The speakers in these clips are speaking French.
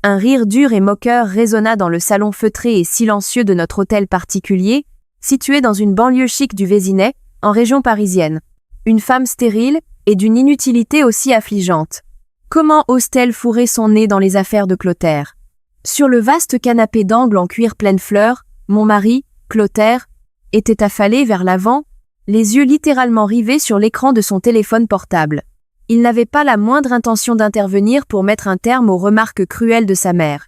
Un rire dur et moqueur résonna dans le salon feutré et silencieux de notre hôtel particulier, situé dans une banlieue chic du Vésinet, en région parisienne. Une femme stérile et d'une inutilité aussi affligeante. Comment ose-t-elle fourrer son nez dans les affaires de Clotaire? Sur le vaste canapé d'angle en cuir pleine fleur, mon mari, Clotaire, était affalé vers l'avant, les yeux littéralement rivés sur l'écran de son téléphone portable. Il n'avait pas la moindre intention d'intervenir pour mettre un terme aux remarques cruelles de sa mère.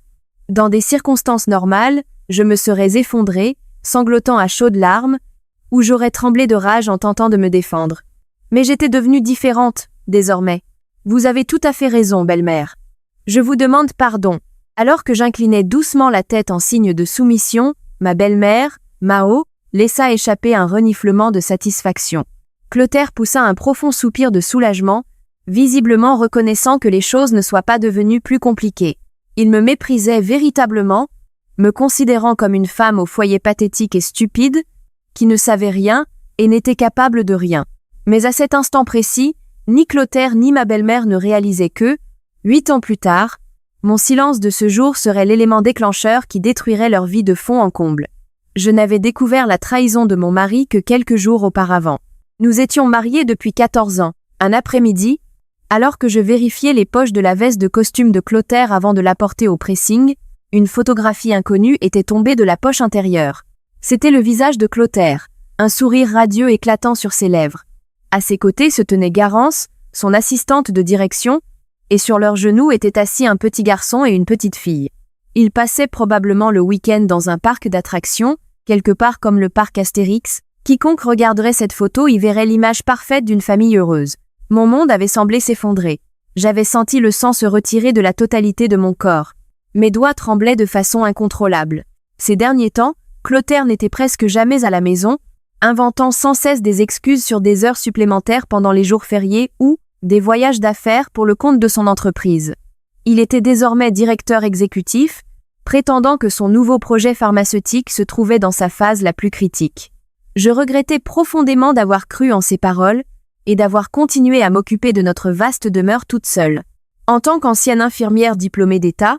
Dans des circonstances normales, je me serais effondrée, sanglotant à chaudes larmes, ou j'aurais tremblé de rage en tentant de me défendre. Mais j'étais devenue différente, désormais. Vous avez tout à fait raison, belle-mère. Je vous demande pardon. Alors que j'inclinais doucement la tête en signe de soumission, ma belle-mère, Mao, laissa échapper un reniflement de satisfaction. Clotaire poussa un profond soupir de soulagement, visiblement reconnaissant que les choses ne soient pas devenues plus compliquées. Il me méprisait véritablement, me considérant comme une femme au foyer pathétique et stupide, qui ne savait rien et n'était capable de rien. Mais à cet instant précis, ni Clotaire ni ma belle-mère ne réalisaient que, 8 ans plus tard, mon silence de ce jour serait l'élément déclencheur qui détruirait leur vie de fond en comble. Je n'avais découvert la trahison de mon mari que quelques jours auparavant. Nous étions mariés depuis 14 ans. Un après-midi, alors que je vérifiais les poches de la veste de costume de Clotaire avant de la porter au pressing, une photographie inconnue était tombée de la poche intérieure. C'était le visage de Clotaire, un sourire radieux éclatant sur ses lèvres. À ses côtés se tenait Garance, son assistante de direction, et sur leurs genoux étaient assis un petit garçon et une petite fille. Ils passaient probablement le week-end dans un parc d'attractions, quelque part comme le parc Astérix. Quiconque regarderait cette photo y verrait l'image parfaite d'une famille heureuse. Mon monde avait semblé s'effondrer. J'avais senti le sang se retirer de la totalité de mon corps. Mes doigts tremblaient de façon incontrôlable. Ces derniers temps, Clotaire n'était presque jamais à la maison, inventant sans cesse des excuses sur des heures supplémentaires pendant les jours fériés ou des voyages d'affaires pour le compte de son entreprise. Il était désormais directeur exécutif, prétendant que son nouveau projet pharmaceutique se trouvait dans sa phase la plus critique. Je regrettais profondément d'avoir cru en ses paroles et d'avoir continué à m'occuper de notre vaste demeure toute seule. En tant qu'ancienne infirmière diplômée d'État,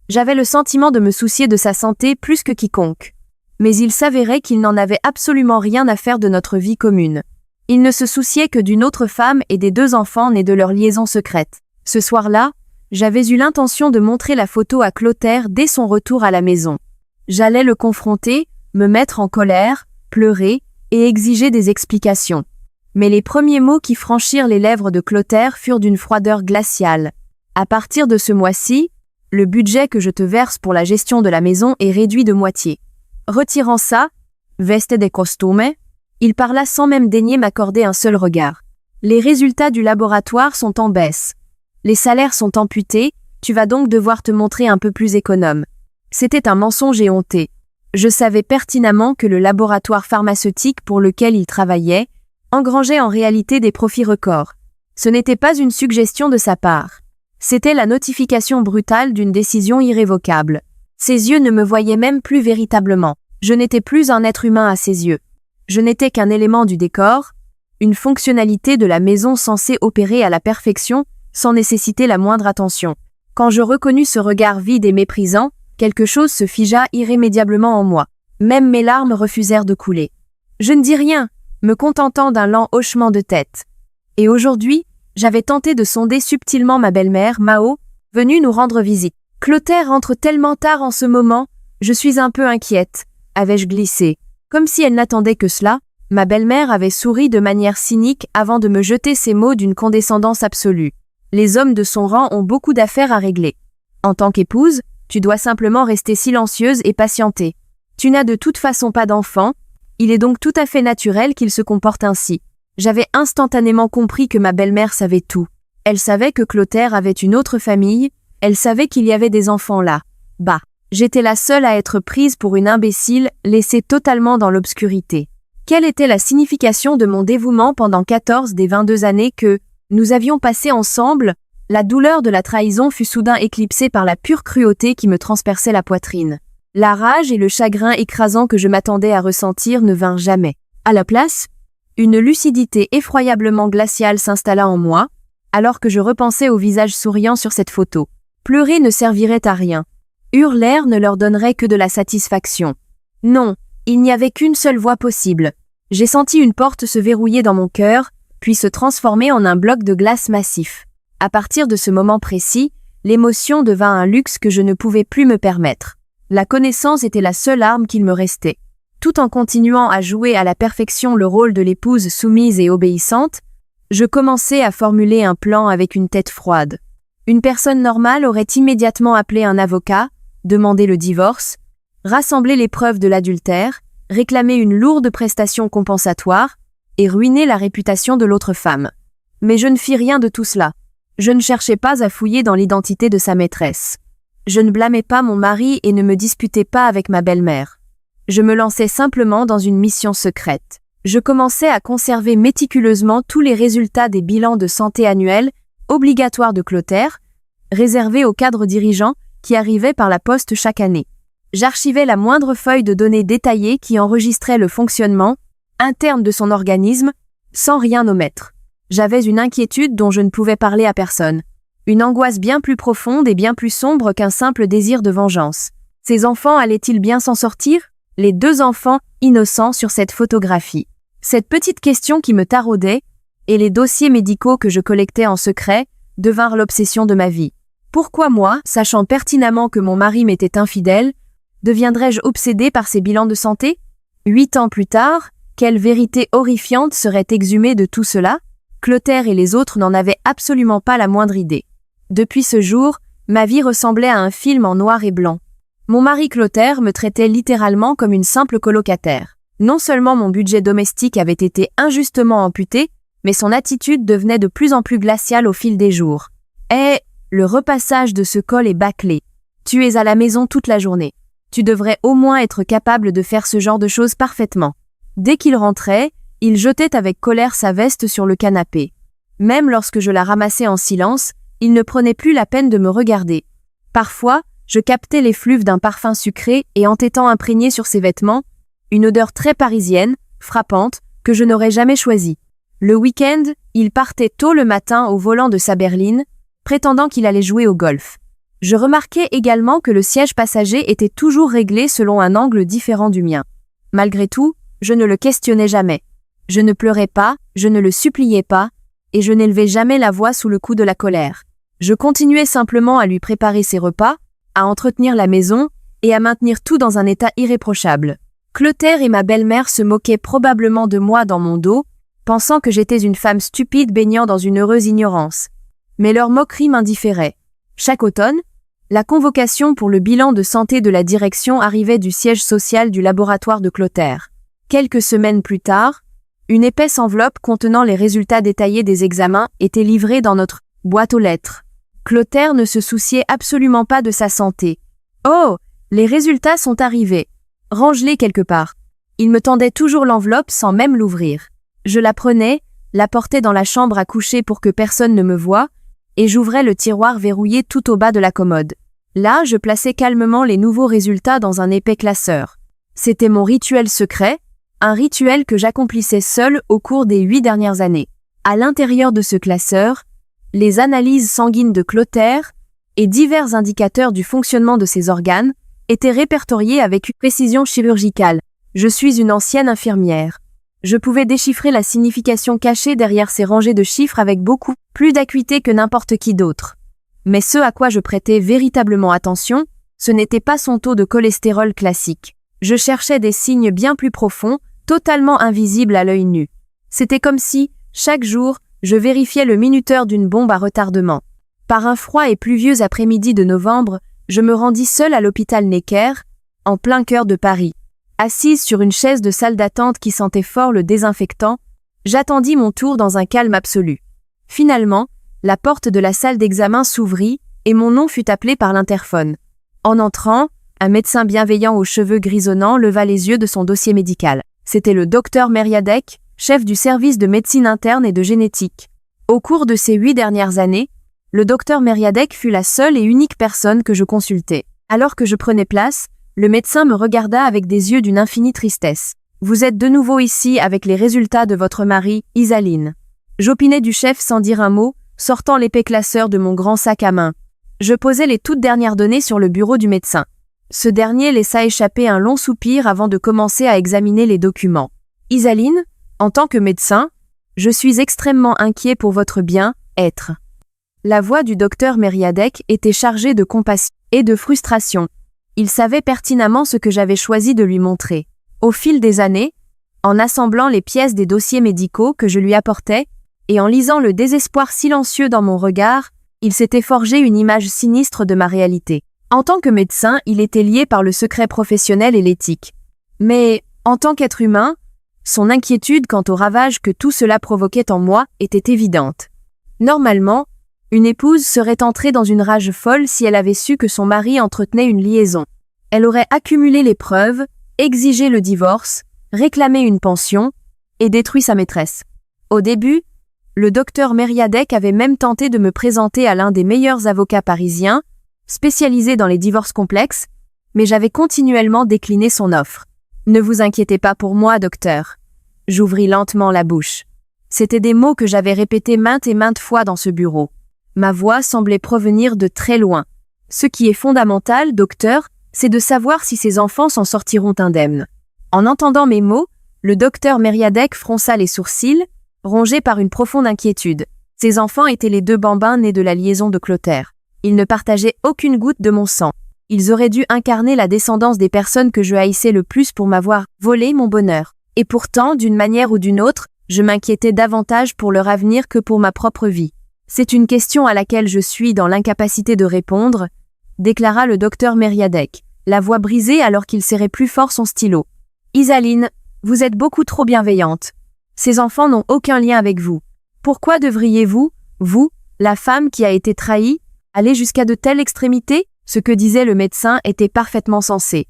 j'avais le sentiment de me soucier de sa santé plus que quiconque. Mais il s'avérait qu'il n'en avait absolument rien à faire de notre vie commune. Il ne se souciait que d'une autre femme et des 2 enfants nés de leur liaison secrète. Ce soir-là, j'avais eu l'intention de montrer la photo à Clotaire dès son retour à la maison. J'allais le confronter, me mettre en colère, pleurer et exiger des explications. Mais les premiers mots qui franchirent les lèvres de Clotaire furent d'une froideur glaciale. À partir de ce mois-ci, le budget que je te verse pour la gestion de la maison est réduit de moitié. Retirant ça, veste des costumes, il parla sans même daigner m'accorder un seul regard. Les résultats du laboratoire sont en baisse. Les salaires sont amputés, tu vas donc devoir te montrer un peu plus économe. C'était un mensonge éhonté. Je savais pertinemment que le laboratoire pharmaceutique pour lequel il travaillait engrangeait en réalité des profits records. Ce n'était pas une suggestion de sa part. C'était la notification brutale d'une décision irrévocable. Ses yeux ne me voyaient même plus véritablement. Je n'étais plus un être humain à ses yeux. Je n'étais qu'un élément du décor, une fonctionnalité de la maison censée opérer à la perfection, sans nécessiter la moindre attention. Quand je reconnus ce regard vide et méprisant, quelque chose se figea irrémédiablement en moi. Même mes larmes refusèrent de couler. Je ne dis rien, me contentant d'un lent hochement de tête. Et aujourd'hui, j'avais tenté de sonder subtilement ma belle-mère, Mao, venue nous rendre visite. Clotaire rentre tellement tard en ce moment, je suis un peu inquiète, avais-je glissé. Comme si elle n'attendait que cela, ma belle-mère avait souri de manière cynique avant de me jeter ces mots d'une condescendance absolue. Les hommes de son rang ont beaucoup d'affaires à régler. En tant qu'épouse, tu dois simplement rester silencieuse et patienter. Tu n'as de toute façon pas d'enfant, il est donc tout à fait naturel qu'il se comporte ainsi. J'avais instantanément compris que ma belle-mère savait tout. Elle savait que Clotaire avait une autre famille, elle savait qu'il y avait des enfants là. Bah, j'étais la seule à être prise pour une imbécile, laissée totalement dans l'obscurité. Quelle était la signification de mon dévouement pendant 14 des 22 années que nous avions passées ensemble? La douleur de la trahison fut soudain éclipsée par la pure cruauté qui me transperçait la poitrine. La rage et le chagrin écrasant que je m'attendais à ressentir ne vinrent jamais. À la place, une lucidité effroyablement glaciale s'installa en moi, alors que je repensais au visage souriant sur cette photo. Pleurer ne servirait à rien. Hurler ne leur donnerait que de la satisfaction. Non, il n'y avait qu'une seule voie possible. J'ai senti une porte se verrouiller dans mon cœur, puis se transformer en un bloc de glace massif. À partir de ce moment précis, l'émotion devint un luxe que je ne pouvais plus me permettre. La connaissance était la seule arme qu'il me restait. Tout en continuant à jouer à la perfection le rôle de l'épouse soumise et obéissante, je commençais à formuler un plan avec une tête froide. Une personne normale aurait immédiatement appelé un avocat, demandé le divorce, rassemblé les preuves de l'adultère, réclamé une lourde prestation compensatoire et ruiné la réputation de l'autre femme. Mais je ne fis rien de tout cela. Je ne cherchais pas à fouiller dans l'identité de sa maîtresse. Je ne blâmais pas mon mari et ne me disputais pas avec ma belle-mère. Je me lançais simplement dans une mission secrète. Je commençais à conserver méticuleusement tous les résultats des bilans de santé annuels obligatoires de Clotaire, réservés aux cadres dirigeants qui arrivaient par la poste chaque année. J'archivais la moindre feuille de données détaillée qui enregistrait le fonctionnement interne de son organisme, sans rien omettre. J'avais une inquiétude dont je ne pouvais parler à personne. Une angoisse bien plus profonde et bien plus sombre qu'un simple désir de vengeance. Ces enfants allaient-ils bien s'en sortir? Les 2 enfants innocents sur cette photographie. Cette petite question qui me taraudait, et les dossiers médicaux que je collectais en secret, devinrent l'obsession de ma vie. Pourquoi moi, sachant pertinemment que mon mari m'était infidèle, deviendrais-je obsédée par ces bilans de santé? 8 ans plus tard, quelle vérité horrifiante serait exhumée de tout cela? Clotaire et les autres n'en avaient absolument pas la moindre idée. Depuis ce jour, ma vie ressemblait à un film en noir et blanc. Mon mari Clotaire me traitait littéralement comme une simple colocataire. Non seulement mon budget domestique avait été injustement amputé, mais son attitude devenait de plus en plus glaciale au fil des jours. Le repassage de ce col est bâclé. Tu es à la maison toute la journée. Tu devrais au moins être capable de faire ce genre de choses parfaitement. Dès qu'il rentrait, il jetait avec colère sa veste sur le canapé. Même lorsque je la ramassais en silence, il ne prenait plus la peine de me regarder. Parfois, je captais l'effluve d'un parfum sucré et entêtant imprégné sur ses vêtements, une odeur très parisienne, frappante, que je n'aurais jamais choisie. Le week-end, il partait tôt le matin au volant de sa berline, prétendant qu'il allait jouer au golf. Je remarquais également que le siège passager était toujours réglé selon un angle différent du mien. Malgré tout, je ne le questionnais jamais. Je ne pleurais pas, je ne le suppliais pas, et je n'élevais jamais la voix sous le coup de la colère. Je continuais simplement à lui préparer ses repas, à entretenir la maison, et à maintenir tout dans un état irréprochable. Clotaire et ma belle-mère se moquaient probablement de moi dans mon dos, pensant que j'étais une femme stupide baignant dans une heureuse ignorance. Mais leur moquerie m'indifférait. Chaque automne, la convocation pour le bilan de santé de la direction arrivait du siège social du laboratoire de Clotaire. Quelques semaines plus tard, une épaisse enveloppe contenant les résultats détaillés des examens était livrée dans notre boîte aux lettres. Clotaire ne se souciait absolument pas de sa santé. « Oh, les résultats sont arrivés. Range-les quelque part. » Il me tendait toujours l'enveloppe sans même l'ouvrir. Je la prenais, la portais dans la chambre à coucher pour que personne ne me voie, et j'ouvrais le tiroir verrouillé tout au bas de la commode. Là, je plaçais calmement les nouveaux résultats dans un épais classeur. C'était mon rituel secret, un rituel que j'accomplissais seul au cours des 8 dernières années. À l'intérieur de ce classeur, les analyses sanguines de Clotaire et divers indicateurs du fonctionnement de ses organes étaient répertoriés avec une précision chirurgicale. Je suis une ancienne infirmière. Je pouvais déchiffrer la signification cachée derrière ces rangées de chiffres avec beaucoup plus d'acuité que n'importe qui d'autre. Mais ce à quoi je prêtais véritablement attention, ce n'était pas son taux de cholestérol classique. Je cherchais des signes bien plus profonds, totalement invisibles à l'œil nu. C'était comme si, chaque jour, je vérifiais le minuteur d'une bombe à retardement. Par un froid et pluvieux après-midi de novembre, je me rendis seule à l'hôpital Necker, en plein cœur de Paris. Assise sur une chaise de salle d'attente qui sentait fort le désinfectant, j'attendis mon tour dans un calme absolu. Finalement, la porte de la salle d'examen s'ouvrit et mon nom fut appelé par l'interphone. En entrant, un médecin bienveillant aux cheveux grisonnants leva les yeux de son dossier médical. C'était le docteur Meriadec, chef du service de médecine interne et de génétique. Au cours de ces 8 dernières années, le docteur Meriadec fut la seule et unique personne que je consultais. Alors que je prenais place, le médecin me regarda avec des yeux d'une infinie tristesse. « Vous êtes de nouveau ici avec les résultats de votre mari, Isaline. » J'opinai du chef sans dire un mot, sortant l'épais classeur de mon grand sac à main. « Je posai les toutes dernières données sur le bureau du médecin. Ce dernier laissa échapper un long soupir avant de commencer à examiner les documents. « Isaline, en tant que médecin, je suis extrêmement inquiet pour votre bien-être. » La voix du docteur Mériadec était chargée de compassion et de frustration. Il savait pertinemment ce que j'avais choisi de lui montrer. Au fil des années, en assemblant les pièces des dossiers médicaux que je lui apportais, et en lisant le désespoir silencieux dans mon regard, il s'était forgé une image sinistre de ma réalité. En tant que médecin, il était lié par le secret professionnel et l'éthique. Mais, en tant qu'être humain, son inquiétude quant aux ravages que tout cela provoquait en moi était évidente. Normalement, une épouse serait entrée dans une rage folle si elle avait su que son mari entretenait une liaison. Elle aurait accumulé les preuves, exigé le divorce, réclamé une pension, et détruit sa maîtresse. Au début, le docteur Mériadec avait même tenté de me présenter à l'un des meilleurs avocats parisiens, spécialisé dans les divorces complexes, mais j'avais continuellement décliné son offre. « Ne vous inquiétez pas pour moi, docteur. » J'ouvris lentement la bouche. C'étaient des mots que j'avais répétés maintes et maintes fois dans ce bureau. Ma voix semblait provenir de très loin. Ce qui est fondamental, docteur, c'est de savoir si ces enfants s'en sortiront indemnes. En entendant mes mots, le docteur Mériadec fronça les sourcils, rongé par une profonde inquiétude. Ces enfants étaient les 2 bambins nés de la liaison de Clotaire. Ils ne partageaient aucune goutte de mon sang. Ils auraient dû incarner la descendance des personnes que je haïssais le plus pour m'avoir volé mon bonheur. Et pourtant, d'une manière ou d'une autre, je m'inquiétais davantage pour leur avenir que pour ma propre vie. C'est une question à laquelle je suis dans l'incapacité de répondre, déclara le docteur Mériadec, la voix brisée alors qu'il serrait plus fort son stylo. Isaline, vous êtes beaucoup trop bienveillante. Ces enfants n'ont aucun lien avec vous. Pourquoi devriez-vous, vous, la femme qui a été trahie, aller jusqu'à de telles extrémités? Ce que disait le médecin était parfaitement sensé.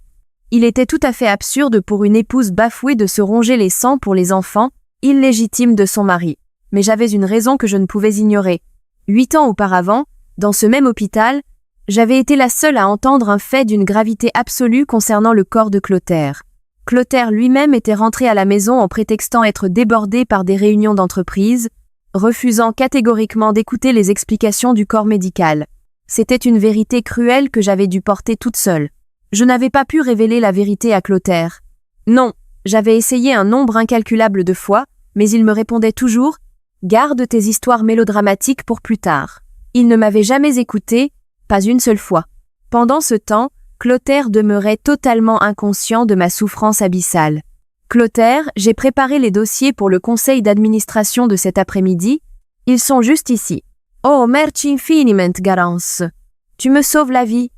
Il était tout à fait absurde pour une épouse bafouée de se ronger les sangs pour les enfants, illégitimes de son mari. Mais j'avais une raison que je ne pouvais ignorer. 8 ans auparavant, dans ce même hôpital, j'avais été la seule à entendre un fait d'une gravité absolue concernant le corps de Clotaire. Clotaire lui-même était rentré à la maison en prétextant être débordé par des réunions d'entreprise, refusant catégoriquement d'écouter les explications du corps médical. C'était une vérité cruelle que j'avais dû porter toute seule. Je n'avais pas pu révéler la vérité à Clotaire. Non, j'avais essayé un nombre incalculable de fois, mais il me répondait toujours « Garde tes histoires mélodramatiques pour plus tard ». Il ne m'avait jamais écouté, pas une seule fois. Pendant ce temps, Clotaire demeurait totalement inconscient de ma souffrance abyssale. « Clotaire, j'ai préparé les dossiers pour le conseil d'administration de cet après-midi. Ils sont juste ici. » « Oh, merci infiniment, Garance. Tu me sauves la vie. »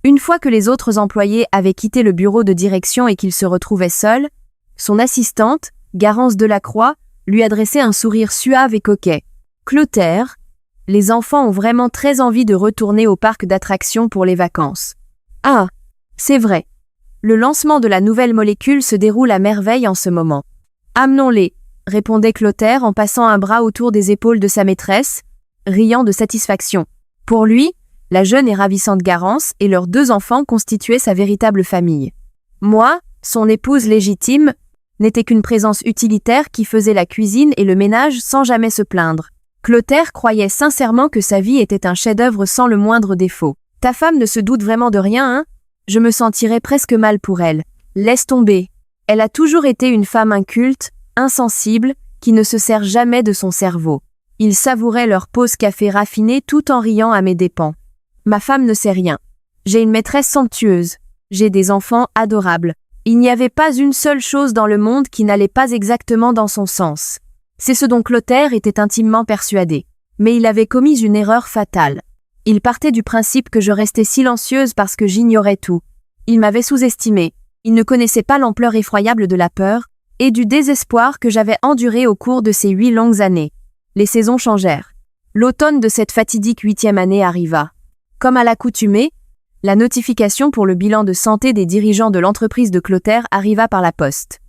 Une fois que les autres employés avaient quitté le bureau de direction et qu'il se retrouvait seul, son assistante, Garance Delacroix, lui adressait un sourire suave et coquet. « Clotaire, les enfants ont vraiment très envie de retourner au parc d'attractions pour les vacances. »« Ah, c'est vrai. Le lancement de la nouvelle molécule se déroule à merveille en ce moment. »« Amenons-les, » répondait Clotaire en passant un bras autour des épaules de sa maîtresse, riant de satisfaction. Pour lui, la jeune et ravissante Garance et leurs 2 enfants constituaient sa véritable famille. Moi, son épouse légitime, n'était qu'une présence utilitaire qui faisait la cuisine et le ménage sans jamais se plaindre. Clotaire croyait sincèrement que sa vie était un chef-d'œuvre sans le moindre défaut. « Ta femme ne se doute vraiment de rien, hein ? Je me sentirais presque mal pour elle. Laisse tomber. Elle a toujours été une femme inculte, insensible, qui ne se sert jamais de son cerveau. » Ils savouraient leur pause café raffinée tout en riant à mes dépens. Ma femme ne sait rien. J'ai une maîtresse somptueuse. J'ai des enfants adorables. Il n'y avait pas une seule chose dans le monde qui n'allait pas exactement dans son sens. C'est ce dont Clotaire était intimement persuadé. Mais il avait commis une erreur fatale. Il partait du principe que je restais silencieuse parce que j'ignorais tout. Il m'avait sous-estimée. Il ne connaissait pas l'ampleur effroyable de la peur et du désespoir que j'avais enduré au cours de ces 8 longues années. Les saisons changèrent. L'automne de cette fatidique 8e année arriva. Comme à l'accoutumée, la notification pour le bilan de santé des dirigeants de l'entreprise de Clotaire arriva par la poste.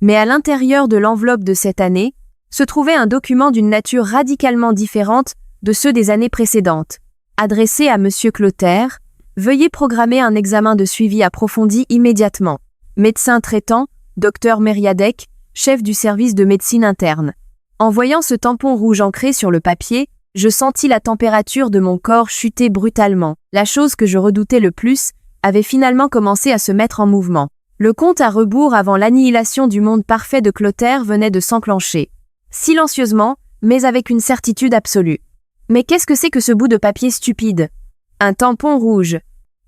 Mais à l'intérieur de l'enveloppe de cette année, se trouvait un document d'une nature radicalement différente de ceux des années précédentes. Adressé à Monsieur Clotaire, veuillez programmer un examen de suivi approfondi immédiatement. Médecin traitant, Dr Mériadec, chef du service de médecine interne. En voyant ce tampon rouge ancré sur le papier, Je sentis la température de mon corps chuter brutalement. La chose que je redoutais le plus avait finalement commencé à se mettre en mouvement. Le compte à rebours avant l'annihilation du monde parfait de Clotaire venait de s'enclencher. Silencieusement, mais avec une certitude absolue. Mais qu'est-ce que c'est que ce bout de papier stupide? Un tampon rouge.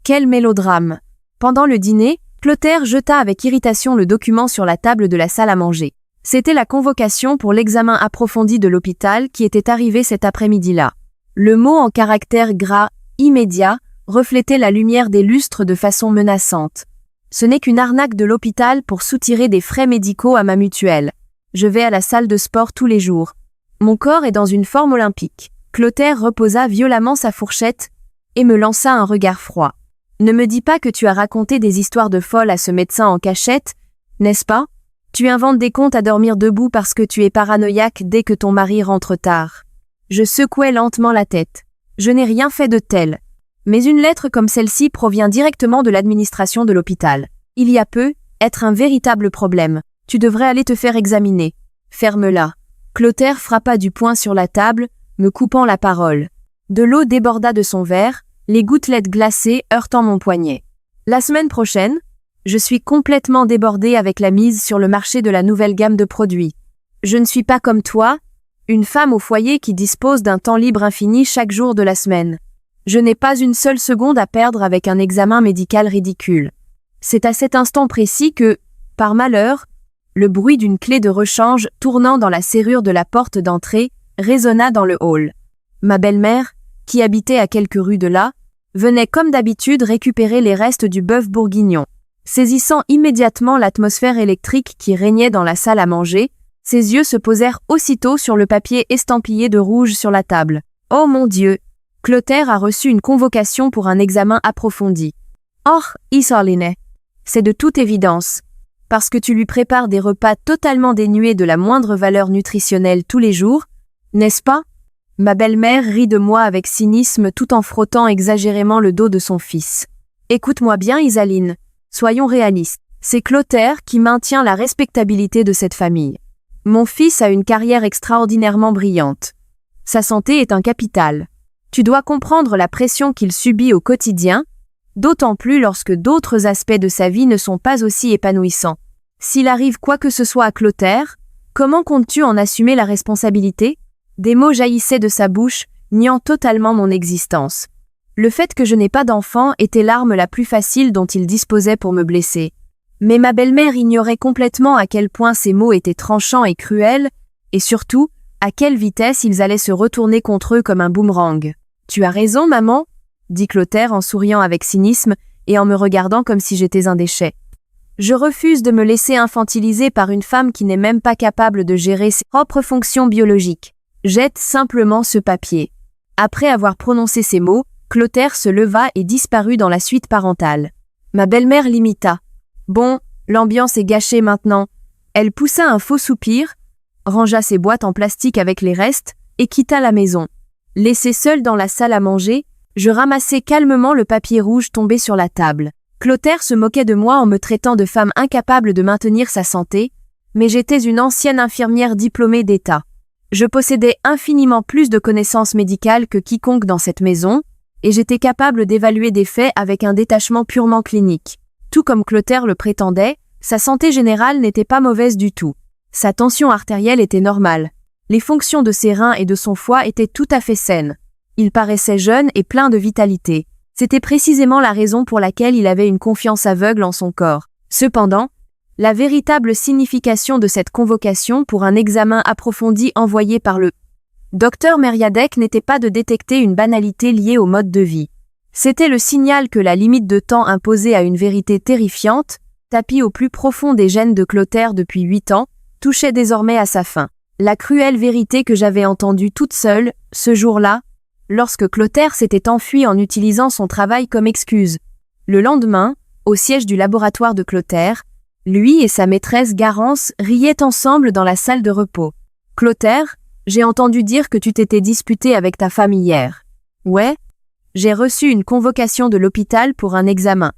Quel mélodrame! Pendant le dîner, Clotaire jeta avec irritation le document sur la table de la salle à manger. C'était la convocation pour l'examen approfondi de l'hôpital qui était arrivé cet après-midi-là. Le mot en caractères gras, immédiat, reflétait la lumière des lustres de façon menaçante. Ce n'est qu'une arnaque de l'hôpital pour soutirer des frais médicaux à ma mutuelle. Je vais à la salle de sport tous les jours. Mon corps est dans une forme olympique. Clotaire reposa violemment sa fourchette et me lança un regard froid. Ne me dis pas que tu as raconté des histoires de folle à ce médecin en cachette, n'est-ce pas? Tu inventes des contes à dormir debout parce que tu es paranoïaque dès que ton mari rentre tard. Je secouai lentement la tête. Je n'ai rien fait de tel. Mais une lettre comme celle-ci provient directement de l'administration de l'hôpital. Il y a peu, être un véritable problème. Tu devrais aller te faire examiner. Ferme-la. Clotaire frappa du poing sur la table, me coupant la parole. De l'eau déborda de son verre, les gouttelettes glacées heurtant mon poignet. La semaine prochaine, je suis complètement débordée avec la mise sur le marché de la nouvelle gamme de produits. Je ne suis pas comme toi, une femme au foyer qui dispose d'un temps libre infini chaque jour de la semaine. Je n'ai pas une seule seconde à perdre avec un examen médical ridicule. C'est à cet instant précis que, par malheur, le bruit d'une clé de rechange tournant dans la serrure de la porte d'entrée résonna dans le hall. Ma belle-mère, qui habitait à quelques rues de là, venait comme d'habitude récupérer les restes du bœuf bourguignon. Saisissant immédiatement l'atmosphère électrique qui régnait dans la salle à manger, ses yeux se posèrent aussitôt sur le papier estampillé de rouge sur la table. Oh mon Dieu! Clotaire a reçu une convocation pour un examen approfondi. Oh, Isoline! C'est de toute évidence. Parce que tu lui prépares des repas totalement dénués de la moindre valeur nutritionnelle tous les jours, n'est-ce pas? Ma belle-mère rit de moi avec cynisme tout en frottant exagérément le dos de son fils. Écoute-moi bien, Isaline. Soyons réalistes. C'est Clotaire qui maintient la respectabilité de cette famille. Mon fils a une carrière extraordinairement brillante. Sa santé est un capital. Tu dois comprendre la pression qu'il subit au quotidien, d'autant plus lorsque d'autres aspects de sa vie ne sont pas aussi épanouissants. S'il arrive quoi que ce soit à Clotaire, comment comptes-tu en assumer la responsabilité? Des mots jaillissaient de sa bouche, niant totalement mon existence. Le fait que je n'ai pas d'enfant était l'arme la plus facile dont il disposait pour me blesser. Mais ma belle-mère ignorait complètement à quel point ces mots étaient tranchants et cruels, et surtout, à quelle vitesse ils allaient se retourner contre eux comme un boomerang. « Tu as raison, maman », dit Clotaire en souriant avec cynisme et en me regardant comme si j'étais un déchet. Je refuse de me laisser infantiliser par une femme qui n'est même pas capable de gérer ses propres fonctions biologiques. Jette simplement ce papier. Après avoir prononcé ces mots, Clotaire se leva et disparut dans la suite parentale. Ma belle-mère l'imita. Bon, l'ambiance est gâchée maintenant. Elle poussa un faux soupir, rangea ses boîtes en plastique avec les restes et quitta la maison. Laissée seule dans la salle à manger, je ramassai calmement le papier rouge tombé sur la table. Clotaire se moquait de moi en me traitant de femme incapable de maintenir sa santé, mais j'étais une ancienne infirmière diplômée d'État. Je possédais infiniment plus de connaissances médicales que quiconque dans cette maison, et j'étais capable d'évaluer des faits avec un détachement purement clinique. Tout comme Clotaire le prétendait, sa santé générale n'était pas mauvaise du tout. Sa tension artérielle était normale. Les fonctions de ses reins et de son foie étaient tout à fait saines. Il paraissait jeune et plein de vitalité. C'était précisément la raison pour laquelle il avait une confiance aveugle en son corps. Cependant, la véritable signification de cette convocation pour un examen approfondi envoyé par le Dr Meriadec n'était pas de détecter une banalité liée au mode de vie. C'était le signal que la limite de temps imposée à une vérité terrifiante, tapie au plus profond des gènes de Clotaire depuis 8 ans, touchait désormais à sa fin. La cruelle vérité que j'avais entendue toute seule, ce jour-là, lorsque Clotaire s'était enfui en utilisant son travail comme excuse. Le lendemain, au siège du laboratoire de Clotaire, lui et sa maîtresse Garance riaient ensemble dans la salle de repos. « Clotaire, j'ai entendu dire que tu t'étais disputé avec ta femme hier. »« Ouais. J'ai reçu une convocation de l'hôpital pour un examen.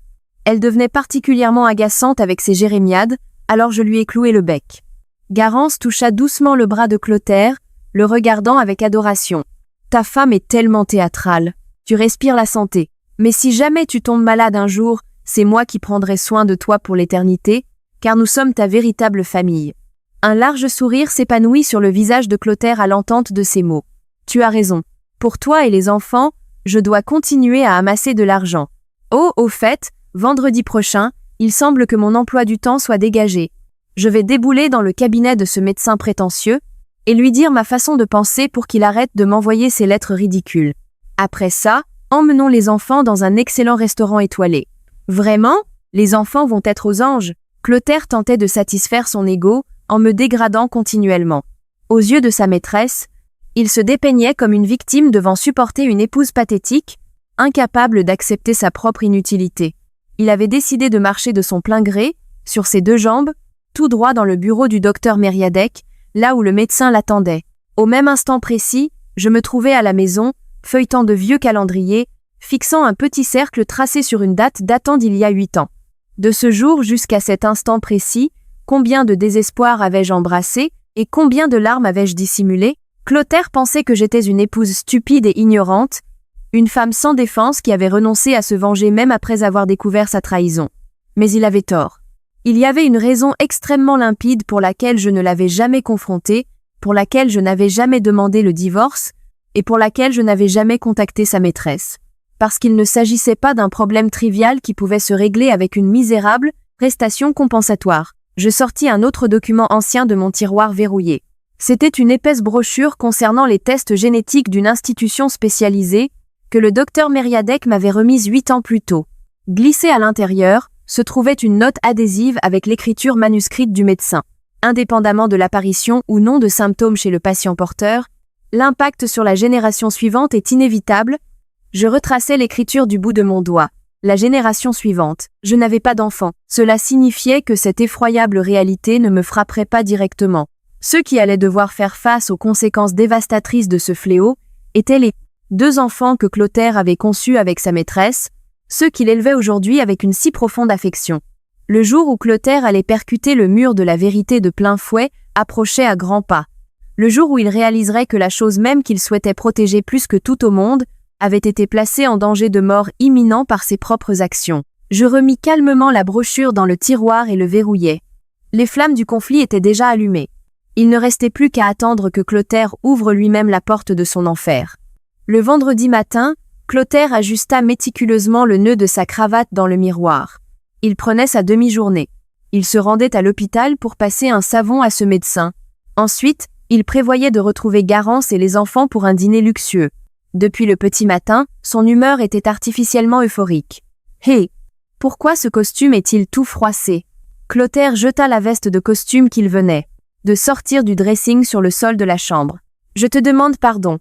Elle devenait particulièrement agaçante avec ses jérémiades, alors je lui ai cloué le bec. » Garance toucha doucement le bras de Clotaire, le regardant avec adoration. « Ta femme est tellement théâtrale. Tu respires la santé. Mais si jamais tu tombes malade un jour, c'est moi qui prendrai soin de toi pour l'éternité, car nous sommes ta véritable famille. » Un large sourire s'épanouit sur le visage de Clotaire à l'entente de ces mots. Tu as raison. Pour toi et les enfants, je dois continuer à amasser de l'argent. Oh, au fait, vendredi prochain, il semble que mon emploi du temps soit dégagé. Je vais débouler dans le cabinet de ce médecin prétentieux et lui dire ma façon de penser pour qu'il arrête de m'envoyer ces lettres ridicules. Après ça, emmenons les enfants dans un excellent restaurant étoilé. Vraiment? Les enfants vont être aux anges. Clotaire tentait de satisfaire son ego en me dégradant continuellement. Aux yeux de sa maîtresse, il se dépeignait comme une victime devant supporter une épouse pathétique, incapable d'accepter sa propre inutilité. Il avait décidé de marcher de son plein gré, sur ses deux jambes, tout droit dans le bureau du docteur Mériadec, là où le médecin l'attendait. Au même instant précis, je me trouvais à la maison, feuilletant de vieux calendriers, fixant un petit cercle tracé sur une date datant d'il y a 8 ans. De ce jour jusqu'à cet instant précis, combien de désespoir avais-je embrassé, et combien de larmes avais-je dissimulé? Clotaire pensait que j'étais une épouse stupide et ignorante, une femme sans défense qui avait renoncé à se venger même après avoir découvert sa trahison. Mais il avait tort. Il y avait une raison extrêmement limpide pour laquelle je ne l'avais jamais confronté, pour laquelle je n'avais jamais demandé le divorce, et pour laquelle je n'avais jamais contacté sa maîtresse. Parce qu'il ne s'agissait pas d'un problème trivial qui pouvait se régler avec une misérable prestation compensatoire. Je sortis un autre document ancien de mon tiroir verrouillé. C'était une épaisse brochure concernant les tests génétiques d'une institution spécialisée que le docteur Mériadec m'avait remise 8 ans plus tôt. Glissée à l'intérieur, se trouvait une note adhésive avec l'écriture manuscrite du médecin. Indépendamment de l'apparition ou non de symptômes chez le patient porteur, l'impact sur la génération suivante est inévitable. Je retraçais l'écriture du bout de mon doigt. La génération suivante. Je n'avais pas d'enfant. Cela signifiait que cette effroyable réalité ne me frapperait pas directement. Ceux qui allaient devoir faire face aux conséquences dévastatrices de ce fléau étaient les 2 enfants que Clotaire avait conçus avec sa maîtresse, ceux qu'il élevait aujourd'hui avec une si profonde affection. Le jour où Clotaire allait percuter le mur de la vérité de plein fouet approchait à grands pas. Le jour où il réaliserait que la chose même qu'il souhaitait protéger plus que tout au monde avait été placée en danger de mort imminent par ses propres actions. Je remis calmement la brochure dans le tiroir et le verrouillai. Les flammes du conflit étaient déjà allumées. Il ne restait plus qu'à attendre que Clotaire ouvre lui-même la porte de son enfer. Le vendredi matin, Clotaire ajusta méticuleusement le nœud de sa cravate dans le miroir. Il prenait sa demi-journée. Il se rendait à l'hôpital pour passer un savon à ce médecin. Ensuite, il prévoyait de retrouver Garance et les enfants pour un dîner luxueux. Depuis le petit matin, son humeur était artificiellement euphorique. « Hé, pourquoi ce costume est-il tout froissé ?» Clotaire jeta la veste de costume qu'il venait de sortir du dressing sur le sol de la chambre. « Je te demande pardon.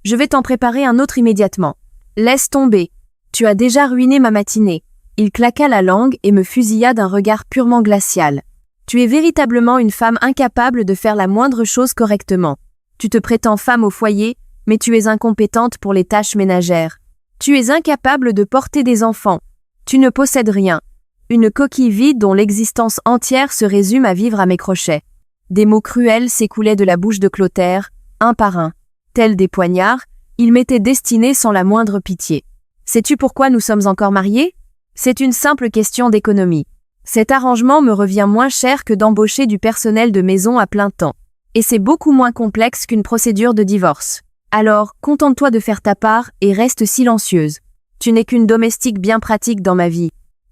Je vais t'en préparer un autre immédiatement. Laisse tomber. Tu as déjà ruiné ma matinée. » Il claqua la langue et me fusilla d'un regard purement glacial. « Tu es véritablement une femme incapable de faire la moindre chose correctement. Tu te prétends femme au foyer, mais tu es incompétente pour les tâches ménagères. Tu es incapable de porter des enfants. Tu ne possèdes rien. Une coquille vide dont l'existence entière se résume à vivre à mes crochets. » Des mots cruels s'écoulaient de la bouche de Clotaire, un par un. Tels des poignards, ils m'étaient destinés sans la moindre pitié. « Sais-tu pourquoi nous sommes encore mariés ? C'est une simple question d'économie. Cet arrangement me revient moins cher que d'embaucher du personnel de maison à plein temps. Et c'est beaucoup moins complexe qu'une procédure de divorce. Alors, contente-toi de faire ta part et reste silencieuse. Tu n'es qu'une domestique bien pratique dans ma vie.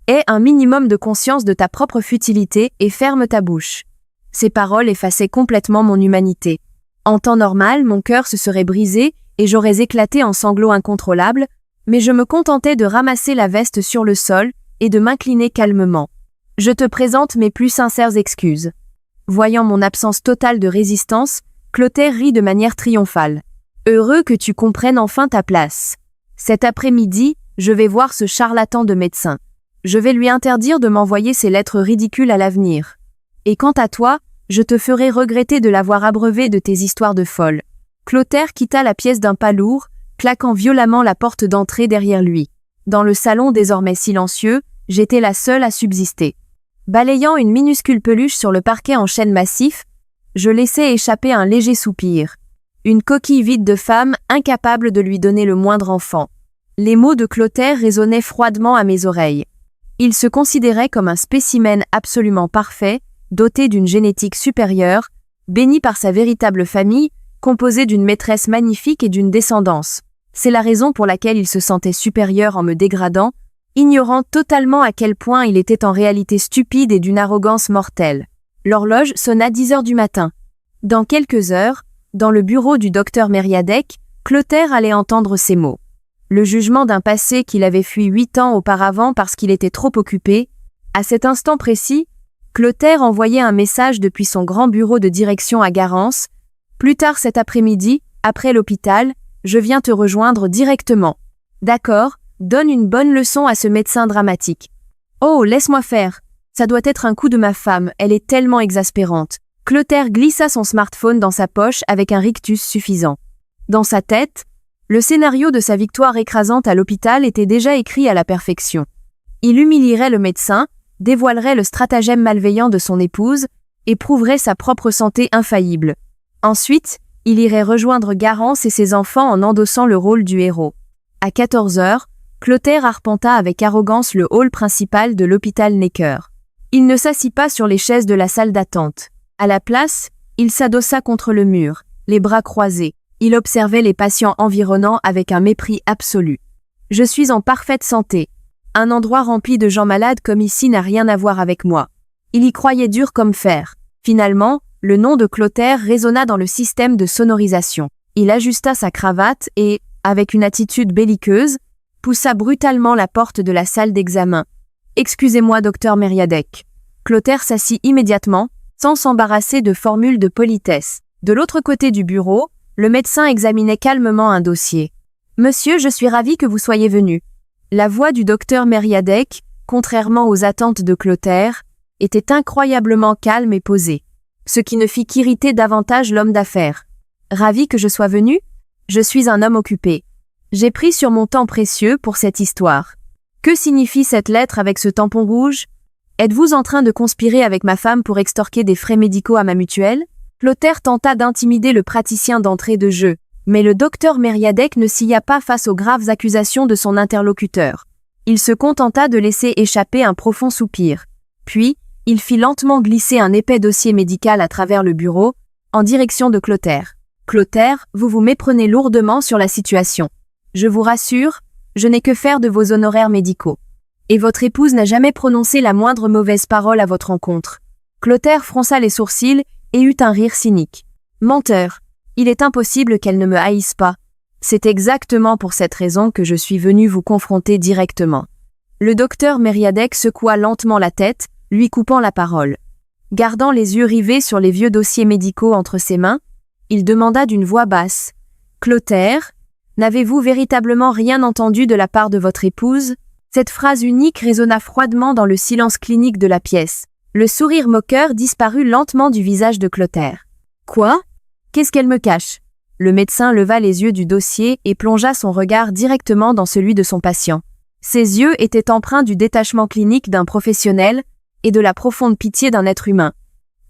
Aie un minimum de conscience de ta propre futilité et ferme ta bouche. » Ces paroles effaçaient complètement mon humanité. En temps normal, mon cœur se serait brisé et j'aurais éclaté en sanglots incontrôlables, mais je me contentais de ramasser la veste sur le sol et de m'incliner calmement. « Je te présente mes plus sincères excuses. » Voyant mon absence totale de résistance, Clotaire rit de manière triomphale. « Heureux que tu comprennes enfin ta place. Cet après-midi, je vais voir ce charlatan de médecin. Je vais lui interdire de m'envoyer ces lettres ridicules à l'avenir. Et quant à toi, je te ferai regretter de l'avoir abreuvé de tes histoires de folle. » Clotaire quitta la pièce d'un pas lourd, claquant violemment la porte d'entrée derrière lui. Dans le salon désormais silencieux, j'étais la seule à subsister. Balayant une minuscule peluche sur le parquet en chêne massif, je laissai échapper un léger soupir. Une coquille vide de femme, incapable de lui donner le moindre enfant. Les mots de Clotaire résonnaient froidement à mes oreilles. Il se considérait comme un spécimen absolument parfait, doté d'une génétique supérieure, béni par sa véritable famille, composée d'une maîtresse magnifique et d'une descendance. C'est la raison pour laquelle il se sentait supérieur en me dégradant, ignorant totalement à quel point il était en réalité stupide et d'une arrogance mortelle. L'horloge sonna 10 heures du matin. Dans quelques heures, dans le bureau du docteur Mériadec, Clotaire allait entendre ces mots. Le jugement d'un passé qu'il avait fui 8 ans auparavant parce qu'il était trop occupé. À cet instant précis, Clotaire envoyait un message depuis son grand bureau de direction à Garance. Plus tard cet après-midi, après l'hôpital, je viens te rejoindre directement. D'accord, donne une bonne leçon à ce médecin dramatique. Oh, laisse-moi faire. Ça doit être un coup de ma femme, elle est tellement exaspérante. Clotaire glissa son smartphone dans sa poche avec un rictus suffisant. Dans sa tête, le scénario de sa victoire écrasante à l'hôpital était déjà écrit à la perfection. Il humilierait le médecin, dévoilerait le stratagème malveillant de son épouse, et prouverait sa propre santé infaillible. Ensuite, il irait rejoindre Garance et ses enfants en endossant le rôle du héros. À 14 heures, Clotaire arpenta avec arrogance le hall principal de l'hôpital Necker. Il ne s'assit pas sur les chaises de la salle d'attente. À la place, il s'adossa contre le mur, les bras croisés. Il observait les patients environnants avec un mépris absolu. Je suis en parfaite santé. Un endroit rempli de gens malades comme ici n'a rien à voir avec moi. Il y croyait dur comme fer. Finalement, le nom de Clotaire résonna dans le système de sonorisation. Il ajusta sa cravate et, avec une attitude belliqueuse, poussa brutalement la porte de la salle d'examen. « Excusez-moi, docteur Mériadec. » Clotaire s'assit immédiatement, sans s'embarrasser de formules de politesse. De l'autre côté du bureau, le médecin examinait calmement un dossier. « Monsieur, je suis ravi que vous soyez venu. » La voix du docteur Mériadec, contrairement aux attentes de Clotaire, était incroyablement calme et posée, ce qui ne fit qu'irriter davantage l'homme d'affaires. « Ravi que je sois venu ? Je suis un homme occupé. J'ai pris sur mon temps précieux pour cette histoire. Que signifie cette lettre avec ce tampon rouge ? Êtes-vous en train de conspirer avec ma femme pour extorquer des frais médicaux à ma mutuelle ? » Clotaire tenta d'intimider le praticien d'entrée de jeu, mais le docteur Mériadec ne scia pas face aux graves accusations de son interlocuteur. Il se contenta de laisser échapper un profond soupir. Puis, il fit lentement glisser un épais dossier médical à travers le bureau, en direction de Clotaire. « Clotaire, vous vous méprenez lourdement sur la situation. Je vous rassure, je n'ai que faire de vos honoraires médicaux. Et votre épouse n'a jamais prononcé la moindre mauvaise parole à votre encontre. » Clotaire fronça les sourcils et eut un rire cynique. « Menteur, il est impossible qu'elle ne me haïsse pas. C'est exactement pour cette raison que je suis venu vous confronter directement. » Le docteur Mériadec secoua lentement la tête, lui coupant la parole. Gardant les yeux rivés sur les vieux dossiers médicaux entre ses mains, il demanda d'une voix basse. « Clotaire, n'avez-vous véritablement rien entendu de la part de votre épouse ?» Cette phrase unique résonna froidement dans le silence clinique de la pièce. Le sourire moqueur disparut lentement du visage de Clotaire. « Quoi ? Qu'est-ce qu'elle me cache ?» Le médecin leva les yeux du dossier et plongea son regard directement dans celui de son patient. Ses yeux étaient empreints du détachement clinique d'un professionnel et de la profonde pitié d'un être humain.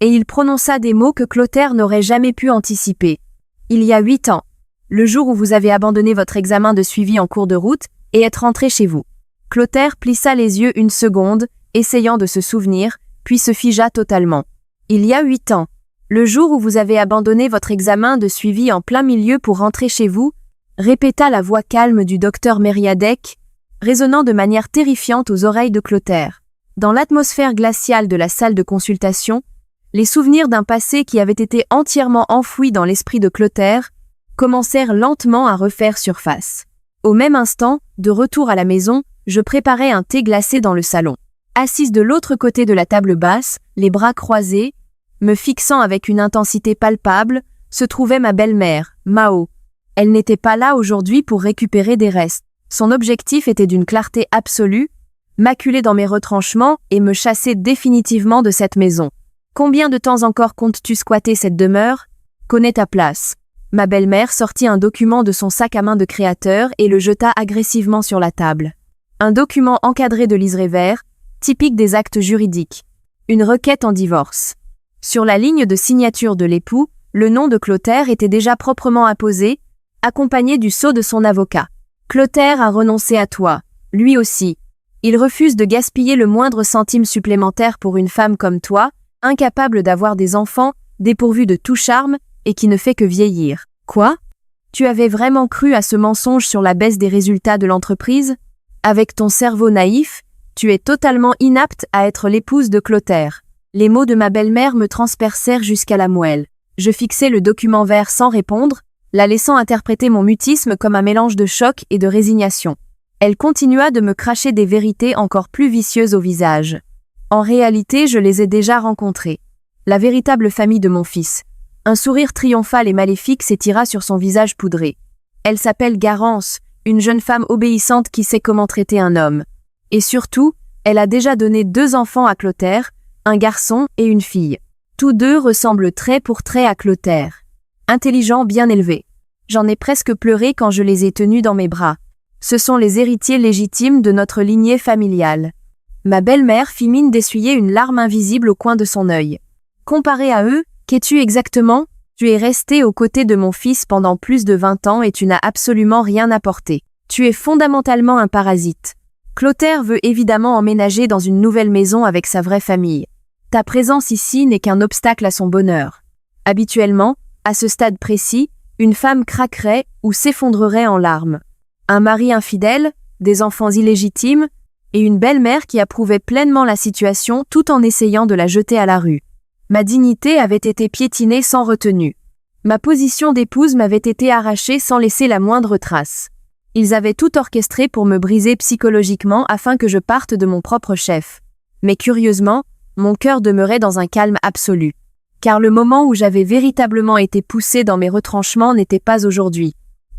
Et il prononça des mots que Clotaire n'aurait jamais pu anticiper. « Il y a 8 ans, le jour où vous avez abandonné votre examen de suivi en cours de route et êtes rentré chez vous. » Clotaire plissa les yeux une seconde, essayant de se souvenir, puis se figea totalement. « Il y a 8 ans, le jour où vous avez abandonné votre examen de suivi en plein milieu pour rentrer chez vous, répéta la voix calme du docteur Mériadec, résonnant de manière terrifiante aux oreilles de Clotaire. Dans l'atmosphère glaciale de la salle de consultation, les souvenirs d'un passé qui avait été entièrement enfoui dans l'esprit de Clotaire commencèrent lentement à refaire surface. Au même instant, de retour à la maison, je préparais un thé glacé dans le salon. Assise de l'autre côté de la table basse, les bras croisés, me fixant avec une intensité palpable, se trouvait ma belle-mère, Mao. Elle n'était pas là aujourd'hui pour récupérer des restes. Son objectif était d'une clarté absolue, m'acculer dans mes retranchements et me chasser définitivement de cette maison. Combien de temps encore comptes-tu squatter cette demeure ? Connais ta place. Ma belle-mère sortit un document de son sac à main de créateur et le jeta agressivement sur la table. Un document encadré de liseré vert, typique des actes juridiques. Une requête en divorce. Sur la ligne de signature de l'époux, Le nom de Clotaire était déjà proprement apposé, accompagné du sceau de son avocat. Clotaire a renoncé à toi, lui aussi. Il refuse de gaspiller le moindre centime supplémentaire pour une femme comme toi, incapable d'avoir des enfants, dépourvue de tout charme, et qui ne fait que vieillir. Quoi? Tu avais vraiment cru à ce mensonge sur la baisse des résultats de l'entreprise? Avec ton cerveau naïf, tu es totalement inapte à être l'épouse de Clotaire. Les mots de ma belle-mère me transpercèrent jusqu'à la moelle. Je fixai le document vert sans répondre, la laissant interpréter mon mutisme comme un mélange de choc et de résignation. Elle continua de me cracher des vérités encore plus vicieuses au visage. En réalité, je les ai déjà rencontrées. La véritable famille de mon fils. Un sourire triomphal et maléfique s'étira sur son visage poudré. Elle s'appelle Garance, une jeune femme obéissante qui sait comment traiter un homme. Et surtout, elle a déjà donné 2 enfants à Clotaire, un garçon et une fille. Tous 2 ressemblent trait pour trait à Clotaire. Intelligents, bien élevés. J'en ai presque pleuré quand je les ai tenus dans mes bras. Ce sont les héritiers légitimes de notre lignée familiale. Ma belle-mère fit mine d'essuyer une larme invisible au coin de son œil. Comparé à eux, qu'es-tu exactement? Tu es resté aux côtés de mon fils pendant plus de 20 ans et tu n'as absolument rien apporté. Tu es fondamentalement un parasite. Clotaire veut évidemment emménager dans une nouvelle maison avec sa vraie famille. Ta présence ici n'est qu'un obstacle à son bonheur. Habituellement, à ce stade précis, une femme craquerait ou s'effondrerait en larmes. Un mari infidèle, des enfants illégitimes, et une belle-mère qui approuvait pleinement la situation tout en essayant de la jeter à la rue. Ma dignité avait été piétinée sans retenue. Ma position d'épouse m'avait été arrachée sans laisser la moindre trace. Ils avaient tout orchestré pour me briser psychologiquement afin que je parte de mon propre chef. Mais curieusement, mon cœur demeurait dans un calme absolu. Car le moment où j'avais véritablement été poussée dans mes retranchements n'était pas aujourd'hui.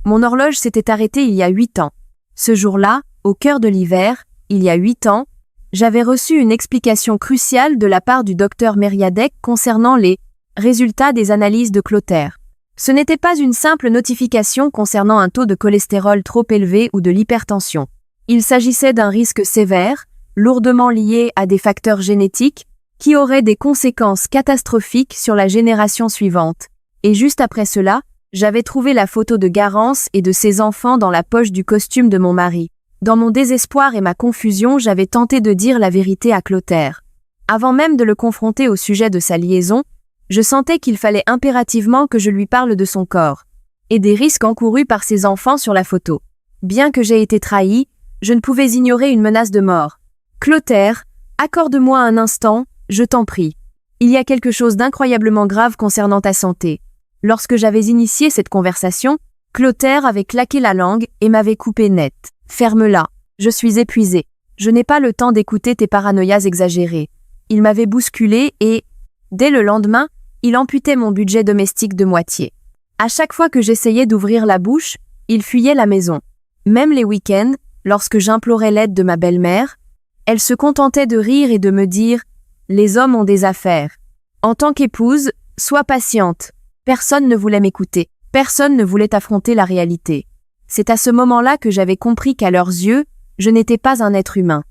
Mon horloge s'était arrêtée il y a 8 ans. Ce jour-là, au cœur de l'hiver, il y a 8 ans, j'avais reçu une explication cruciale de la part du docteur Mériadec concernant les résultats des analyses de Clotaire. Ce n'était pas une simple notification concernant un taux de cholestérol trop élevé ou de l'hypertension. Il s'agissait d'un risque sévère, lourdement lié à des facteurs génétiques, qui auraient des conséquences catastrophiques sur la génération suivante. Et juste après cela, j'avais trouvé la photo de Garance et de ses enfants dans la poche du costume de mon mari. Dans mon désespoir et ma confusion, j'avais tenté de dire la vérité à Clotaire. Avant même de le confronter au sujet de sa liaison, je sentais qu'il fallait impérativement que je lui parle de son corps, et des risques encourus par ses enfants sur la photo. Bien que j'aie été trahi, je ne pouvais ignorer une menace de mort. Clotaire, accorde-moi un instant, je t'en prie. Il y a quelque chose d'incroyablement grave concernant ta santé. Lorsque j'avais initié cette conversation, Clotaire avait claqué la langue et m'avait coupé net. Ferme-la, je suis épuisé. Je n'ai pas le temps d'écouter tes paranoïas exagérées. Il m'avait bousculé et, dès le lendemain, il amputait mon budget domestique de moitié. À chaque fois que j'essayais d'ouvrir la bouche, il fuyait la maison. Même les week-ends, lorsque j'implorais l'aide de ma belle-mère, elle se contentait de rire et de me dire « Les hommes ont des affaires. En tant qu'épouse, sois patiente. » Personne ne voulait m'écouter. Personne ne voulait affronter la réalité. C'est à ce moment-là que j'avais compris qu'à leurs yeux, je n'étais pas un être humain.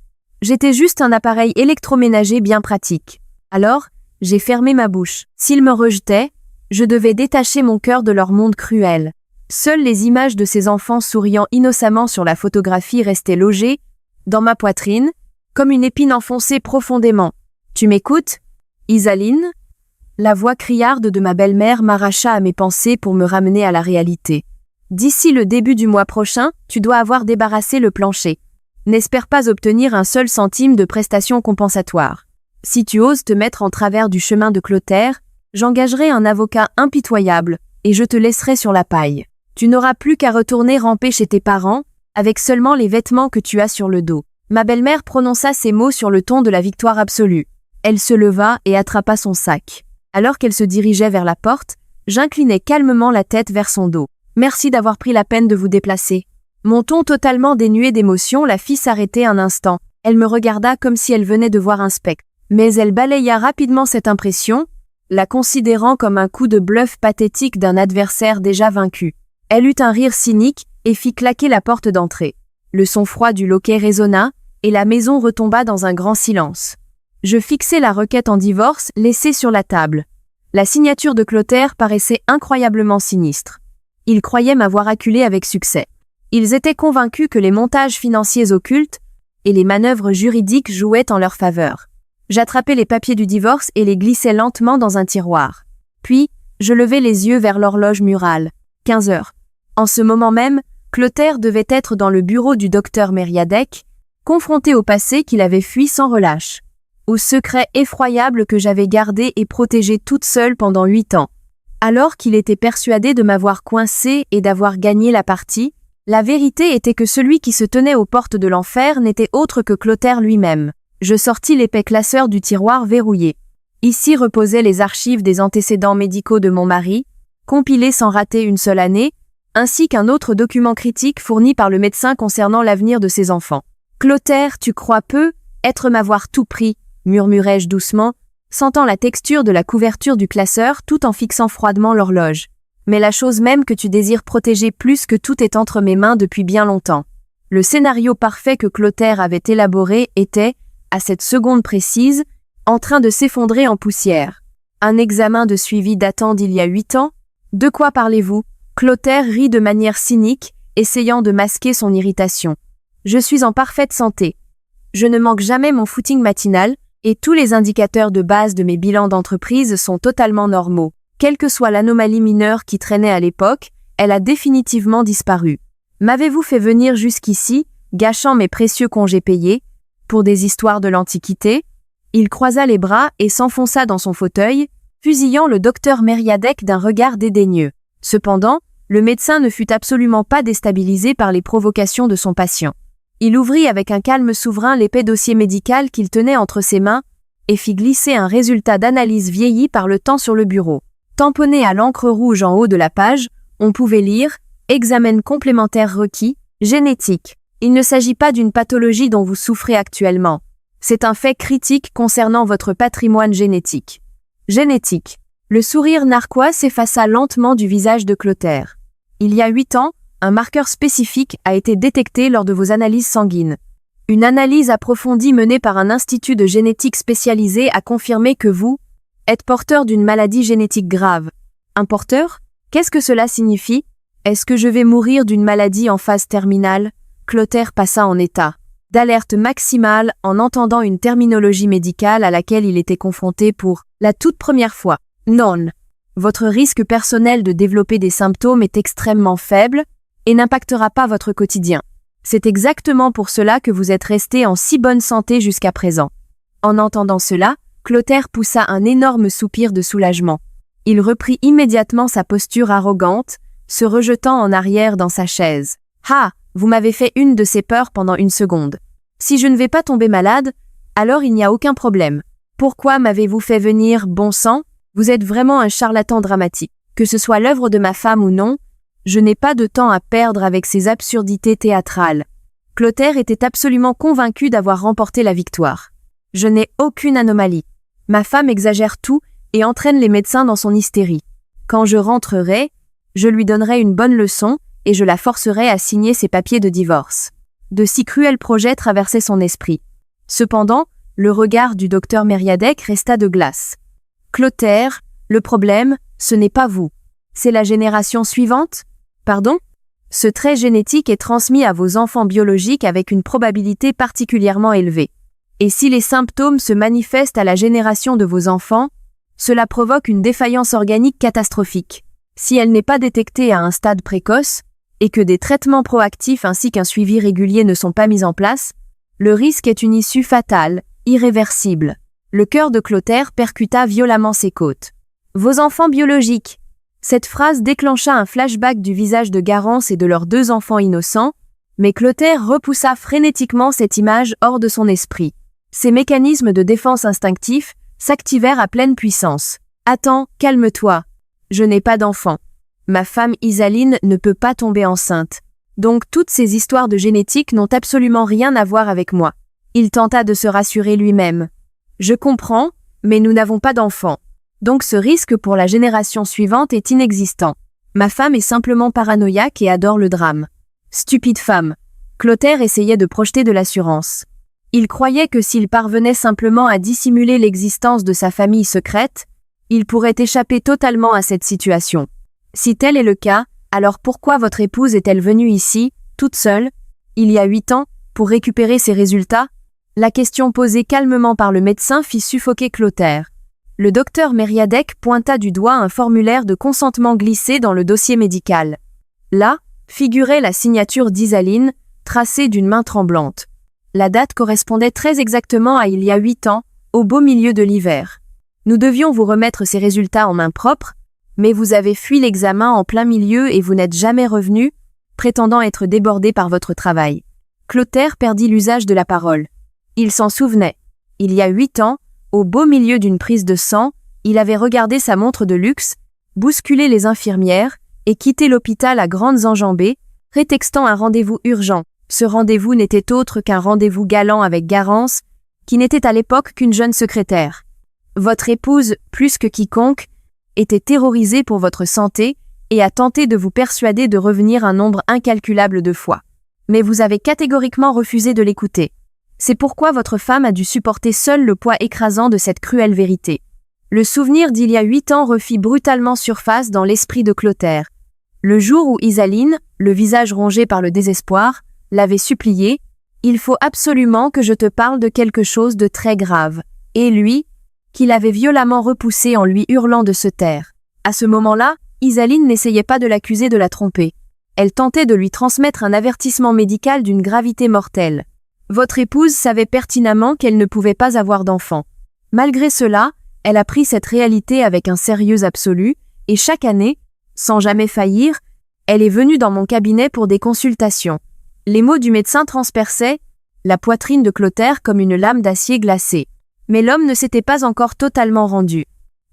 J'étais juste un appareil électroménager bien pratique. Alors, j'ai fermé ma bouche. S'ils me rejetaient, je devais détacher mon cœur de leur monde cruel. Seules les images de ces enfants souriant innocemment sur la photographie restaient logées, dans ma poitrine, comme une épine enfoncée profondément. « Tu m'écoutes, Isaline ?» La voix criarde de ma belle-mère m'arracha à mes pensées pour me ramener à la réalité. « D'ici le début du mois prochain, tu dois avoir débarrassé le plancher. N'espère pas obtenir un seul centime de prestation compensatoire. Si tu oses te mettre en travers du chemin de Clotaire, j'engagerai un avocat impitoyable et je te laisserai sur la paille. Tu n'auras plus qu'à retourner ramper chez tes parents, avec seulement les vêtements que tu as sur le dos. » Ma belle-mère prononça ces mots sur le ton de la victoire absolue. Elle se leva et attrapa son sac. Alors qu'elle se dirigeait vers la porte, j'inclinai calmement la tête vers son dos. « Merci d'avoir pris la peine de vous déplacer. » Mon ton totalement dénué d'émotion la fit s'arrêter un instant. Elle me regarda comme si elle venait de voir un spectre. Mais elle balaya rapidement cette impression, la considérant comme un coup de bluff pathétique d'un adversaire déjà vaincu. Elle eut un rire cynique et fit claquer la porte d'entrée. Le son froid du loquet résonna, et la maison retomba dans un grand silence. Je fixai la requête en divorce laissée sur la table. La signature de Clotaire paraissait incroyablement sinistre. Ils croyaient m'avoir acculé avec succès. Ils étaient convaincus que les montages financiers occultes et les manœuvres juridiques jouaient en leur faveur. J'attrapais les papiers du divorce et les glissais lentement dans un tiroir. Puis, je levai les yeux vers l'horloge murale. 15 heures. En ce moment même, Clotaire devait être dans le bureau du docteur Mériadec, confronté au passé qu'il avait fui sans relâche, au secret effroyable que j'avais gardé et protégé toute seule pendant 8 ans. Alors qu'il était persuadé de m'avoir coincé et d'avoir gagné la partie, la vérité était que celui qui se tenait aux portes de l'enfer n'était autre que Clotaire lui-même. Je sortis l'épais classeur du tiroir verrouillé. Ici reposaient les archives des antécédents médicaux de mon mari, compilés sans rater une seule année, ainsi qu'un autre document critique fourni par le médecin concernant l'avenir de ses enfants. « Clotaire, tu crois peu être m'avoir tout pris », murmurai-je doucement, sentant la texture de la couverture du classeur tout en fixant froidement l'horloge. « Mais la chose même que tu désires protéger plus que tout est entre mes mains depuis bien longtemps. » Le scénario parfait que Clotaire avait élaboré était, à cette seconde précise, en train de s'effondrer en poussière. Un examen de suivi datant d'il y a 8 ans ? De quoi parlez-vous ? Clotaire rit de manière cynique, essayant de masquer son irritation. Je suis en parfaite santé. Je ne manque jamais mon footing matinal, et tous les indicateurs de base de mes bilans d'entreprise sont totalement normaux. Quelle que soit l'anomalie mineure qui traînait à l'époque, elle a définitivement disparu. M'avez-vous fait venir jusqu'ici, gâchant mes précieux congés payés, pour des histoires de l'Antiquité ? Il croisa les bras et s'enfonça dans son fauteuil, fusillant le docteur Mériadec d'un regard dédaigneux. Cependant, le médecin ne fut absolument pas déstabilisé par les provocations de son patient. Il ouvrit avec un calme souverain l'épais dossier médical qu'il tenait entre ses mains et fit glisser un résultat d'analyse vieilli par le temps sur le bureau. Tamponné à l'encre rouge en haut de la page, on pouvait lire « Examen complémentaire requis, génétique ». Il ne s'agit pas d'une pathologie dont vous souffrez actuellement. C'est un fait critique concernant votre patrimoine génétique. Génétique. Le sourire narquois s'effaça lentement du visage de Clotaire. Il y a 8 ans, un marqueur spécifique a été détecté lors de vos analyses sanguines. Une analyse approfondie menée par un institut de génétique spécialisé a confirmé que vous êtes porteur d'une maladie génétique grave. Un porteur ? Qu'est-ce que cela signifie ? Est-ce que je vais mourir d'une maladie en phase terminale ? Clotaire passa en état d'alerte maximale en entendant une terminologie médicale à laquelle il était confronté pour la toute première fois. Non. Votre risque personnel de développer des symptômes est extrêmement faible et n'impactera pas votre quotidien. C'est exactement pour cela que vous êtes resté en si bonne santé jusqu'à présent. En entendant cela, Clotaire poussa un énorme soupir de soulagement. Il reprit immédiatement sa posture arrogante, se rejetant en arrière dans sa chaise. « Ah, vous m'avez fait une de ces peurs pendant une seconde. Si je ne vais pas tomber malade, alors il n'y a aucun problème. Pourquoi m'avez-vous fait venir, bon sang ? Vous êtes vraiment un charlatan dramatique. Que ce soit l'œuvre de ma femme ou non, je n'ai pas de temps à perdre avec ces absurdités théâtrales. » Clotaire était absolument convaincu d'avoir remporté la victoire. « Je n'ai aucune anomalie. Ma femme exagère tout et entraîne les médecins dans son hystérie. Quand je rentrerai, je lui donnerai une bonne leçon et je la forcerai à signer ses papiers de divorce. » De si cruels projets traversaient son esprit. Cependant, le regard du docteur Mériadec resta de glace. « Clotaire, le problème, ce n'est pas vous. C'est la génération suivante ? Pardon ? Ce trait génétique est transmis à vos enfants biologiques avec une probabilité particulièrement élevée. Et si les symptômes se manifestent à la génération de vos enfants, cela provoque une défaillance organique catastrophique. Si elle n'est pas détectée à un stade précoce, et que des traitements proactifs ainsi qu'un suivi régulier ne sont pas mis en place, le risque est une issue fatale, irréversible. Le cœur de Clotaire percuta violemment ses côtes. « Vos enfants biologiques !» Cette phrase déclencha un flashback du visage de Garance et de leurs 2 enfants innocents, mais Clotaire repoussa frénétiquement cette image hors de son esprit. Ses mécanismes de défense instinctifs s'activèrent à pleine puissance. « Attends, calme-toi. Je n'ai pas d'enfant. Ma femme Isaline ne peut pas tomber enceinte. Donc toutes ces histoires de génétique n'ont absolument rien à voir avec moi. » Il tenta de se rassurer lui-même. « Je comprends, mais nous n'avons pas d'enfant. Donc ce risque pour la génération suivante est inexistant. Ma femme est simplement paranoïaque et adore le drame. » Stupide femme. Clotaire essayait de projeter de l'assurance. Il croyait que s'il parvenait simplement à dissimuler l'existence de sa famille secrète, Il pourrait échapper totalement à cette situation. Si tel est le cas, alors pourquoi votre épouse est-elle venue ici, toute seule, il y a 8 ans, pour récupérer ses résultats? La question posée calmement par le médecin fit suffoquer Clotaire. Le docteur Mériadec pointa du doigt un formulaire de consentement glissé dans le dossier médical. Là, figurait la signature d'Isaline, tracée d'une main tremblante. La date correspondait très exactement à il y a 8 ans, au beau milieu de l'hiver. Nous devions vous remettre ces résultats en main propre, mais vous avez fui l'examen en plein milieu et vous n'êtes jamais revenu, prétendant être débordé par votre travail. Clotaire perdit l'usage de la parole. Il s'en souvenait. Il y a 8 ans, au beau milieu d'une prise de sang, il avait regardé sa montre de luxe, bousculé les infirmières et quitté l'hôpital à grandes enjambées, prétextant un rendez-vous urgent. Ce rendez-vous n'était autre qu'un rendez-vous galant avec Garance, qui n'était à l'époque qu'une jeune secrétaire. Votre épouse, plus que quiconque, était terrorisée pour votre santé et a tenté de vous persuader de revenir un nombre incalculable de fois. Mais vous avez catégoriquement refusé de l'écouter. C'est pourquoi votre femme a dû supporter seule le poids écrasant de cette cruelle vérité. Le souvenir d'il y a 8 ans refit brutalement surface dans l'esprit de Clotaire. Le jour où Isaline, le visage rongé par le désespoir, l'avait supplié « Il faut absolument que je te parle de quelque chose de très grave », et lui, qui l'avait violemment repoussé en lui hurlant de se taire. À ce moment-là, Isaline n'essayait pas de l'accuser de la tromper. Elle tentait de lui transmettre un avertissement médical d'une gravité mortelle. Votre épouse savait pertinemment qu'elle ne pouvait pas avoir d'enfant. Malgré cela, elle a pris cette réalité avec un sérieux absolu, et chaque année, sans jamais faillir, elle est venue dans mon cabinet pour des consultations. Les mots du médecin transperçaient la poitrine de Clotaire comme une lame d'acier glacée. Mais l'homme ne s'était pas encore totalement rendu.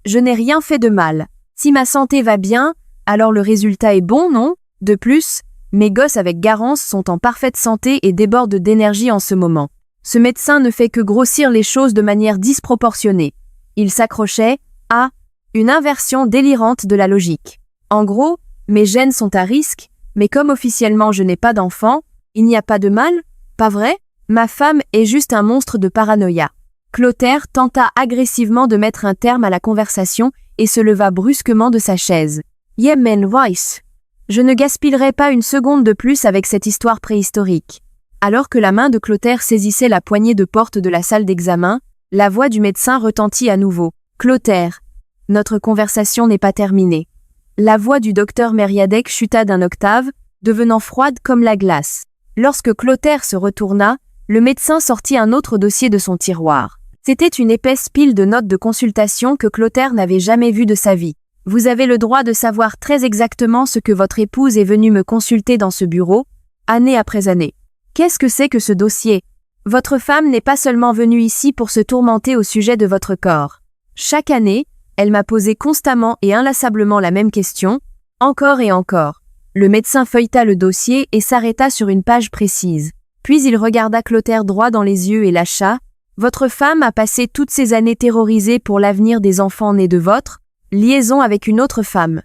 Je n'ai rien fait de mal. Si ma santé va bien, alors le résultat est bon, non? De plus, mes gosses avec Garance sont en parfaite santé et débordent d'énergie en ce moment. Ce médecin ne fait que grossir les choses de manière disproportionnée. Il s'accrochait à une inversion délirante de la logique. En gros, mes gènes sont à risque, mais comme officiellement je n'ai pas d'enfant, il n'y a pas de mal, pas vrai? Ma femme est juste un monstre de paranoïa. Clotaire tenta agressivement de mettre un terme à la conversation et se leva brusquement de sa chaise. « Yemen Weiss. Je ne gaspillerai pas une seconde de plus avec cette histoire préhistorique. » Alors que la main de Clotaire saisissait la poignée de porte de la salle d'examen, la voix du médecin retentit à nouveau. « Clotaire, notre conversation n'est pas terminée. » La voix du docteur Mériadec chuta d'un octave, devenant froide comme la glace. Lorsque Clotaire se retourna, le médecin sortit un autre dossier de son tiroir. C'était une épaisse pile de notes de consultation que Clotaire n'avait jamais vue de sa vie. « Vous avez le droit de savoir très exactement ce que votre épouse est venue me consulter dans ce bureau, année après année. Qu'est-ce que c'est que ce dossier? Votre femme n'est pas seulement venue ici pour se tourmenter au sujet de votre corps. Chaque année, elle m'a posé constamment et inlassablement la même question, encore et encore. » Le médecin feuilleta le dossier et s'arrêta sur une page précise. Puis il regarda Clotaire droit dans les yeux et lâcha « Votre femme a passé toutes ces années terrorisée pour l'avenir des enfants nés de votre liaison avec une autre femme. »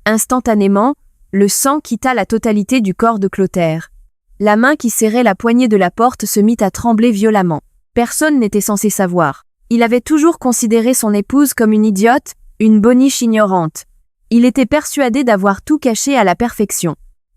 Instantanément, le sang quitta la totalité du corps de Clotaire. La main qui serrait la poignée de la porte se mit à trembler violemment. Personne n'était censé savoir. Il avait toujours considéré son épouse comme une idiote, une boniche ignorante. Il était persuadé d'avoir tout caché à la perfection.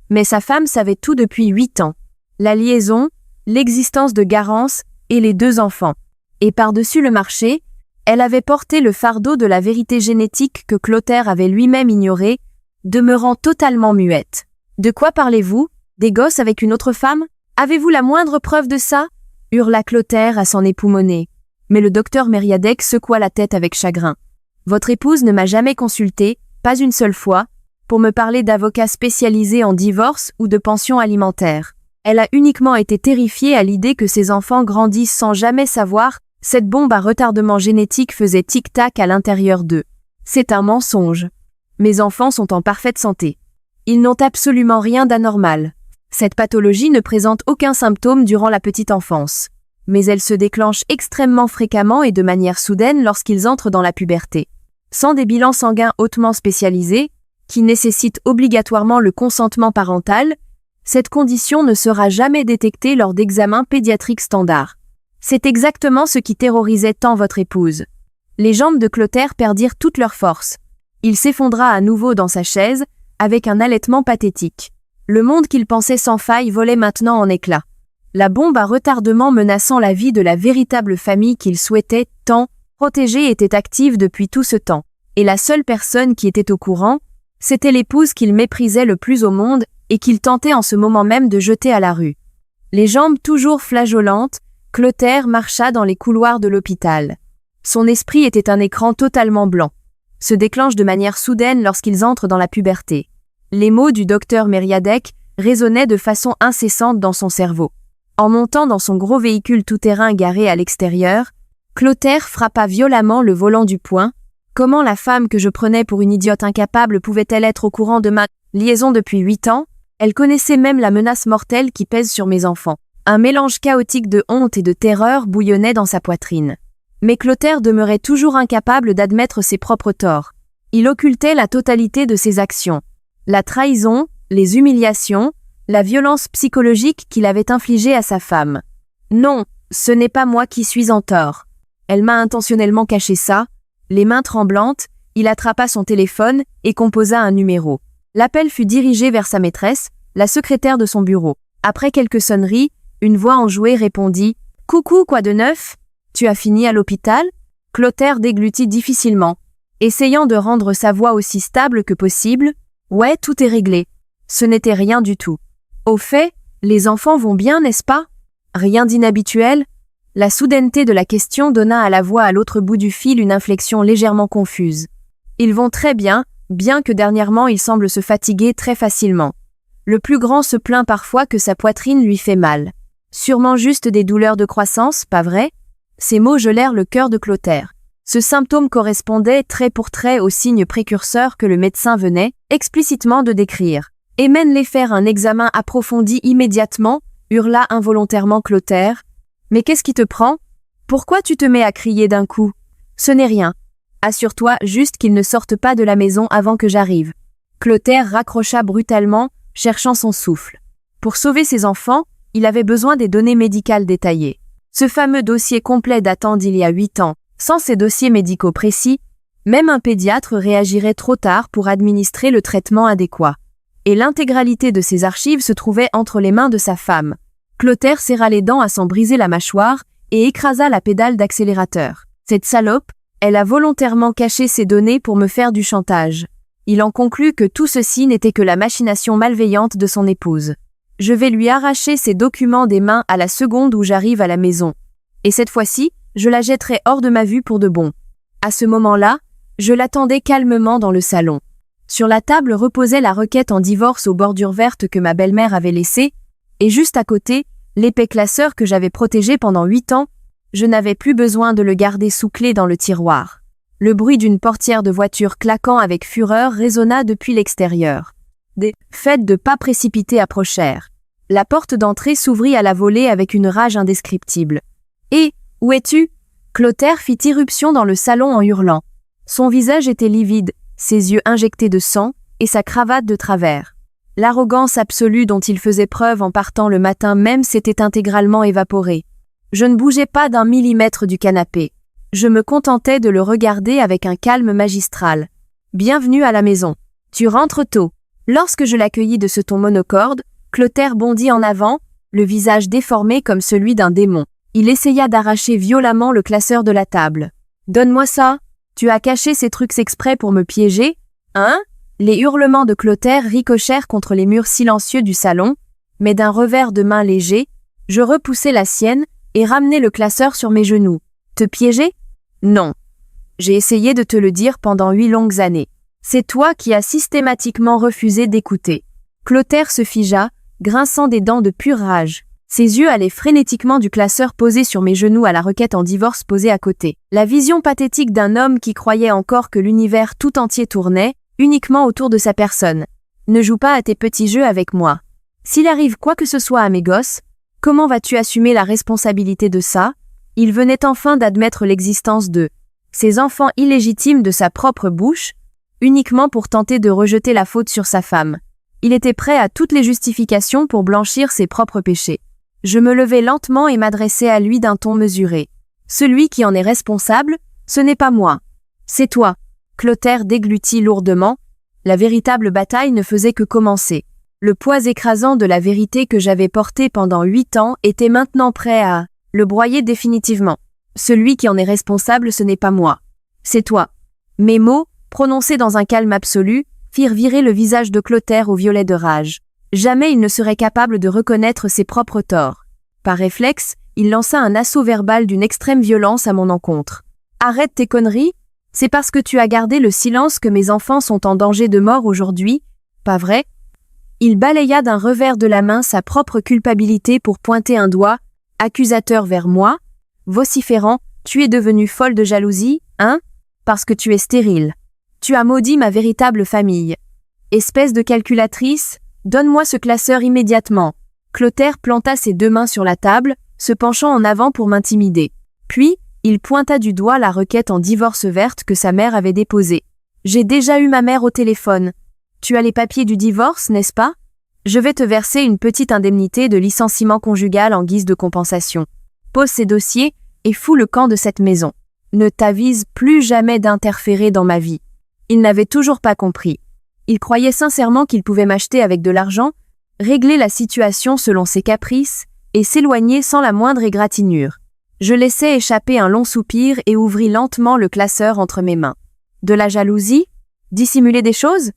Mais sa femme savait tout depuis 8 ans. La liaison, l'existence de Garance et les 2 enfants. Et par-dessus le marché, elle avait porté le fardeau de la vérité génétique que Clotaire avait lui-même ignorée, demeurant totalement muette. « De quoi parlez-vous? Des gosses avec une autre femme? Avez-vous la moindre preuve de ça ?» hurla Clotaire à son époumonée. Mais le docteur Mériadec secoua la tête avec chagrin. « Votre épouse ne m'a jamais consulté, pas une seule fois, pour me parler d'avocats spécialisés en divorce ou de pension alimentaire. Elle a uniquement été terrifiée à l'idée que ses enfants grandissent sans jamais savoir cette bombe à retardement génétique faisait tic-tac à l'intérieur d'eux. C'est un mensonge. Mes enfants sont en parfaite santé. Ils n'ont absolument rien d'anormal. Cette pathologie ne présente aucun symptôme durant la petite enfance. Mais elle se déclenche extrêmement fréquemment et de manière soudaine lorsqu'ils entrent dans la puberté. Sans des bilans sanguins hautement spécialisés, qui nécessitent obligatoirement le consentement parental, cette condition ne sera jamais détectée lors d'examens pédiatriques standards. C'est exactement ce qui terrorisait tant votre épouse. Les jambes de Clotaire perdirent toute leur force. Il s'effondra à nouveau dans sa chaise, avec un halètement pathétique. Le monde qu'il pensait sans faille volait maintenant en éclats. La bombe à retardement menaçant la vie de la véritable famille qu'il souhaitait tant protéger était active depuis tout ce temps. Et la seule personne qui était au courant, c'était l'épouse qu'il méprisait le plus au monde et qu'il tentait en ce moment même de jeter à la rue. Les jambes toujours flageolantes, Clotaire marcha dans les couloirs de l'hôpital. Son esprit était un écran totalement blanc. Se déclenche de manière soudaine lorsqu'ils entrent dans la puberté. Les mots du docteur Mériadec résonnaient de façon incessante dans son cerveau. En montant dans son gros véhicule tout-terrain garé à l'extérieur, Clotaire frappa violemment le volant du poing. Comment la femme que je prenais pour une idiote incapable pouvait-elle être au courant de ma liaison depuis 8 ans? Elle connaissait même la menace mortelle qui pèse sur mes enfants. Un mélange chaotique de honte et de terreur bouillonnait dans sa poitrine. Mais Clotaire demeurait toujours incapable d'admettre ses propres torts. Il occultait la totalité de ses actions. La trahison, les humiliations, la violence psychologique qu'il avait infligée à sa femme. Non, ce n'est pas moi qui suis en tort. Elle m'a intentionnellement caché ça. Les mains tremblantes, il attrapa son téléphone et composa un numéro. L'appel fut dirigé vers sa maîtresse, la secrétaire de son bureau. Après quelques sonneries, une voix enjouée répondit « Coucou, quoi de neuf? Tu as fini à l'hôpital ?» Clotaire déglutit difficilement, essayant de rendre sa voix aussi stable que possible. « Ouais, tout est réglé. » Ce n'était rien du tout. « Au fait, les enfants vont bien, n'est-ce pas? Rien d'inhabituel ?» La soudaineté de la question donna à la voix à l'autre bout du fil une inflexion légèrement confuse. « Ils vont très bien, bien que dernièrement ils semblent se fatiguer très facilement. Le plus grand se plaint parfois que sa poitrine lui fait mal. Sûrement juste des douleurs de croissance, pas vrai ?» Ces mots gelèrent le cœur de Clotaire. Ce symptôme correspondait trait pour trait aux signes précurseurs que le médecin venait explicitement de décrire. « Et mène-les faire un examen approfondi immédiatement » hurla involontairement Clotaire. « Mais qu'est-ce qui te prend? Pourquoi tu te mets à crier d'un coup? Ce n'est rien. Assure-toi juste qu'ils ne sortent pas de la maison avant que j'arrive. » Clotaire raccrocha brutalement, cherchant son souffle. Pour sauver ses enfants, il avait besoin des données médicales détaillées. Ce fameux dossier complet datant d'il y a 8 ans, sans ces dossiers médicaux précis, même un pédiatre réagirait trop tard pour administrer le traitement adéquat. Et l'intégralité de ces archives se trouvait entre les mains de sa femme. Clotaire serra les dents à s'en briser la mâchoire et écrasa la pédale d'accélérateur. Cette salope, elle a volontairement caché ses données pour me faire du chantage. Il en conclut que tout ceci n'était que la machination malveillante de son épouse. Je vais lui arracher ses documents des mains à la seconde où j'arrive à la maison. Et cette fois-ci, je la jetterai hors de ma vue pour de bon. À ce moment-là, je l'attendais calmement dans le salon. Sur la table reposait la requête en divorce aux bordures vertes que ma belle-mère avait laissée, et juste à côté, l'épais classeur que j'avais protégé pendant 8 ans. Je n'avais plus besoin de le garder sous clé dans le tiroir. Le bruit d'une portière de voiture claquant avec fureur résonna depuis l'extérieur. Des fêtes de pas précipités approchèrent. La porte d'entrée s'ouvrit à la volée avec une rage indescriptible. « Et, où es-tu » Clotaire fit irruption dans le salon en hurlant. Son visage était livide, ses yeux injectés de sang, et sa cravate de travers. L'arrogance absolue dont il faisait preuve en partant le matin même s'était intégralement évaporée. Je ne bougeais pas d'un millimètre du canapé. Je me contentais de le regarder avec un calme magistral. « Bienvenue à la maison. Tu rentres tôt. » Lorsque je l'accueillis de ce ton monocorde, Clotaire bondit en avant, le visage déformé comme celui d'un démon. Il essaya d'arracher violemment le classeur de la table. « Donne-moi ça. Tu as caché ces trucs exprès pour me piéger? Hein ?» Les hurlements de Clotaire ricochèrent contre les murs silencieux du salon, mais d'un revers de main léger, je repoussai la sienne et ramenai le classeur sur mes genoux. « Te piéger? Non. J'ai essayé de te le dire pendant 8 longues années. C'est toi qui as systématiquement refusé d'écouter. » Clotaire se figea, grinçant des dents de pure rage. Ses yeux allaient frénétiquement du classeur posé sur mes genoux à la requête en divorce posée à côté. La vision pathétique d'un homme qui croyait encore que l'univers tout entier tournait, uniquement autour de sa personne. Ne joue pas à tes petits jeux avec moi. S'il arrive quoi que ce soit à mes gosses, comment vas-tu assumer la responsabilité de ça? Il venait enfin d'admettre l'existence de ces enfants illégitimes de sa propre bouche, uniquement pour tenter de rejeter la faute sur sa femme. Il était prêt à toutes les justifications pour blanchir ses propres péchés. Je me levai lentement et m'adressai à lui d'un ton mesuré. Celui qui en est responsable, Ce n'est pas moi. C'est toi. Clotaire déglutit lourdement. La véritable bataille ne faisait que commencer. Le poids écrasant de la vérité que j'avais porté pendant 8 ans était maintenant prêt à le broyer définitivement. Celui qui en est responsable, ce n'est pas moi. C'est toi. Mes mots, prononcés dans un calme absolu, firent virer le visage de Clotaire au violet de rage. Jamais il ne serait capable de reconnaître ses propres torts. Par réflexe, il lança un assaut verbal d'une extrême violence à mon encontre. « Arrête tes conneries. C'est parce que tu as gardé le silence que mes enfants sont en danger de mort aujourd'hui, pas vrai ?» Il balaya d'un revers de la main sa propre culpabilité pour pointer un doigt, accusateur vers moi, vociférant « Tu es devenue folle de jalousie, hein? Parce que tu es stérile. Tu as maudit ma véritable famille. Espèce de calculatrice, donne-moi ce classeur immédiatement. » Clotaire planta ses 2 mains sur la table, se penchant en avant pour m'intimider. Puis, il pointa du doigt la requête en divorce verte que sa mère avait déposée. « J'ai déjà eu ma mère au téléphone. Tu as les papiers du divorce, n'est-ce pas? Je vais te verser une petite indemnité de licenciement conjugal en guise de compensation. Pose ces dossiers et fous le camp de cette maison. Ne t'avise plus jamais d'interférer dans ma vie. » Il n'avait toujours pas compris. Il croyait sincèrement qu'il pouvait m'acheter avec de l'argent, régler la situation selon ses caprices et s'éloigner sans la moindre égratignure. Je laissai échapper un long soupir et ouvris lentement le classeur entre mes mains. De la jalousie? Dissimuler des choses?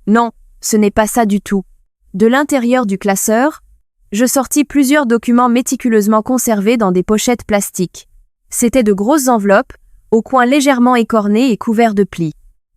Non, ce n'est pas ça du tout. De l'intérieur du classeur, je sortis plusieurs documents méticuleusement conservés dans des pochettes plastiques. C'étaient de grosses enveloppes, aux coins légèrement écornés et couverts de plis.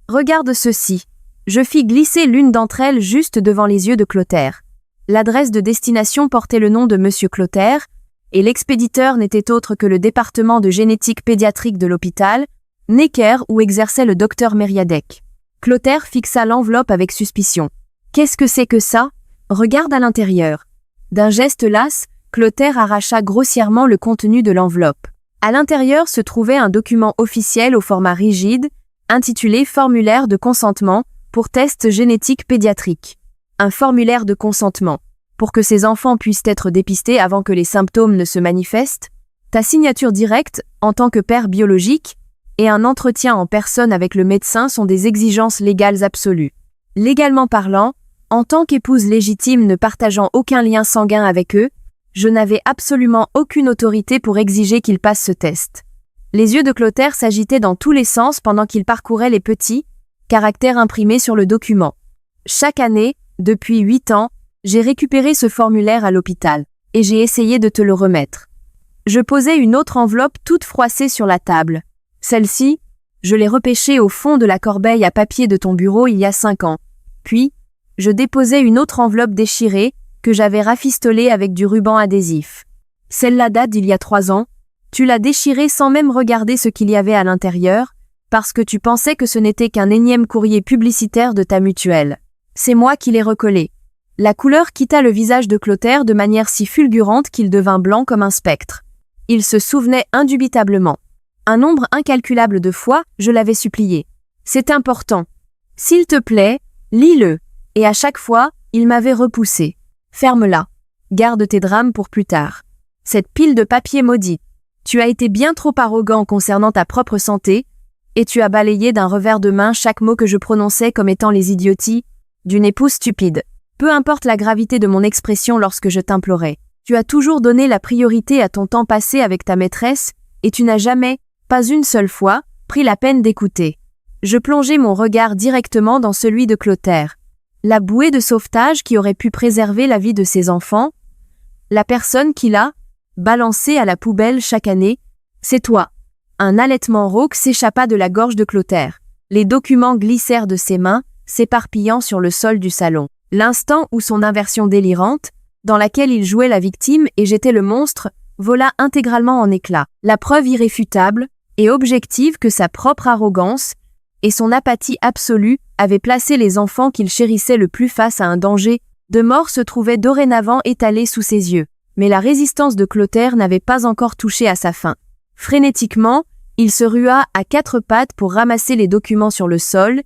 Regarde ceci. Je fis glisser l'une d'entre elles juste devant les yeux de Clotaire. L'adresse de destination portait le nom de Monsieur Clotaire, et l'expéditeur n'était autre que le département de génétique pédiatrique de l'hôpital, Necker, où exerçait le docteur Mériadec. Clotaire fixa l'enveloppe avec suspicion. « Qu'est-ce que c'est que ça? Regarde à l'intérieur. » D'un geste las, Clotaire arracha grossièrement le contenu de l'enveloppe. À l'intérieur se trouvait un document officiel au format rigide, intitulé « Formulaire de consentement pour test génétique pédiatrique ». Un formulaire de consentement, pour que ces enfants puissent être dépistés avant que les symptômes ne se manifestent, ta signature directe, en tant que père biologique, et un entretien en personne avec le médecin sont des exigences légales absolues. Légalement parlant, en tant qu'épouse légitime ne partageant aucun lien sanguin avec eux, je n'avais absolument aucune autorité pour exiger qu'ils passent ce test. Les yeux de Clotaire s'agitaient dans tous les sens pendant qu'il parcourait les petits caractères imprimés sur le document. Chaque année, depuis 8 ans, j'ai récupéré ce formulaire à l'hôpital, et j'ai essayé de te le remettre. Je posai une autre enveloppe toute froissée sur la table. Celle-ci, je l'ai repêchée au fond de la corbeille à papier de ton bureau il y a 5 ans. Puis, je déposai une autre enveloppe déchirée, que j'avais rafistolée avec du ruban adhésif. Celle-là date d'il y a 3 ans. Tu l'as déchirée sans même regarder ce qu'il y avait à l'intérieur, parce que tu pensais que ce n'était qu'un énième courrier publicitaire de ta mutuelle. C'est moi qui l'ai recollé. La couleur quitta le visage de Clotaire de manière si fulgurante qu'il devint blanc comme un spectre. Il se souvenait indubitablement. Un nombre incalculable de fois, je l'avais supplié. C'est important. S'il te plaît, lis-le. Et à chaque fois, il m'avait repoussé. Ferme-la. Garde tes drames pour plus tard. Cette pile de papier maudit. Tu as été bien trop arrogant concernant ta propre santé, et tu as balayé d'un revers de main chaque mot que je prononçais comme étant les idioties d'une épouse stupide. Peu importe la gravité de mon expression lorsque je t'implorais. Tu as toujours donné la priorité à ton temps passé avec ta maîtresse, et tu n'as jamais, pas une seule fois, pris la peine d'écouter. Je plongeai mon regard directement dans celui de Clotaire. La bouée de sauvetage qui aurait pu préserver la vie de ses enfants, la personne qui l'a balancé à la poubelle chaque année, c'est toi. Un halètement rauque s'échappa de la gorge de Clotaire. Les documents glissèrent de ses mains, s'éparpillant sur le sol du salon. L'instant où son inversion délirante, dans laquelle il jouait la victime et j'étais le monstre, vola intégralement en éclats. La preuve irréfutable et objective que sa propre arrogance et son apathie absolue avaient placé les enfants qu'il chérissait le plus face à un danger de mort se trouvaient dorénavant étalés sous ses yeux. Mais la résistance de Clotaire n'avait pas encore touché à sa fin. Frénétiquement, il se rua à 4 pattes pour ramasser les documents sur le sol.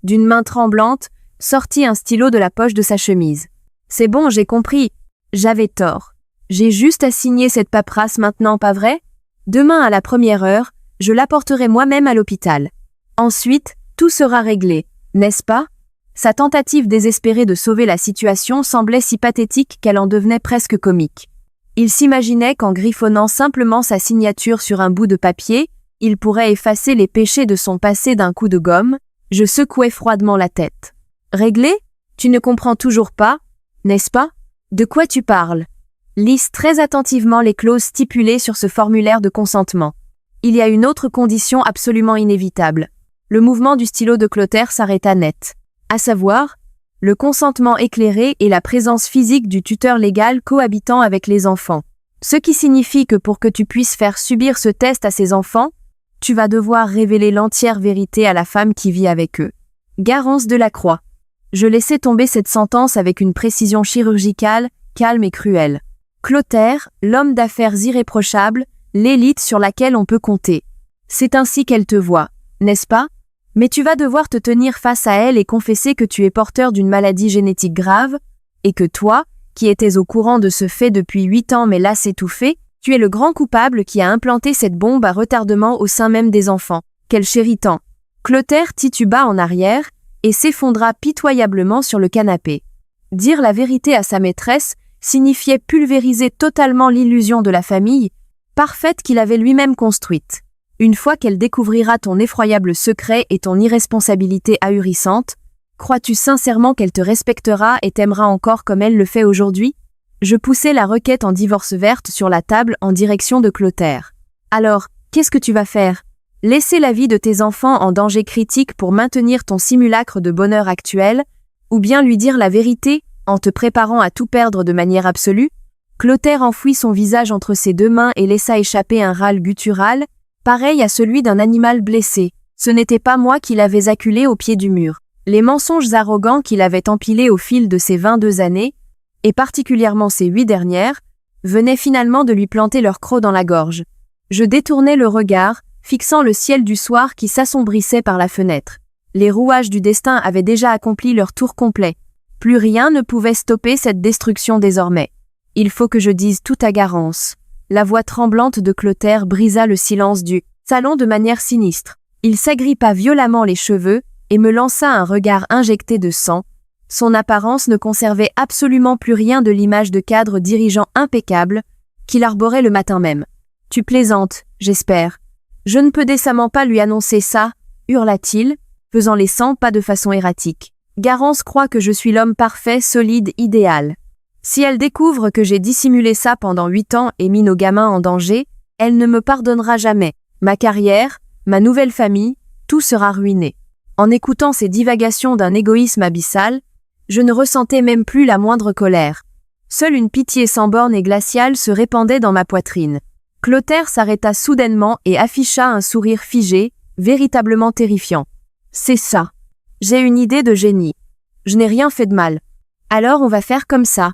D'une main tremblante, sortit un stylo de la poche de sa chemise. « C'est bon, j'ai compris. J'avais tort. J'ai juste à signer cette paperasse maintenant, pas vrai? Demain à la première heure, Je l'apporterai moi-même à l'hôpital. Ensuite, tout sera réglé, n'est-ce pas? Sa tentative désespérée de sauver la situation semblait si pathétique qu'elle en devenait presque comique. Il s'imaginait qu'en griffonnant simplement sa signature sur un bout de papier, il pourrait effacer les péchés de son passé d'un coup de gomme. Je secouai froidement la tête. Réglé? Tu ne comprends toujours pas, n'est-ce pas? De quoi tu parles? Lise très attentivement les clauses stipulées sur ce formulaire de consentement. Il y a une autre condition absolument inévitable. Le mouvement du stylo de Clotaire s'arrêta net. À savoir, le consentement éclairé et la présence physique du tuteur légal cohabitant avec les enfants. Ce qui signifie que pour que tu puisses faire subir ce test à ces enfants, tu vas devoir révéler l'entière vérité à la femme qui vit avec eux. Garance Delacroix. Je laissai tomber cette sentence avec une précision chirurgicale, calme et cruelle. Clotaire, l'homme d'affaires irréprochable, l'élite sur laquelle on peut compter. C'est ainsi qu'elle te voit, n'est-ce pas? Mais tu vas devoir te tenir face à elle et confesser que tu es porteur d'une maladie génétique grave, et que toi, qui étais au courant de ce fait depuis 8 ans mais las étouffé, tu es le grand coupable qui a implanté cette bombe à retardement au sein même des enfants. Quel chéri tant! Clotaire tituba en arrière, et s'effondra pitoyablement sur le canapé. Dire la vérité à sa maîtresse signifiait pulvériser totalement l'illusion de la famille, parfaite qu'il avait lui-même construite. Une fois qu'elle découvrira ton effroyable secret et ton irresponsabilité ahurissante, crois-tu sincèrement qu'elle te respectera et t'aimera encore comme elle le fait aujourd'hui? Je poussai la requête en divorce verte sur la table en direction de Clotaire. Alors, qu'est-ce que tu vas faire? Laisser la vie de tes enfants en danger critique pour maintenir ton simulacre de bonheur actuel, ou bien lui dire la vérité, en te préparant à tout perdre de manière absolue? Clotaire enfouit son visage entre ses deux mains et laissa échapper un râle guttural, pareil à celui d'un animal blessé. Ce n'était pas moi qui l'avais acculé au pied du mur. Les mensonges arrogants qu'il avait empilés au fil de ses 22 années, et particulièrement ces 8 dernières, venaient finalement de lui planter leur croc dans la gorge. Je détournai le regard, fixant le ciel du soir qui s'assombrissait par la fenêtre. Les rouages du destin avaient déjà accompli leur tour complet. Plus rien ne pouvait stopper cette destruction désormais. Il faut que je dise tout à Garance. La voix tremblante de Clotaire brisa le silence du salon de manière sinistre. Il s'agrippa violemment les cheveux et me lança un regard injecté de sang. Son apparence ne conservait absolument plus rien de l'image de cadre dirigeant impeccable qu'il arborait le matin même. « Tu plaisantes, j'espère. Je ne peux décemment pas lui annoncer ça, hurla-t-il, faisant les 100 pas de façon erratique. Garance croit que je suis l'homme parfait, solide, idéal. Si elle découvre que j'ai dissimulé ça pendant 8 ans et mis nos gamins en danger, elle ne me pardonnera jamais. Ma carrière, ma nouvelle famille, tout sera ruiné. » En écoutant ces divagations d'un égoïsme abyssal, je ne ressentais même plus la moindre colère. Seule une pitié sans borne et glaciale se répandait dans ma poitrine. Clotaire s'arrêta soudainement et afficha un sourire figé, véritablement terrifiant. « C'est ça. J'ai une idée de génie. Je n'ai rien fait de mal. Alors on va faire comme ça. »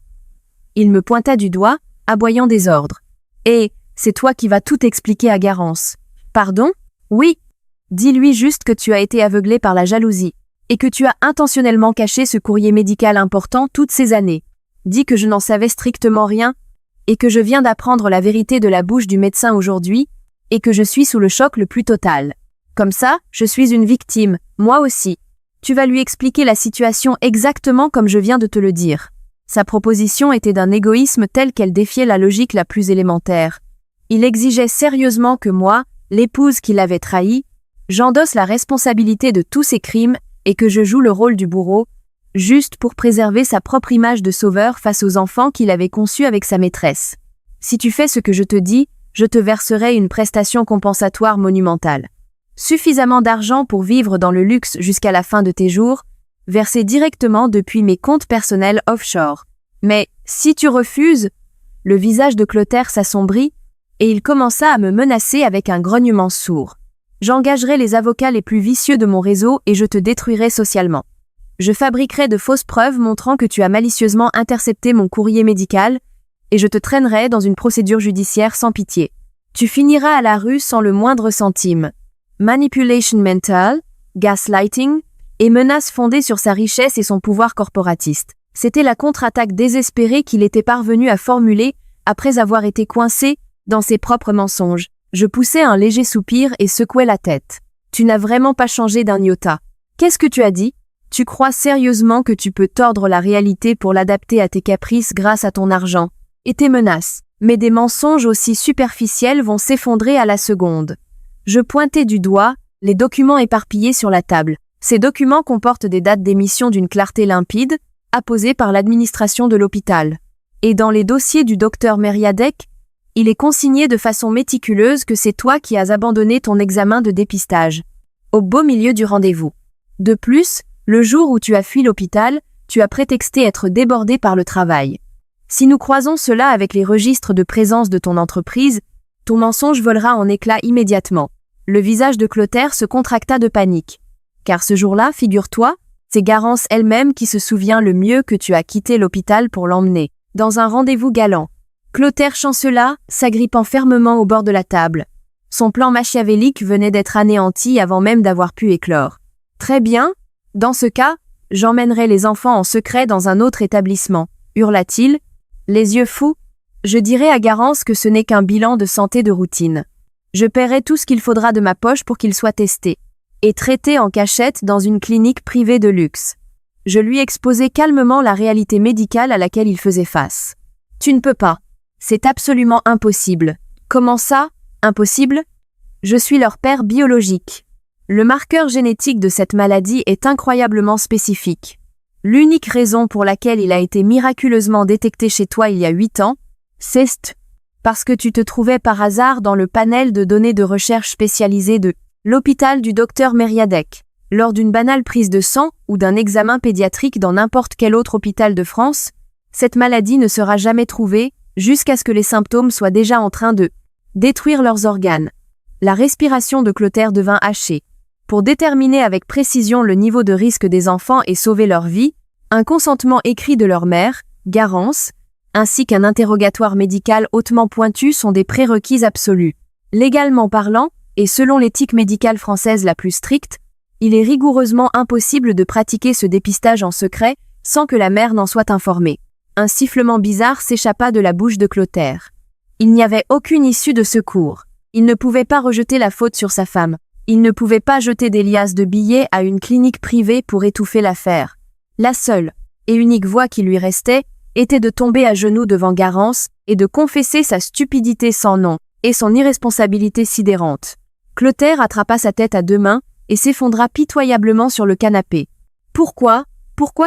Il me pointa du doigt, aboyant des ordres. « Et c'est toi qui vas tout expliquer à Garance. »« Pardon? Oui. Dis-lui juste que tu as été aveuglé par la jalousie, et que tu as intentionnellement caché ce courrier médical important toutes ces années. Dis que je n'en savais strictement rien, et que je viens d'apprendre la vérité de la bouche du médecin aujourd'hui, et que je suis sous le choc le plus total. Comme ça, je suis une victime, moi aussi. Tu vas lui expliquer la situation exactement comme je viens de te le dire. » Sa proposition était d'un égoïsme tel qu'elle défiait la logique la plus élémentaire. Il exigeait sérieusement que moi, l'épouse qui l'avait trahi, j'endosse la responsabilité de tous ses crimes et que je joue le rôle du bourreau, juste pour préserver sa propre image de sauveur face aux enfants qu'il avait conçus avec sa maîtresse. Si tu fais ce que je te dis, je te verserai une prestation compensatoire monumentale. Suffisamment d'argent pour vivre dans le luxe jusqu'à la fin de tes jours, versé directement depuis mes comptes personnels offshore. Mais, si tu refuses, le visage de Clotaire s'assombrit, et il commença à me menacer avec un grognement sourd. J'engagerai les avocats les plus vicieux de mon réseau et je te détruirai socialement. Je fabriquerai de fausses preuves montrant que tu as malicieusement intercepté mon courrier médical, et je te traînerai dans une procédure judiciaire sans pitié. Tu finiras à la rue sans le moindre centime. Manipulation mentale, gaslighting, et menaces fondées sur sa richesse et son pouvoir corporatiste. C'était la contre-attaque désespérée qu'il était parvenu à formuler après avoir été coincé dans ses propres mensonges. Je poussai un léger soupir et secouai la tête. Tu n'as vraiment pas changé d'un iota. Qu'est-ce que tu as dit? Tu crois sérieusement que tu peux tordre la réalité pour l'adapter à tes caprices grâce à ton argent et tes menaces? Mais des mensonges aussi superficiels vont s'effondrer à la seconde. Je pointai du doigt les documents éparpillés sur la table. Ces documents comportent des dates d'émission d'une clarté limpide, apposées par l'administration de l'hôpital. Et dans les dossiers du docteur Mériadec, il est consigné de façon méticuleuse que c'est toi qui as abandonné ton examen de dépistage, au beau milieu du rendez-vous. De plus, le jour où tu as fui l'hôpital, tu as prétexté être débordé par le travail. Si nous croisons cela avec les registres de présence de ton entreprise, ton mensonge volera en éclats immédiatement. Le visage de Clotaire se contracta de panique. Car ce jour-là, figure-toi, c'est Garance elle-même qui se souvient le mieux que tu as quitté l'hôpital pour l'emmener, dans un rendez-vous galant. Clotaire chancela, s'agrippant fermement au bord de la table. Son plan machiavélique venait d'être anéanti avant même d'avoir pu éclore. Très bien, dans ce cas, j'emmènerai les enfants en secret dans un autre établissement, hurla-t-il, les yeux fous. Je dirai à Garance que ce n'est qu'un bilan de santé de routine. Je paierai tout ce qu'il faudra de ma poche pour qu'il soit testé et traité en cachette dans une clinique privée de luxe. Je lui exposai calmement la réalité médicale à laquelle il faisait face. Tu ne peux pas. C'est absolument impossible. Comment ça, impossible? Je suis leur père biologique. Le marqueur génétique de cette maladie est incroyablement spécifique. L'unique raison pour laquelle il a été miraculeusement détecté chez toi il y a 8 ans, c'est parce que tu te trouvais par hasard dans le panel de données de recherche spécialisées de l'hôpital du docteur Mériadec. Lors d'une banale prise de sang ou d'un examen pédiatrique dans n'importe quel autre hôpital de France, cette maladie ne sera jamais trouvée jusqu'à ce que les symptômes soient déjà en train de détruire leurs organes. La respiration de Clotaire devint hachée. Pour déterminer avec précision le niveau de risque des enfants et sauver leur vie, un consentement écrit de leur mère, Garance, ainsi qu'un interrogatoire médical hautement pointu sont des prérequis absolus. Légalement parlant, et selon l'éthique médicale française la plus stricte, il est rigoureusement impossible de pratiquer ce dépistage en secret sans que la mère n'en soit informée. Un sifflement bizarre s'échappa de la bouche de Clotaire. Il n'y avait aucune issue de secours. Il ne pouvait pas rejeter la faute sur sa femme. Il ne pouvait pas jeter des liasses de billets à une clinique privée pour étouffer l'affaire. La seule et unique voie qui lui restait était de tomber à genoux devant Garance et de confesser sa stupidité sans nom et son irresponsabilité sidérante. Clotaire attrapa sa tête à 2 mains et s'effondra pitoyablement sur le canapé. Pourquoi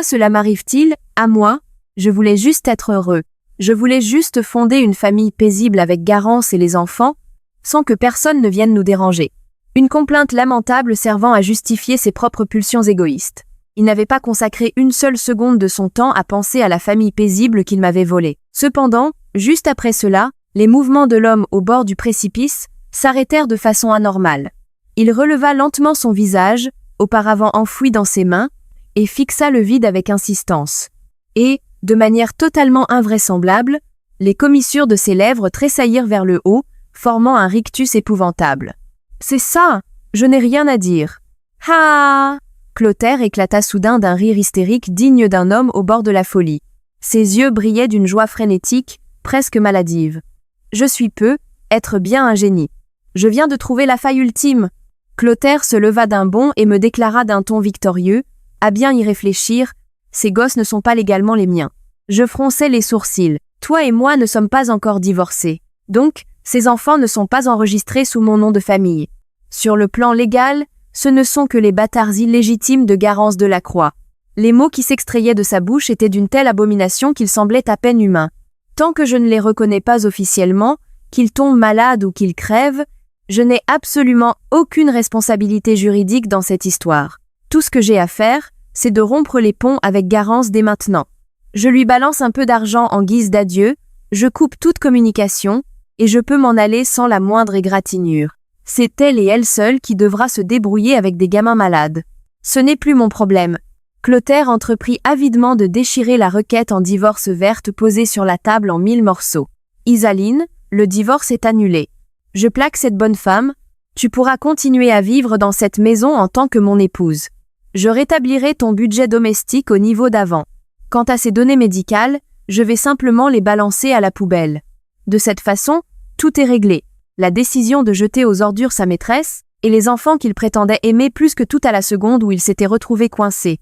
cela m'arrive-t-il, à moi? Je voulais juste être heureux. Je voulais juste fonder une famille paisible avec Garance et les enfants, sans que personne ne vienne nous déranger. Une complainte lamentable servant à justifier ses propres pulsions égoïstes. Il n'avait pas consacré une seule seconde de son temps à penser à la famille paisible qu'il m'avait volée. Cependant, juste après cela, les mouvements de l'homme au bord du précipice s'arrêtèrent de façon anormale. Il releva lentement son visage, auparavant enfoui dans ses mains, et fixa le vide avec insistance. Et, de manière totalement invraisemblable, les commissures de ses lèvres tressaillirent vers le haut, formant un rictus épouvantable. « C'est ça, je n'ai rien à dire. »« Ah !» Clotaire éclata soudain d'un rire hystérique digne d'un homme au bord de la folie. Ses yeux brillaient d'une joie frénétique, presque maladive. « Je suis peu, être bien un génie. Je viens de trouver la faille ultime. » Clotaire se leva d'un bond et me déclara d'un ton victorieux, à bien y réfléchir, ces gosses ne sont pas légalement les miens. Je fronçai les sourcils. Toi et moi ne sommes pas encore divorcés. Donc, ces enfants ne sont pas enregistrés sous mon nom de famille. Sur le plan légal, ce ne sont que les bâtards illégitimes de Garance de la Croix. Les mots qui s'extrayaient de sa bouche étaient d'une telle abomination qu'ils semblaient à peine humains. Tant que je ne les reconnais pas officiellement, qu'ils tombent malades ou qu'ils crèvent, je n'ai absolument aucune responsabilité juridique dans cette histoire. Tout ce que j'ai à faire, c'est de rompre les ponts avec Garance dès maintenant. Je lui balance un peu d'argent en guise d'adieu, je coupe toute communication, et je peux m'en aller sans la moindre égratignure. C'est elle et elle seule qui devra se débrouiller avec des gamins malades. Ce n'est plus mon problème. Clotaire entreprit avidement de déchirer la requête en divorce verte posée sur la table en 1000 morceaux. Isaline, le divorce est annulé. Je plaque cette bonne femme, tu pourras continuer à vivre dans cette maison en tant que mon épouse. Je rétablirai ton budget domestique au niveau d'avant. Quant à ces données médicales, je vais simplement les balancer à la poubelle. De cette façon, tout est réglé. la décision de jeter aux ordures sa maîtresse, et les enfants qu'il prétendait aimer plus que tout à la seconde où il s'était retrouvé coincé.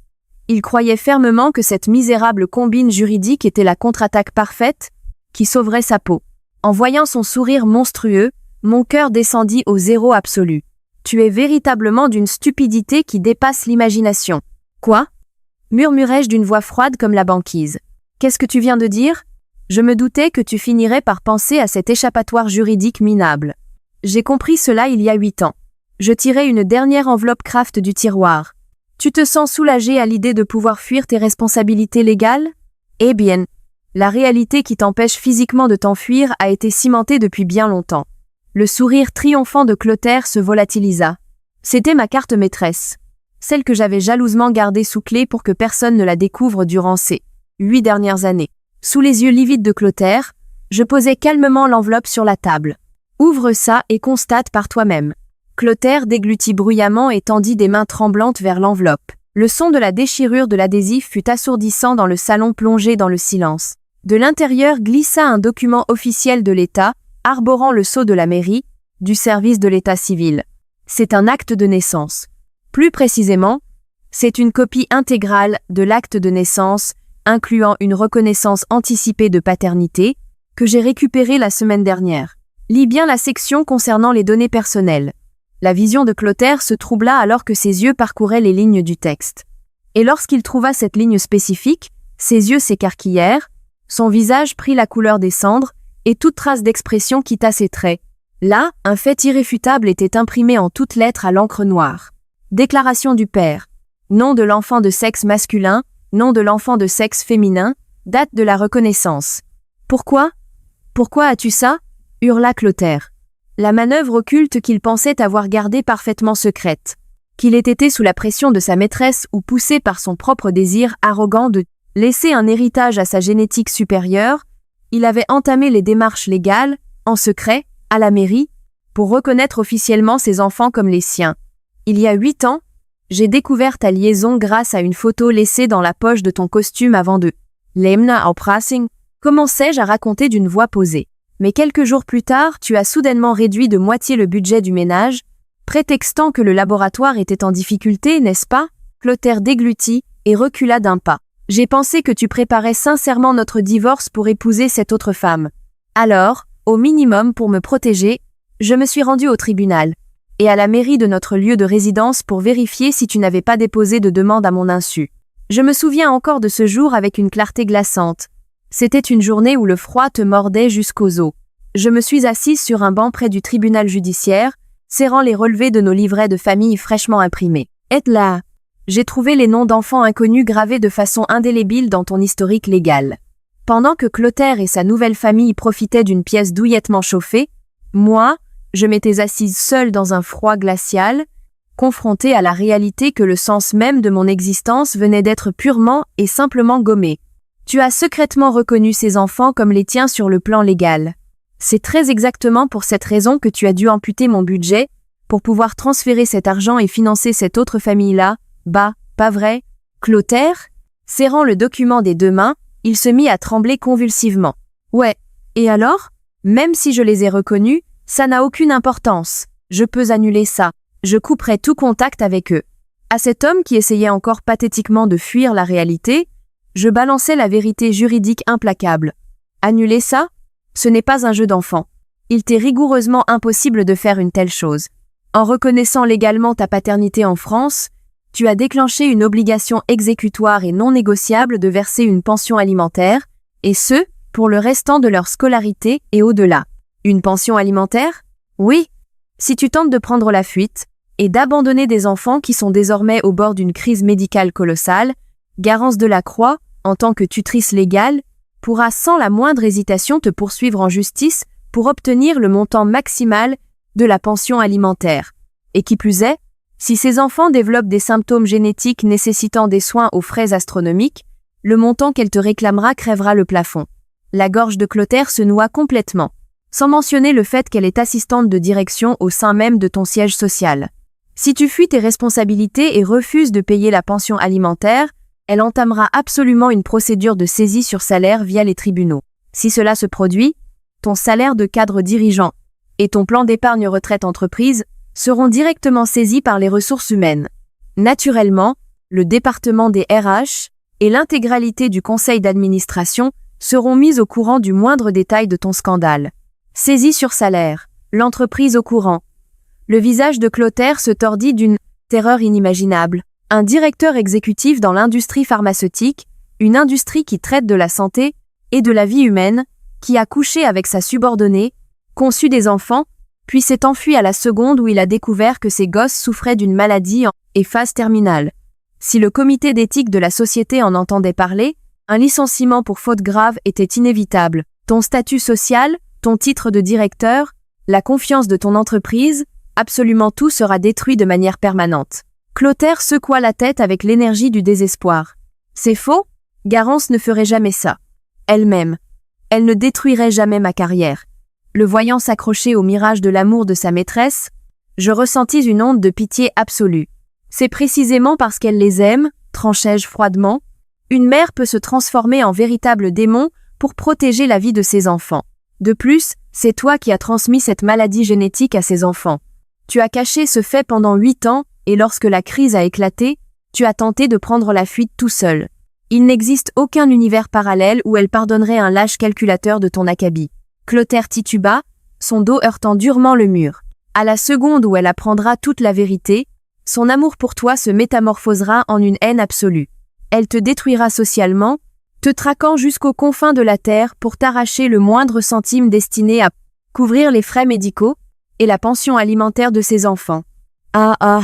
Il croyait fermement que cette misérable combine juridique était la contre-attaque parfaite, qui sauverait sa peau. En voyant son sourire monstrueux, mon cœur descendit au zéro absolu. Tu es véritablement d'une stupidité qui dépasse l'imagination. Quoi ? Murmurai-je d'une voix froide comme la banquise. Qu'est-ce que tu viens de dire ? Je me doutais que tu finirais par penser à cet échappatoire juridique minable. J'ai compris cela il y a 8 ans. Je tirai une dernière enveloppe Kraft du tiroir. Tu te sens soulagé à l'idée de pouvoir fuir tes responsabilités légales ? Eh bien, la réalité qui t'empêche physiquement de t'enfuir a été cimentée depuis bien longtemps. Le sourire triomphant de Clotaire se volatilisa. C'était ma carte maîtresse. Celle que j'avais jalousement gardée sous clé pour que personne ne la découvre durant ces 8 dernières années. Sous les yeux livides de Clotaire, je posai calmement l'enveloppe sur la table. Ouvre ça et constate par toi-même. Clotaire déglutit bruyamment et tendit des mains tremblantes vers l'enveloppe. Le son de la déchirure de l'adhésif fut assourdissant dans le salon plongé dans le silence. De l'intérieur glissa un document officiel de l'État, arborant le sceau de la mairie, du service de l'État civil. C'est un acte de naissance. Plus précisément, c'est une copie intégrale de l'acte de naissance, incluant une reconnaissance anticipée de paternité, que j'ai récupérée la semaine dernière. Lis bien la section concernant les données personnelles. La vision de Clotaire se troubla alors que ses yeux parcouraient les lignes du texte. Et lorsqu'il trouva cette ligne spécifique, ses yeux s'écarquillèrent, son visage prit la couleur des cendres, et toute trace d'expression quitta ses traits. Là, un fait irréfutable était imprimé en toutes lettres à l'encre noire. Déclaration du père. Nom de l'enfant de sexe masculin, nom de l'enfant de sexe féminin, date de la reconnaissance. Pourquoi ? Pourquoi as-tu ça ? Hurla Clotaire. La manœuvre occulte qu'il pensait avoir gardée parfaitement secrète. Qu'il ait été sous la pression de sa maîtresse ou poussé par son propre désir arrogant de laisser un héritage à sa génétique supérieure, il avait entamé les démarches légales, en secret, à la mairie, pour reconnaître officiellement ses enfants comme les siens. Il y a 8 ans, j'ai découvert ta liaison grâce à une photo laissée dans la poche de ton costume avant de Lemna Aufprassing, commençai-je à raconter d'une voix posée. Mais quelques jours plus tard, tu as soudainement réduit de moitié le budget du ménage, prétextant que le laboratoire était en difficulté, n'est-ce pas ? Clotaire déglutit et recula d'un pas. J'ai pensé que tu préparais sincèrement notre divorce pour épouser cette autre femme. Alors, au minimum pour me protéger, je me suis rendu au tribunal et à la mairie de notre lieu de résidence pour vérifier si tu n'avais pas déposé de demande à mon insu. Je me souviens encore de ce jour avec une clarté glaçante. C'était une journée où le froid te mordait jusqu'aux os. Je me suis assise sur un banc près du tribunal judiciaire, serrant les relevés de nos livrets de famille fraîchement imprimés. Et là, j'ai trouvé les noms d'enfants inconnus gravés de façon indélébile dans ton historique légal. Pendant que Clotaire et sa nouvelle famille profitaient d'une pièce douillettement chauffée, moi, je m'étais assise seule dans un froid glacial, confrontée à la réalité que le sens même de mon existence venait d'être purement et simplement gommé. Tu as secrètement reconnu ces enfants comme les tiens sur le plan légal. C'est très exactement pour cette raison que tu as dû amputer mon budget, pour pouvoir transférer cet argent et financer cette autre famille-là. Bah, pas vrai ? Clotaire, serrant le document des 2 mains, il se mit à trembler convulsivement. Ouais, et alors ? Même si je les ai reconnus, ça n'a aucune importance. Je peux annuler ça. Je couperai tout contact avec eux. À cet homme qui essayait encore pathétiquement de fuir la réalité, je balançais la vérité juridique implacable. Annuler ça ? Ce n'est pas un jeu d'enfant. Il t'est rigoureusement impossible de faire une telle chose. En reconnaissant légalement ta paternité en France, tu as déclenché une obligation exécutoire et non négociable de verser une pension alimentaire, et ce, pour le restant de leur scolarité et au-delà. Une pension alimentaire ? Oui. Si tu tentes de prendre la fuite, et d'abandonner des enfants qui sont désormais au bord d'une crise médicale colossale, Garance Delacroix, en tant que tutrice légale, pourra sans la moindre hésitation te poursuivre en justice pour obtenir le montant maximal de la pension alimentaire. Et qui plus est, si ces enfants développent des symptômes génétiques nécessitant des soins aux frais astronomiques, le montant qu'elle te réclamera crèvera le plafond. La gorge de Clotaire se noua complètement, sans mentionner le fait qu'elle est assistante de direction au sein même de ton siège social. Si tu fuis tes responsabilités et refuses de payer la pension alimentaire, elle entamera absolument une procédure de saisie sur salaire via les tribunaux. Si cela se produit, ton salaire de cadre dirigeant et ton plan d'épargne retraite entreprise seront directement saisis par les ressources humaines. Naturellement, le département des RH et l'intégralité du conseil d'administration seront mis au courant du moindre détail de ton scandale. Saisie sur salaire, l'entreprise au courant. Le visage de Clotaire se tordit d'une terreur inimaginable. Un directeur exécutif dans l'industrie pharmaceutique, une industrie qui traite de la santé et de la vie humaine, qui a couché avec sa subordonnée, conçu des enfants, puis s'est enfui à la seconde où il a découvert que ses gosses souffraient d'une maladie en phase terminale. Si le comité d'éthique de la société en entendait parler, un licenciement pour faute grave était inévitable. Ton statut social, ton titre de directeur, la confiance de ton entreprise, absolument tout sera détruit de manière permanente. Clotaire secoua la tête avec l'énergie du désespoir. C'est faux, Garance ne ferait jamais ça. Elle-même. Elle ne détruirait jamais ma carrière. Le voyant s'accrocher au mirage de l'amour de sa maîtresse, je ressentis une onde de pitié absolue. C'est précisément parce qu'elle les aime, tranchai-je froidement, une mère peut se transformer en véritable démon pour protéger la vie de ses enfants. De plus, c'est toi qui as transmis cette maladie génétique à ses enfants. Tu as caché ce fait pendant 8 ans, et lorsque la crise a éclaté, tu as tenté de prendre la fuite tout seul. Il n'existe aucun univers parallèle où elle pardonnerait un lâche calculateur de ton acabit. Clotaire tituba, son dos heurtant durement le mur. À la seconde où elle apprendra toute la vérité, son amour pour toi se métamorphosera en une haine absolue. Elle te détruira socialement, te traquant jusqu'aux confins de la terre pour t'arracher le moindre centime destiné à couvrir les frais médicaux et la pension alimentaire de ses enfants. Ah.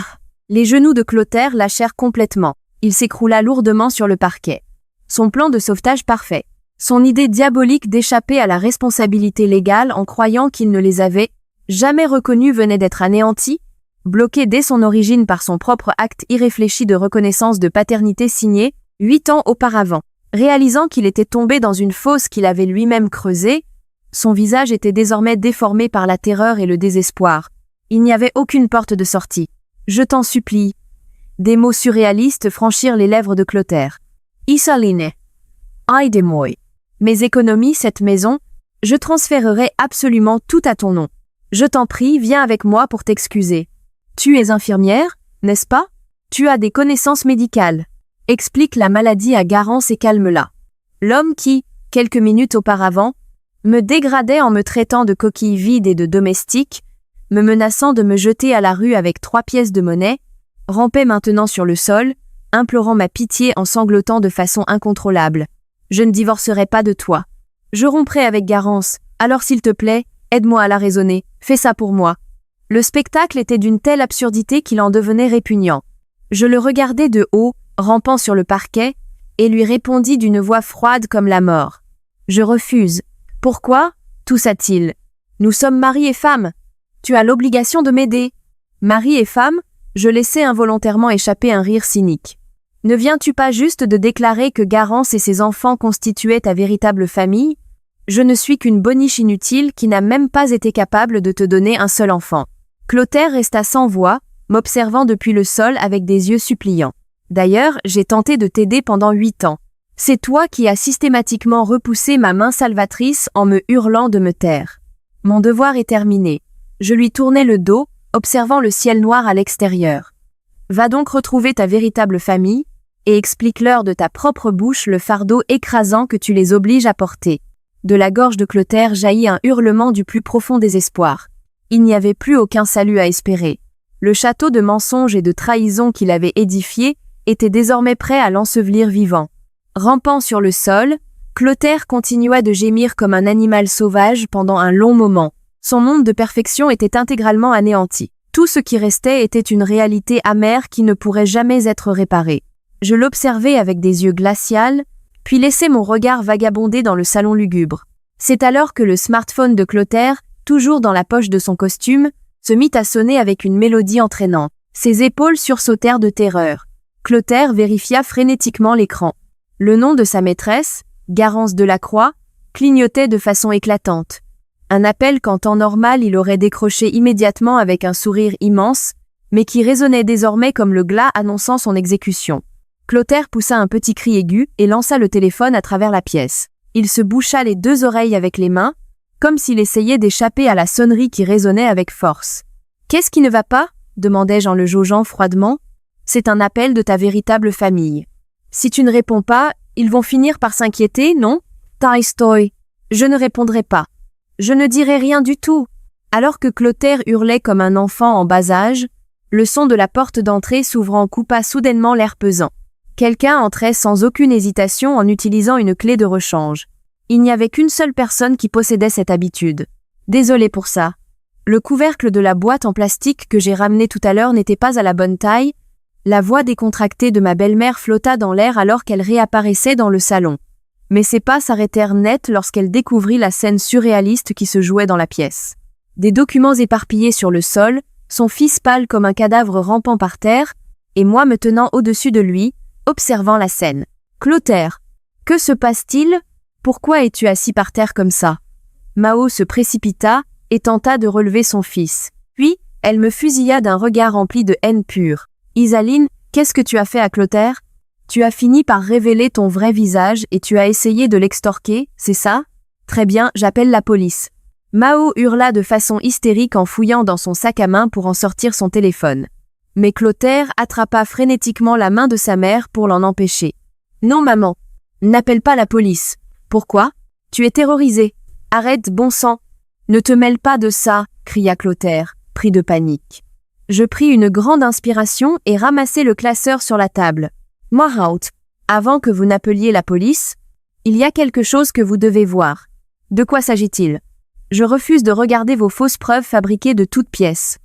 Les genoux de Clotaire lâchèrent complètement. Il s'écroula lourdement sur le parquet. Son plan de sauvetage parfait. Son idée diabolique d'échapper à la responsabilité légale en croyant qu'il ne les avait jamais reconnus venait d'être anéantie, bloqué dès son origine par son propre acte irréfléchi de reconnaissance de paternité signé 8 ans auparavant. Réalisant qu'il était tombé dans une fosse qu'il avait lui-même creusée, son visage était désormais déformé par la terreur et le désespoir. Il n'y avait aucune porte de sortie. Je t'en supplie. Des mots surréalistes franchirent les lèvres de Clotaire. Isaline. Aïe des moi. Mes économies, cette maison, je transférerai absolument tout à ton nom. Je t'en prie, viens avec moi pour t'excuser. Tu es infirmière, n'est-ce pas? Tu as des connaissances médicales. Explique la maladie à Garance et calme-la. L'homme qui, quelques minutes auparavant, me dégradait en me traitant de coquille vide et de domestique, me menaçant de me jeter à la rue avec 3 pièces de monnaie, rampait maintenant sur le sol, implorant ma pitié en sanglotant de façon incontrôlable. Je ne divorcerai pas de toi. Je romprai avec Garance, alors s'il te plaît, aide-moi à la raisonner, fais ça pour moi. Le spectacle était d'une telle absurdité qu'il en devenait répugnant. Je le regardai de haut, rampant sur le parquet, et lui répondis d'une voix froide comme la mort. Je refuse. Pourquoi? toussa-t-il. Nous sommes mari et femme. Tu as l'obligation de m'aider. Mari et femme? Je laissai involontairement échapper un rire cynique. Ne viens-tu pas juste de déclarer que Garance et ses enfants constituaient ta véritable famille? Je ne suis qu'une boniche inutile qui n'a même pas été capable de te donner un seul enfant. Clotaire resta sans voix, m'observant depuis le sol avec des yeux suppliants. D'ailleurs, j'ai tenté de t'aider pendant 8 ans. C'est toi qui as systématiquement repoussé ma main salvatrice en me hurlant de me taire. Mon devoir est terminé. Je lui tournai le dos, observant le ciel noir à l'extérieur. Va donc retrouver ta véritable famille, et explique-leur de ta propre bouche le fardeau écrasant que tu les obliges à porter. De la gorge de Clotaire jaillit un hurlement du plus profond désespoir. Il n'y avait plus aucun salut à espérer. Le château de mensonges et de trahison qu'il avait édifié était désormais prêt à l'ensevelir vivant. Rampant sur le sol, Clotaire continua de gémir comme un animal sauvage pendant un long moment. Son monde de perfection était intégralement anéanti. Tout ce qui restait était une réalité amère qui ne pourrait jamais être réparée. Je l'observai avec des yeux glacials, puis laissai mon regard vagabonder dans le salon lugubre. C'est alors que le smartphone de Clotaire, toujours dans la poche de son costume, se mit à sonner avec une mélodie entraînante. Ses épaules sursautèrent de terreur. Clotaire vérifia frénétiquement l'écran. Le nom de sa maîtresse, Garance Delacroix, clignotait de façon éclatante. Un appel qu'en temps normal il aurait décroché immédiatement avec un sourire immense, mais qui résonnait désormais comme le glas annonçant son exécution. Clotaire poussa un petit cri aigu et lança le téléphone à travers la pièce. Il se boucha les 2 oreilles avec les mains, comme s'il essayait d'échapper à la sonnerie qui résonnait avec force. « Qu'est-ce qui ne va pas ?» demandai-je en le jaugeant froidement. « C'est un appel de ta véritable famille. Si tu ne réponds pas, ils vont finir par s'inquiéter, non ? Taistoy. Je ne répondrai pas. Je ne dirai rien du tout. » Alors que Clotaire hurlait comme un enfant en bas âge, le son de la porte d'entrée s'ouvrant coupa soudainement l'air pesant. Quelqu'un entrait sans aucune hésitation en utilisant une clé de rechange. Il n'y avait qu'une seule personne qui possédait cette habitude. Désolé pour ça. Le couvercle de la boîte en plastique que j'ai ramené tout à l'heure n'était pas à la bonne taille. La voix décontractée de ma belle-mère flotta dans l'air alors qu'elle réapparaissait dans le salon. Mais ses pas s'arrêtèrent net lorsqu'elle découvrit la scène surréaliste qui se jouait dans la pièce. Des documents éparpillés sur le sol, son fils pâle comme un cadavre rampant par terre, et moi me tenant au-dessus de lui, observant la scène. « Clotaire, que se passe-t-il ? Pourquoi es-tu assis par terre comme ça ?» Mao se précipita et tenta de relever son fils. Puis, elle me fusilla d'un regard rempli de haine pure. « Isaline, qu'est-ce que tu as fait à Clotaire ? Tu as fini par révéler ton vrai visage et tu as essayé de l'extorquer, c'est ça ? Très bien, j'appelle la police. » Mao hurla de façon hystérique en fouillant dans son sac à main pour en sortir son téléphone. Mais Clotaire attrapa frénétiquement la main de sa mère pour l'en empêcher. « Non maman, n'appelle pas la police. Pourquoi ? Tu es terrorisée. Arrête, bon sang. Ne te mêle pas de ça, cria Clotaire, pris de panique. Je pris une grande inspiration et ramassai le classeur sur la table. Moreout, avant que vous n'appeliez la police, il y a quelque chose que vous devez voir. De quoi s'agit-il ? Je refuse de regarder vos fausses preuves fabriquées de toutes pièces.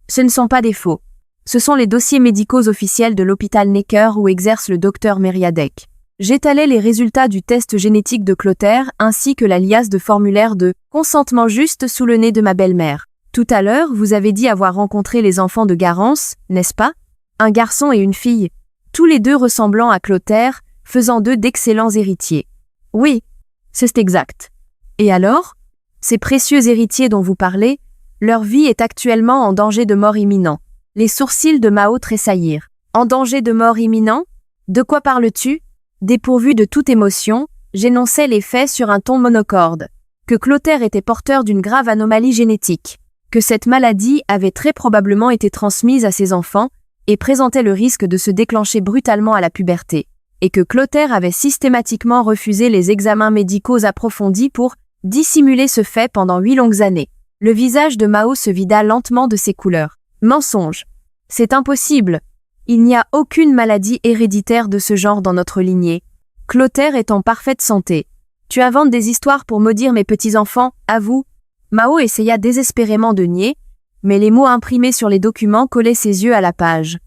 Ce ne sont pas des faux. Ce sont les dossiers médicaux officiels de l'hôpital Necker où exerce le docteur Meriadec. J'étalai les résultats du test génétique de Clotaire ainsi que la liasse de formulaires de consentement juste sous le nez de ma belle-mère. Tout à l'heure, vous avez dit avoir rencontré les enfants de Garance, n'est-ce pas ? Un garçon et une fille, tous les deux ressemblant à Clotaire, faisant d'eux d'excellents héritiers. Oui, c'est exact. Et alors ? Ces précieux héritiers dont vous parlez, leur vie est actuellement en danger de mort imminent. Les sourcils de Mao tressaillirent. En danger de mort imminent ? De quoi parles-tu ? Dépourvu de toute émotion, j'énonçai les faits sur un ton monocorde. Que Clotaire était porteur d'une grave anomalie génétique. Que cette maladie avait très probablement été transmise à ses enfants et présentait le risque de se déclencher brutalement à la puberté. Et que Clotaire avait systématiquement refusé les examens médicaux approfondis pour dissimuler ce fait pendant 8 longues années. Le visage de Mao se vida lentement de ses couleurs. Mensonge. C'est impossible. Il n'y a aucune maladie héréditaire de ce genre dans notre lignée. Clotaire est en parfaite santé. Tu inventes des histoires pour maudire mes petits-enfants, avoue. Mao essaya désespérément de nier, mais les mots imprimés sur les documents collaient ses yeux à la page.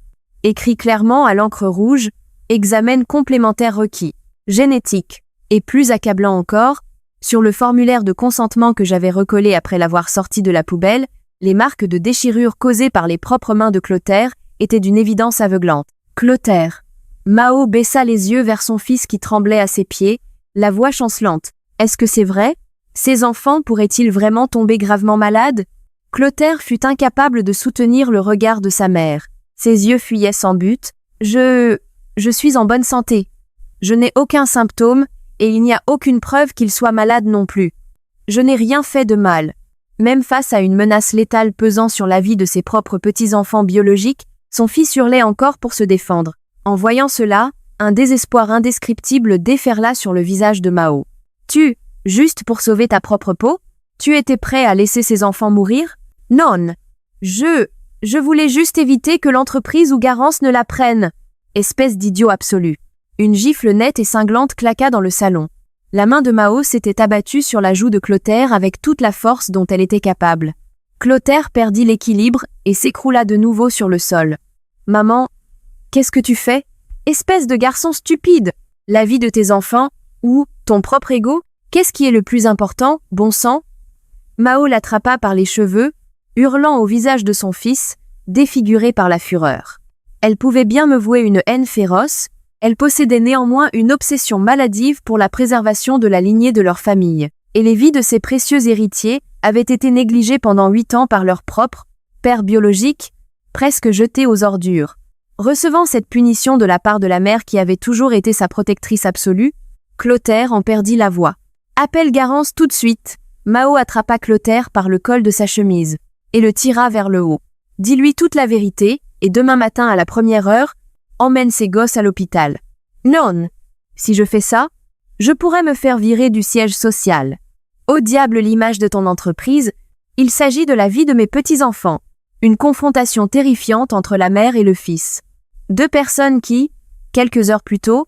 Écrit clairement à l'encre rouge, examen complémentaire requis. Génétique. Et plus accablant encore, sur le formulaire de consentement que j'avais recollé après l'avoir sorti de la poubelle, les marques de déchirure causées par les propres mains de Clotaire étaient d'une évidence aveuglante. Clotaire. Mao baissa les yeux vers son fils qui tremblait à ses pieds, la voix chancelante. Est-ce que c'est vrai ? Ces enfants pourraient-ils vraiment tomber gravement malades ? Clotaire fut incapable de soutenir le regard de sa mère. Ses yeux fuyaient sans but. Je suis en bonne santé. Je n'ai aucun symptôme, et il n'y a aucune preuve qu'il soit malade non plus. Je n'ai rien fait de mal. Même face à une menace létale pesant sur la vie de ses propres petits-enfants biologiques, son fils hurlait encore pour se défendre. En voyant cela, un désespoir indescriptible déferla sur le visage de Mao. Tu, juste pour sauver ta propre peau, tu étais prêt à laisser ces enfants mourir ? Non. Je voulais juste éviter que l'entreprise ou Garance ne la prenne. Espèce d'idiot absolu. Une gifle nette et cinglante claqua dans le salon. La main de Mao s'était abattue sur la joue de Clotaire avec toute la force dont elle était capable. Clotaire perdit l'équilibre et s'écroula de nouveau sur le sol. « Maman, qu'est-ce que tu fais ? Espèce de garçon stupide ! La vie de tes enfants, ou ton propre ego ? Qu'est-ce qui est le plus important, bon sang ?» Mao l'attrapa par les cheveux, hurlant au visage de son fils, défiguré par la fureur. Elle pouvait bien me vouer une haine féroce, elle possédait néanmoins une obsession maladive pour la préservation de la lignée de leur famille, et les vies de ces précieux héritiers avaient été négligées pendant 8 ans par leur propre père biologique, presque jeté aux ordures. Recevant cette punition de la part de la mère qui avait toujours été sa protectrice absolue, Clotaire en perdit la voix. « Appelle Garance tout de suite !» Mao attrapa Clotaire par le col de sa chemise et le tira vers le haut. « Dis-lui toute la vérité, et demain matin à la première heure, emmène ces gosses à l'hôpital. » « Non. Si je fais ça, je pourrais me faire virer du siège social. Au diable l'image de ton entreprise, il s'agit de la vie de mes petits-enfants. » Une confrontation terrifiante entre la mère et le fils. Deux personnes qui, quelques heures plus tôt,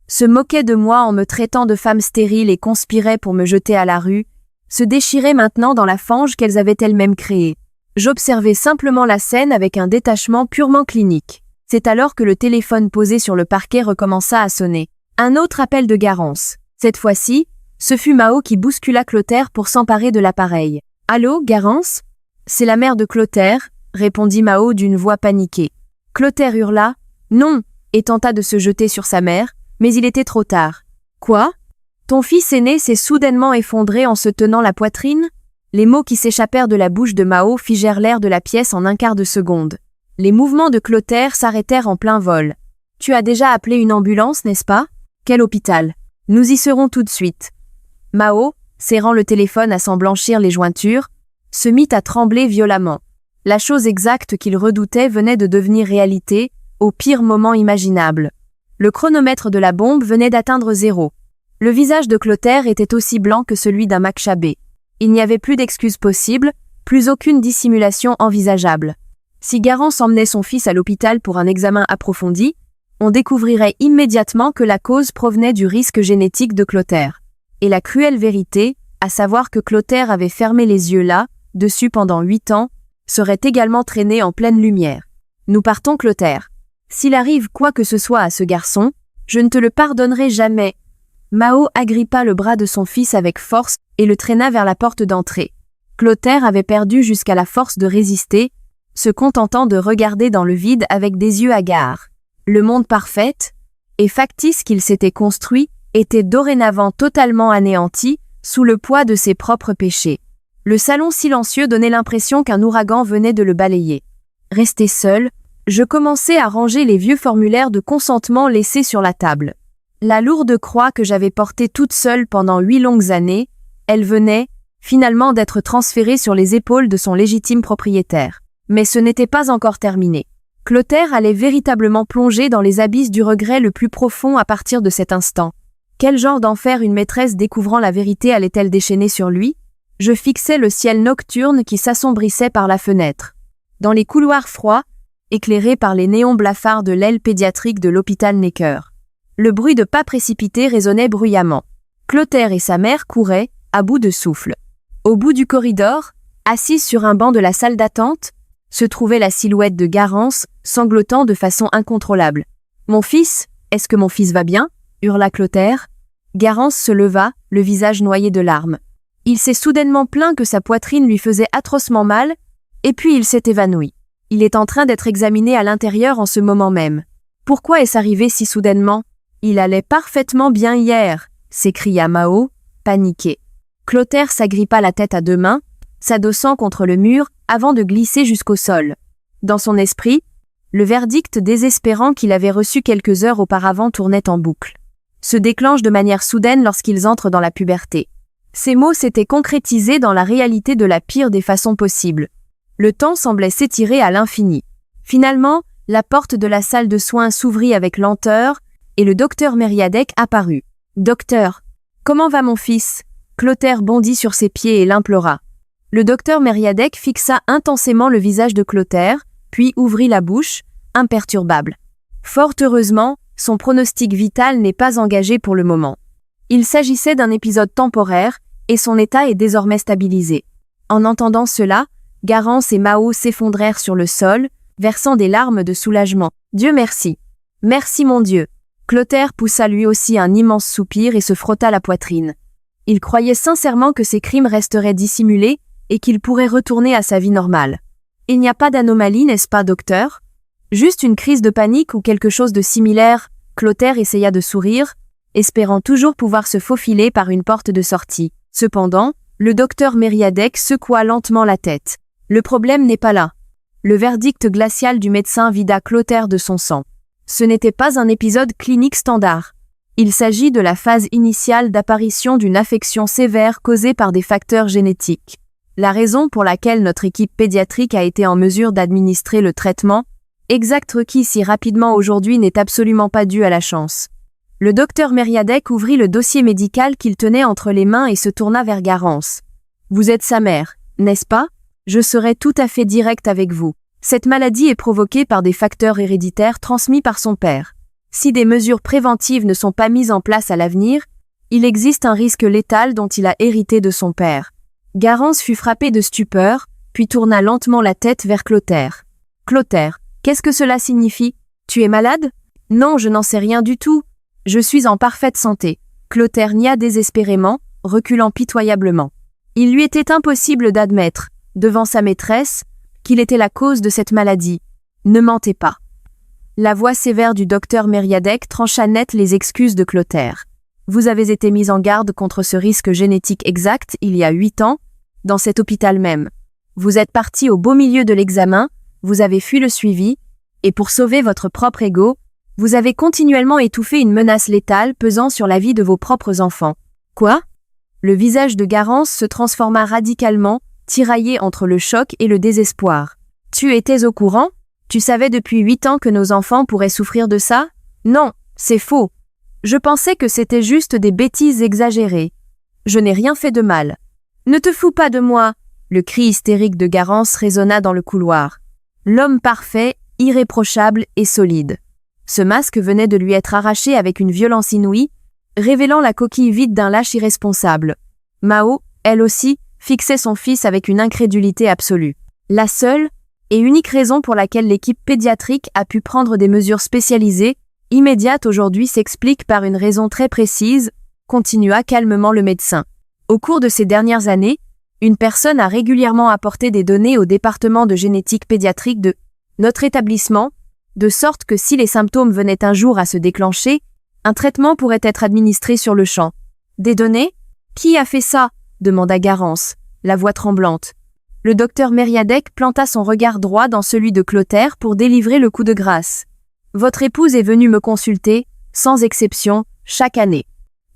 se moquaient de moi en me traitant de femme stérile et conspiraient pour me jeter à la rue, se déchiraient maintenant dans la fange qu'elles avaient elles-mêmes créée. J'observais simplement la scène avec un détachement purement clinique. C'est alors que le téléphone posé sur le parquet recommença à sonner. Un autre appel de Garance. Cette fois-ci, ce fut Mao qui bouscula Clotaire pour s'emparer de l'appareil. « Allô, Garance ? C'est la mère de Clotaire ?» répondit Mao d'une voix paniquée. Clotaire hurla « Non !» et tenta de se jeter sur sa mère, mais il était trop tard. « Quoi ? Ton fils aîné s'est soudainement effondré en se tenant la poitrine ?» Les mots qui s'échappèrent de la bouche de Mao figèrent l'air de la pièce en un quart de seconde. Les mouvements de Clotaire s'arrêtèrent en plein vol. « Tu as déjà appelé une ambulance, n'est-ce pas ? Quel hôpital ? Nous y serons tout de suite. » Mao, serrant le téléphone à s'en blanchir les jointures, se mit à trembler violemment. La chose exacte qu'il redoutait venait de devenir réalité, au pire moment imaginable. Le chronomètre de la bombe venait d'atteindre 0. Le visage de Clotaire était aussi blanc que celui d'un Machabée. Il n'y avait plus d'excuses possibles, plus aucune dissimulation envisageable. Si Garance emmenait son fils à l'hôpital pour un examen approfondi, on découvrirait immédiatement que la cause provenait du risque génétique de Clotaire. Et la cruelle vérité, à savoir que Clotaire avait fermé les yeux là, dessus pendant 8 ans, serait également traînée en pleine lumière. Nous partons, Clotaire. S'il arrive quoi que ce soit à ce garçon, je ne te le pardonnerai jamais. Mao agrippa le bras de son fils avec force et le traîna vers la porte d'entrée. Clotaire avait perdu jusqu'à la force de résister, se contentant de regarder dans le vide avec des yeux hagards. Le monde parfait et factice qu'il s'était construit était dorénavant totalement anéanti sous le poids de ses propres péchés. Le salon silencieux donnait l'impression qu'un ouragan venait de le balayer. Resté seul, je commençais à ranger les vieux formulaires de consentement laissés sur la table. La lourde croix que j'avais portée toute seule pendant 8 longues années, elle venait, finalement, d'être transférée sur les épaules de son légitime propriétaire. Mais ce n'était pas encore terminé. Clotaire allait véritablement plonger dans les abysses du regret le plus profond à partir de cet instant. Quel genre d'enfer une maîtresse découvrant la vérité allait-elle déchaîner sur lui ? Je fixais le ciel nocturne qui s'assombrissait par la fenêtre. Dans les couloirs froids, éclairés par les néons blafards de l'aile pédiatrique de l'hôpital Necker. Le bruit de pas précipités résonnait bruyamment. Clotaire et sa mère couraient, à bout de souffle. Au bout du corridor, assise sur un banc de la salle d'attente, se trouvait la silhouette de Garance, sanglotant de façon incontrôlable. « Mon fils, est-ce que mon fils va bien ?» hurla Clotaire. Garance se leva, le visage noyé de larmes. Il s'est soudainement plaint que sa poitrine lui faisait atrocement mal, et puis il s'est évanoui. Il est en train d'être examiné à l'intérieur en ce moment même. Pourquoi est-ce arrivé si soudainement ? Il allait parfaitement bien hier, s'écria Mao, paniqué. Clotaire s'agrippa la tête à 2 mains, s'adossant contre le mur avant de glisser jusqu'au sol. Dans son esprit, le verdict désespérant qu'il avait reçu quelques heures auparavant tournait en boucle. Se déclenche de manière soudaine lorsqu'ils entrent dans la puberté. Ces mots s'étaient concrétisés dans la réalité de la pire des façons possibles. Le temps semblait s'étirer à l'infini. Finalement, la porte de la salle de soins s'ouvrit avec lenteur et le docteur Mériadec apparut. « Docteur, comment va mon fils ?» Clotaire bondit sur ses pieds et l'implora. Le docteur Mériadec fixa intensément le visage de Clotaire, puis ouvrit la bouche, imperturbable. Fort heureusement, son pronostic vital n'est pas engagé pour le moment. Il s'agissait d'un épisode temporaire, et son état est désormais stabilisé. En entendant cela, Garance et Mao s'effondrèrent sur le sol, versant des larmes de soulagement. « Dieu merci. Merci mon Dieu. » Clotaire poussa lui aussi un immense soupir et se frotta la poitrine. Il croyait sincèrement que ses crimes resteraient dissimulés et qu'il pourrait retourner à sa vie normale. « Il n'y a pas d'anomalie, n'est-ce pas, docteur ? Juste une crise de panique ou quelque chose de similaire ?» Clotaire essaya de sourire, espérant toujours pouvoir se faufiler par une porte de sortie. Cependant, le docteur Mériadec secoua lentement la tête. « Le problème n'est pas là. » Le verdict glacial du médecin vida Clotaire de son sang. Ce n'était pas un épisode clinique standard. Il s'agit de la phase initiale d'apparition d'une affection sévère causée par des facteurs génétiques. La raison pour laquelle notre équipe pédiatrique a été en mesure d'administrer le traitement exact requis si rapidement aujourd'hui n'est absolument pas due à la chance. Le docteur Mériadec ouvrit le dossier médical qu'il tenait entre les mains et se tourna vers Garance. « Vous êtes sa mère, n'est-ce pas? Je serai tout à fait direct avec vous. Cette maladie est provoquée par des facteurs héréditaires transmis par son père. Si des mesures préventives ne sont pas mises en place à l'avenir, il existe un risque létal dont il a hérité de son père. » Garance fut frappé de stupeur, puis tourna lentement la tête vers Clotaire. « Clotaire, qu'est-ce que cela signifie? Tu es malade? » « Non, je n'en sais rien du tout. Je suis en parfaite santé. » Clotaire nia désespérément, reculant pitoyablement. Il lui était impossible d'admettre, devant sa maîtresse, qu'il était la cause de cette maladie. Ne mentez pas. La voix sévère du docteur Mériadec trancha net les excuses de Clotaire. Vous avez été mis en garde contre ce risque génétique exact il y a 8 ans, dans cet hôpital même. Vous êtes parti au beau milieu de l'examen, vous avez fui le suivi, et pour sauver votre propre ego, vous avez continuellement étouffé une menace létale pesant sur la vie de vos propres enfants. Quoi? Le visage de Garance se transforma radicalement, tiraillé entre le choc et le désespoir. Tu étais au courant? Tu savais depuis 8 ans que nos enfants pourraient souffrir de ça? Non, c'est faux. Je pensais que c'était juste des bêtises exagérées. Je n'ai rien fait de mal. Ne te fous pas de moi! Le cri hystérique de Garance résonna dans le couloir. L'homme parfait, irréprochable et solide. Ce masque venait de lui être arraché avec une violence inouïe, révélant la coquille vide d'un lâche irresponsable. Mao, elle aussi, fixait son fils avec une incrédulité absolue. La seule et unique raison pour laquelle l'équipe pédiatrique a pu prendre des mesures spécialisées, immédiates aujourd'hui s'explique par une raison très précise, continua calmement le médecin. Au cours de ces dernières années, une personne a régulièrement apporté des données au département de génétique pédiatrique de notre établissement, de sorte que si les symptômes venaient un jour à se déclencher, un traitement pourrait être administré sur le champ. Des données? Qui a fait ça? Demanda Garance, la voix tremblante. Le docteur Mériadec planta son regard droit dans celui de Clotaire pour délivrer le coup de grâce. Votre épouse est venue me consulter, sans exception, chaque année.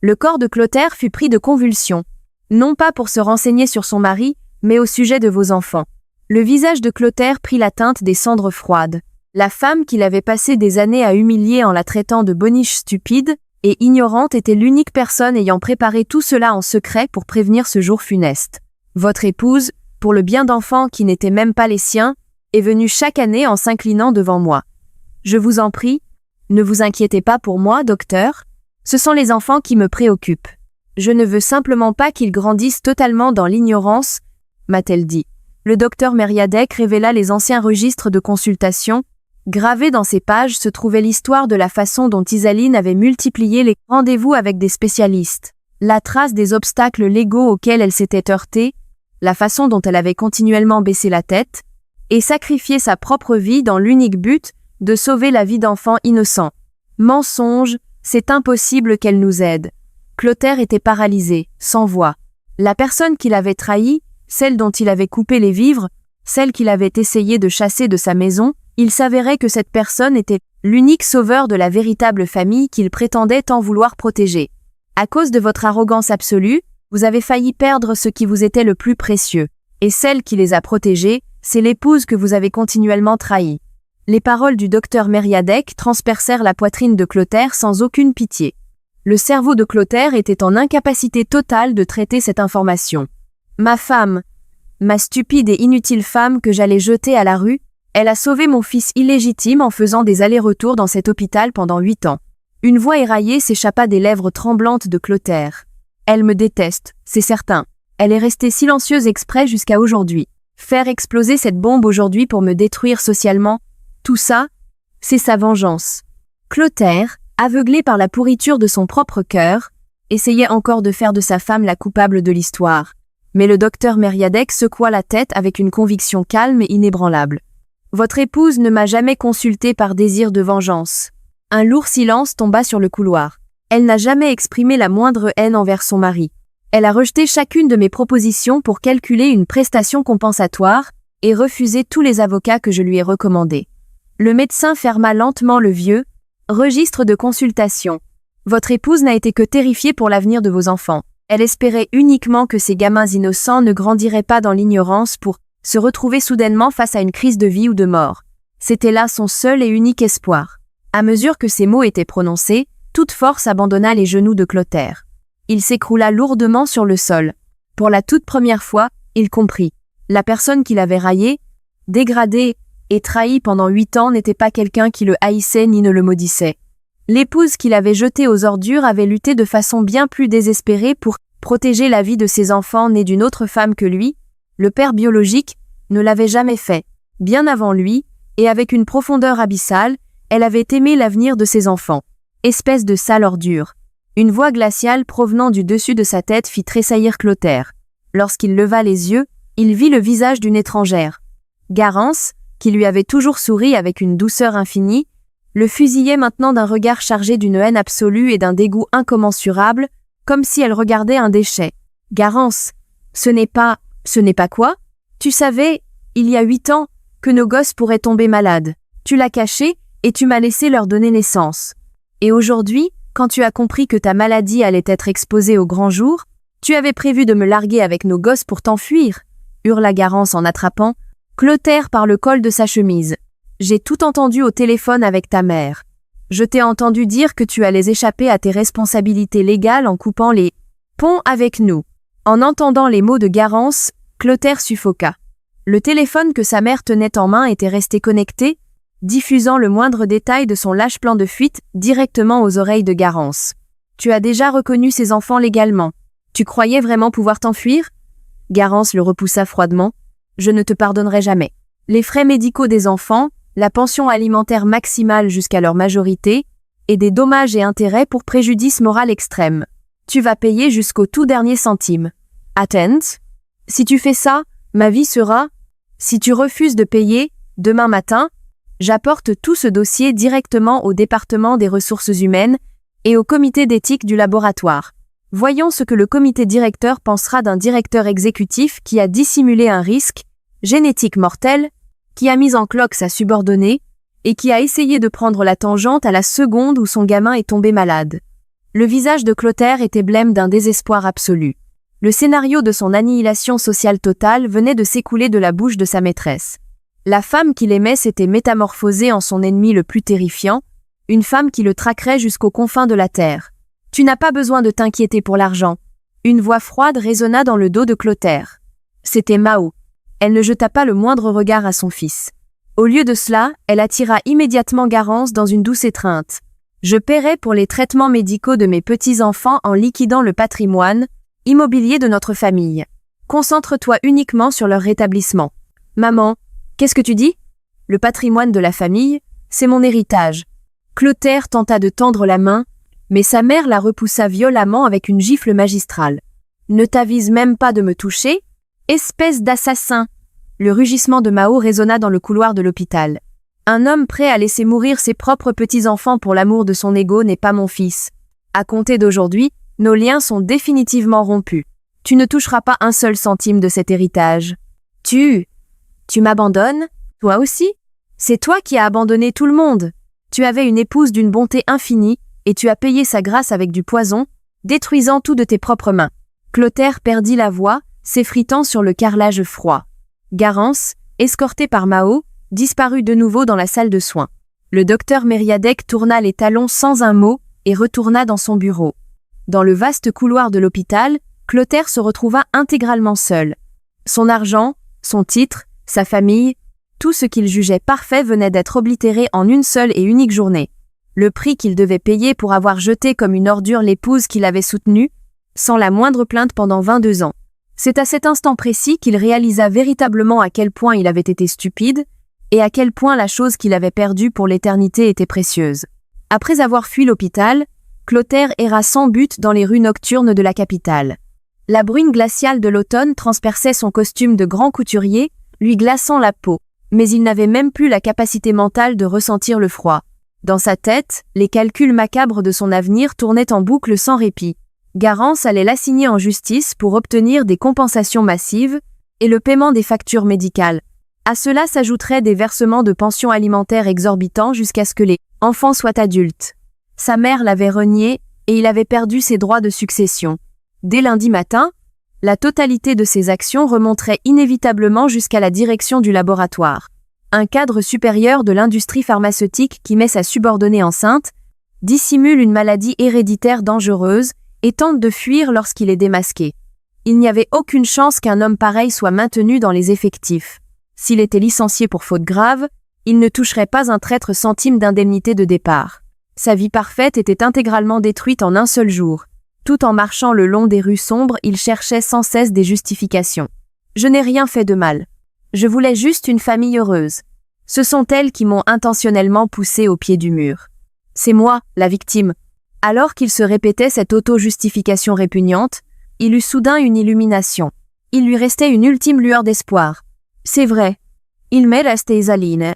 Le corps de Clotaire fut pris de convulsions. Non pas pour se renseigner sur son mari, mais au sujet de vos enfants. Le visage de Clotaire prit la teinte des cendres froides. La femme qu'il avait passé des années à humilier en la traitant de boniche stupide et ignorante était l'unique personne ayant préparé tout cela en secret pour prévenir ce jour funeste. Votre épouse, pour le bien d'enfants qui n'étaient même pas les siens, est venue chaque année en s'inclinant devant moi. Je vous en prie, ne vous inquiétez pas pour moi, docteur. Ce sont les enfants qui me préoccupent. Je ne veux simplement pas qu'ils grandissent totalement dans l'ignorance, m'a-t-elle dit. Le docteur Mériadec révéla les anciens registres de consultation. Gravés dans ces pages se trouvait l'histoire de la façon dont Isaline avait multiplié les rendez-vous avec des spécialistes, la trace des obstacles légaux auxquels elle s'était heurtée, la façon dont elle avait continuellement baissé la tête, et sacrifié sa propre vie dans l'unique but de sauver la vie d'enfants innocents. Mensonge, c'est impossible qu'elle nous aide. Clotaire était paralysé, sans voix. La personne qu'il avait trahie, celle dont il avait coupé les vivres, celle qu'il avait essayé de chasser de sa maison, il s'avérait que cette personne était l'unique sauveur de la véritable famille qu'il prétendait tant vouloir protéger. À cause de votre arrogance absolue, vous avez failli perdre ce qui vous était le plus précieux. Et celle qui les a protégés, c'est l'épouse que vous avez continuellement trahie. Les paroles du docteur Mériadec transpercèrent la poitrine de Clotaire sans aucune pitié. Le cerveau de Clotaire était en incapacité totale de traiter cette information. Ma femme, ma stupide et inutile femme que j'allais jeter à la rue, elle a sauvé mon fils illégitime en faisant des allers-retours dans cet hôpital pendant 8 ans. Une voix éraillée s'échappa des lèvres tremblantes de Clotaire. Elle me déteste, c'est certain. Elle est restée silencieuse exprès jusqu'à aujourd'hui. Faire exploser cette bombe aujourd'hui pour me détruire socialement, tout ça, c'est sa vengeance. Clotaire, aveuglé par la pourriture de son propre cœur, essayait encore de faire de sa femme la coupable de l'histoire. Mais le docteur Mériadec secoua la tête avec une conviction calme et inébranlable. Votre épouse ne m'a jamais consulté par désir de vengeance. Un lourd silence tomba sur le couloir. Elle n'a jamais exprimé la moindre haine envers son mari. Elle a rejeté chacune de mes propositions pour calculer une prestation compensatoire et refusé tous les avocats que je lui ai recommandés. Le médecin ferma lentement le vieux registre de consultation. Votre épouse n'a été que terrifiée pour l'avenir de vos enfants. Elle espérait uniquement que ces gamins innocents ne grandiraient pas dans l'ignorance pour se retrouver soudainement face à une crise de vie ou de mort. C'était là son seul et unique espoir. À mesure que ces mots étaient prononcés, toute force abandonna les genoux de Clotaire. Il s'écroula lourdement sur le sol. Pour la toute première fois, il comprit. La personne qu'il avait raillée, dégradée et trahie pendant 8 ans n'était pas quelqu'un qui le haïssait ni ne le maudissait. L'épouse qu'il avait jetée aux ordures avait lutté de façon bien plus désespérée pour protéger la vie de ses enfants nés d'une autre femme que lui. Le père biologique ne l'avait jamais fait. Bien avant lui, et avec une profondeur abyssale, elle avait aimé l'avenir de ses enfants. Espèce de sale ordure. Une voix glaciale provenant du dessus de sa tête fit tressaillir Clotaire. Lorsqu'il leva les yeux, il vit le visage d'une étrangère. Garance, qui lui avait toujours souri avec une douceur infinie, le fusillait maintenant d'un regard chargé d'une haine absolue et d'un dégoût incommensurable, comme si elle regardait un déchet. « Garance, ce n'est pas quoi? Tu savais, il y a 8 ans, que nos gosses pourraient tomber malades. Tu l'as caché, et tu m'as laissé leur donner naissance. Et aujourd'hui, quand tu as compris que ta maladie allait être exposée au grand jour, tu avais prévu de me larguer avec nos gosses pour t'enfuir, » hurla Garance en attrapant Clotaire par le col de sa chemise. « J'ai tout entendu au téléphone avec ta mère. Je t'ai entendu dire que tu allais échapper à tes responsabilités légales en coupant les ponts avec nous. » En entendant les mots de Garance, Clotaire suffoqua. Le téléphone que sa mère tenait en main était resté connecté, diffusant le moindre détail de son lâche plan de fuite directement aux oreilles de Garance. « Tu as déjà reconnu ces enfants légalement. Tu croyais vraiment pouvoir t'enfuir » Garance le repoussa froidement. « Je ne te pardonnerai jamais. Les frais médicaux des enfants, la pension alimentaire maximale jusqu'à leur majorité, et des dommages et intérêts pour préjudice moral extrême. Tu vas payer jusqu'au tout dernier centime. Attends. Si tu fais ça, ma vie sera... Si tu refuses de payer, demain matin, j'apporte tout ce dossier directement au département des ressources humaines et au comité d'éthique du laboratoire. Voyons ce que le comité directeur pensera d'un directeur exécutif qui a dissimulé un risque génétique mortel, qui a mis en cloque sa subordonnée et qui a essayé de prendre la tangente à la seconde où son gamin est tombé malade. » Le visage de Clotaire était blême d'un désespoir absolu. Le scénario de son annihilation sociale totale venait de s'écouler de la bouche de sa maîtresse. La femme qu'il aimait s'était métamorphosée en son ennemi le plus terrifiant, une femme qui le traquerait jusqu'aux confins de la terre. « Tu n'as pas besoin de t'inquiéter pour l'argent. » Une voix froide résonna dans le dos de Clotaire. C'était Mao. Elle ne jeta pas le moindre regard à son fils. Au lieu de cela, elle attira immédiatement Garance dans une douce étreinte. « Je paierai pour les traitements médicaux de mes petits-enfants en liquidant le patrimoine immobilier de notre famille. Concentre-toi uniquement sur leur rétablissement. »« Maman, qu'est-ce que tu dis ? Le patrimoine de la famille, c'est mon héritage. » Clotaire tenta de tendre la main, mais sa mère la repoussa violemment avec une gifle magistrale. « Ne t'avise même pas de me toucher ? Espèce d'assassin !» Le rugissement de Mao résonna dans le couloir de l'hôpital. « Un homme prêt à laisser mourir ses propres petits-enfants pour l'amour de son ego n'est pas mon fils. À compter d'aujourd'hui, nos liens sont définitivement rompus. Tu ne toucheras pas un seul centime de cet héritage. Tu m'abandonnes, toi aussi ? C'est toi qui as abandonné tout le monde. Tu avais une épouse d'une bonté infinie, et tu as payé sa grâce avec du poison, détruisant tout de tes propres mains. » Clotaire perdit la voix, s'effritant sur le carrelage froid. Garance, escorté par Mao, disparut de nouveau dans la salle de soins. Le docteur Mériadec tourna les talons sans un mot et retourna dans son bureau. Dans le vaste couloir de l'hôpital, Clotaire se retrouva intégralement seul. Son argent, son titre, sa famille, tout ce qu'il jugeait parfait venait d'être oblitéré en une seule et unique journée. Le prix qu'il devait payer pour avoir jeté comme une ordure l'épouse qu'il avait soutenue, sans la moindre plainte pendant 22 ans. C'est à cet instant précis qu'il réalisa véritablement à quel point il avait été stupide, et à quel point la chose qu'il avait perdue pour l'éternité était précieuse. Après avoir fui l'hôpital, Clotaire erra sans but dans les rues nocturnes de la capitale. La bruine glaciale de l'automne transperçait son costume de grand couturier, lui glaçant la peau, mais il n'avait même plus la capacité mentale de ressentir le froid. Dans sa tête, les calculs macabres de son avenir tournaient en boucle sans répit. Garance allait l'assigner en justice pour obtenir des compensations massives et le paiement des factures médicales. À cela s'ajouteraient des versements de pensions alimentaires exorbitants jusqu'à ce que les enfants soient adultes. Sa mère l'avait renié et il avait perdu ses droits de succession. Dès lundi matin, la totalité de ses actions remonterait inévitablement jusqu'à la direction du laboratoire. Un cadre supérieur de l'industrie pharmaceutique qui met sa subordonnée enceinte, dissimule une maladie héréditaire dangereuse et tente de fuir lorsqu'il est démasqué. Il n'y avait aucune chance qu'un homme pareil soit maintenu dans les effectifs. S'il était licencié pour faute grave, il ne toucherait pas un traître centime d'indemnité de départ. Sa vie parfaite était intégralement détruite en un seul jour. Tout en marchant le long des rues sombres, il cherchait sans cesse des justifications. Je n'ai rien fait de mal. Je voulais juste une famille heureuse. Ce sont elles qui m'ont intentionnellement poussé au pied du mur. C'est moi, la victime. Alors qu'il se répétait cette auto-justification répugnante, il eut soudain une illumination. Il lui restait une ultime lueur d'espoir. C'est vrai. Il m'est resté Isaline.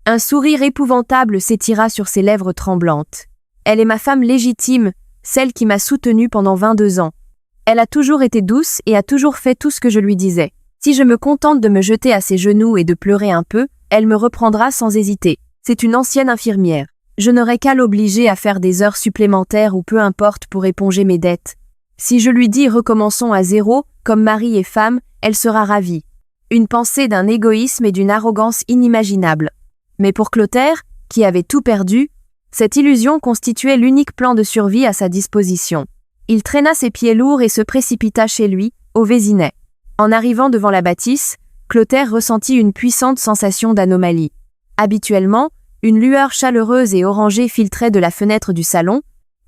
Un sourire épouvantable s'étira sur ses lèvres tremblantes. Elle est ma femme légitime, celle qui m'a soutenue pendant 22 ans. Elle a toujours été douce et a toujours fait tout ce que je lui disais. Si je me contente de me jeter à ses genoux et de pleurer un peu, elle me reprendra sans hésiter. C'est une ancienne infirmière. Je n'aurai qu'à l'obliger à faire des heures supplémentaires ou peu importe pour éponger mes dettes. Si je lui dis recommençons à zéro, comme mari et femme, elle sera ravie. Une pensée d'un égoïsme et d'une arrogance inimaginables. Mais pour Clotaire, qui avait tout perdu, cette illusion constituait l'unique plan de survie à sa disposition. Il traîna ses pieds lourds et se précipita chez lui, au Vésinet. En arrivant devant la bâtisse, Clotaire ressentit une puissante sensation d'anomalie. Habituellement, une lueur chaleureuse et orangée filtrait de la fenêtre du salon,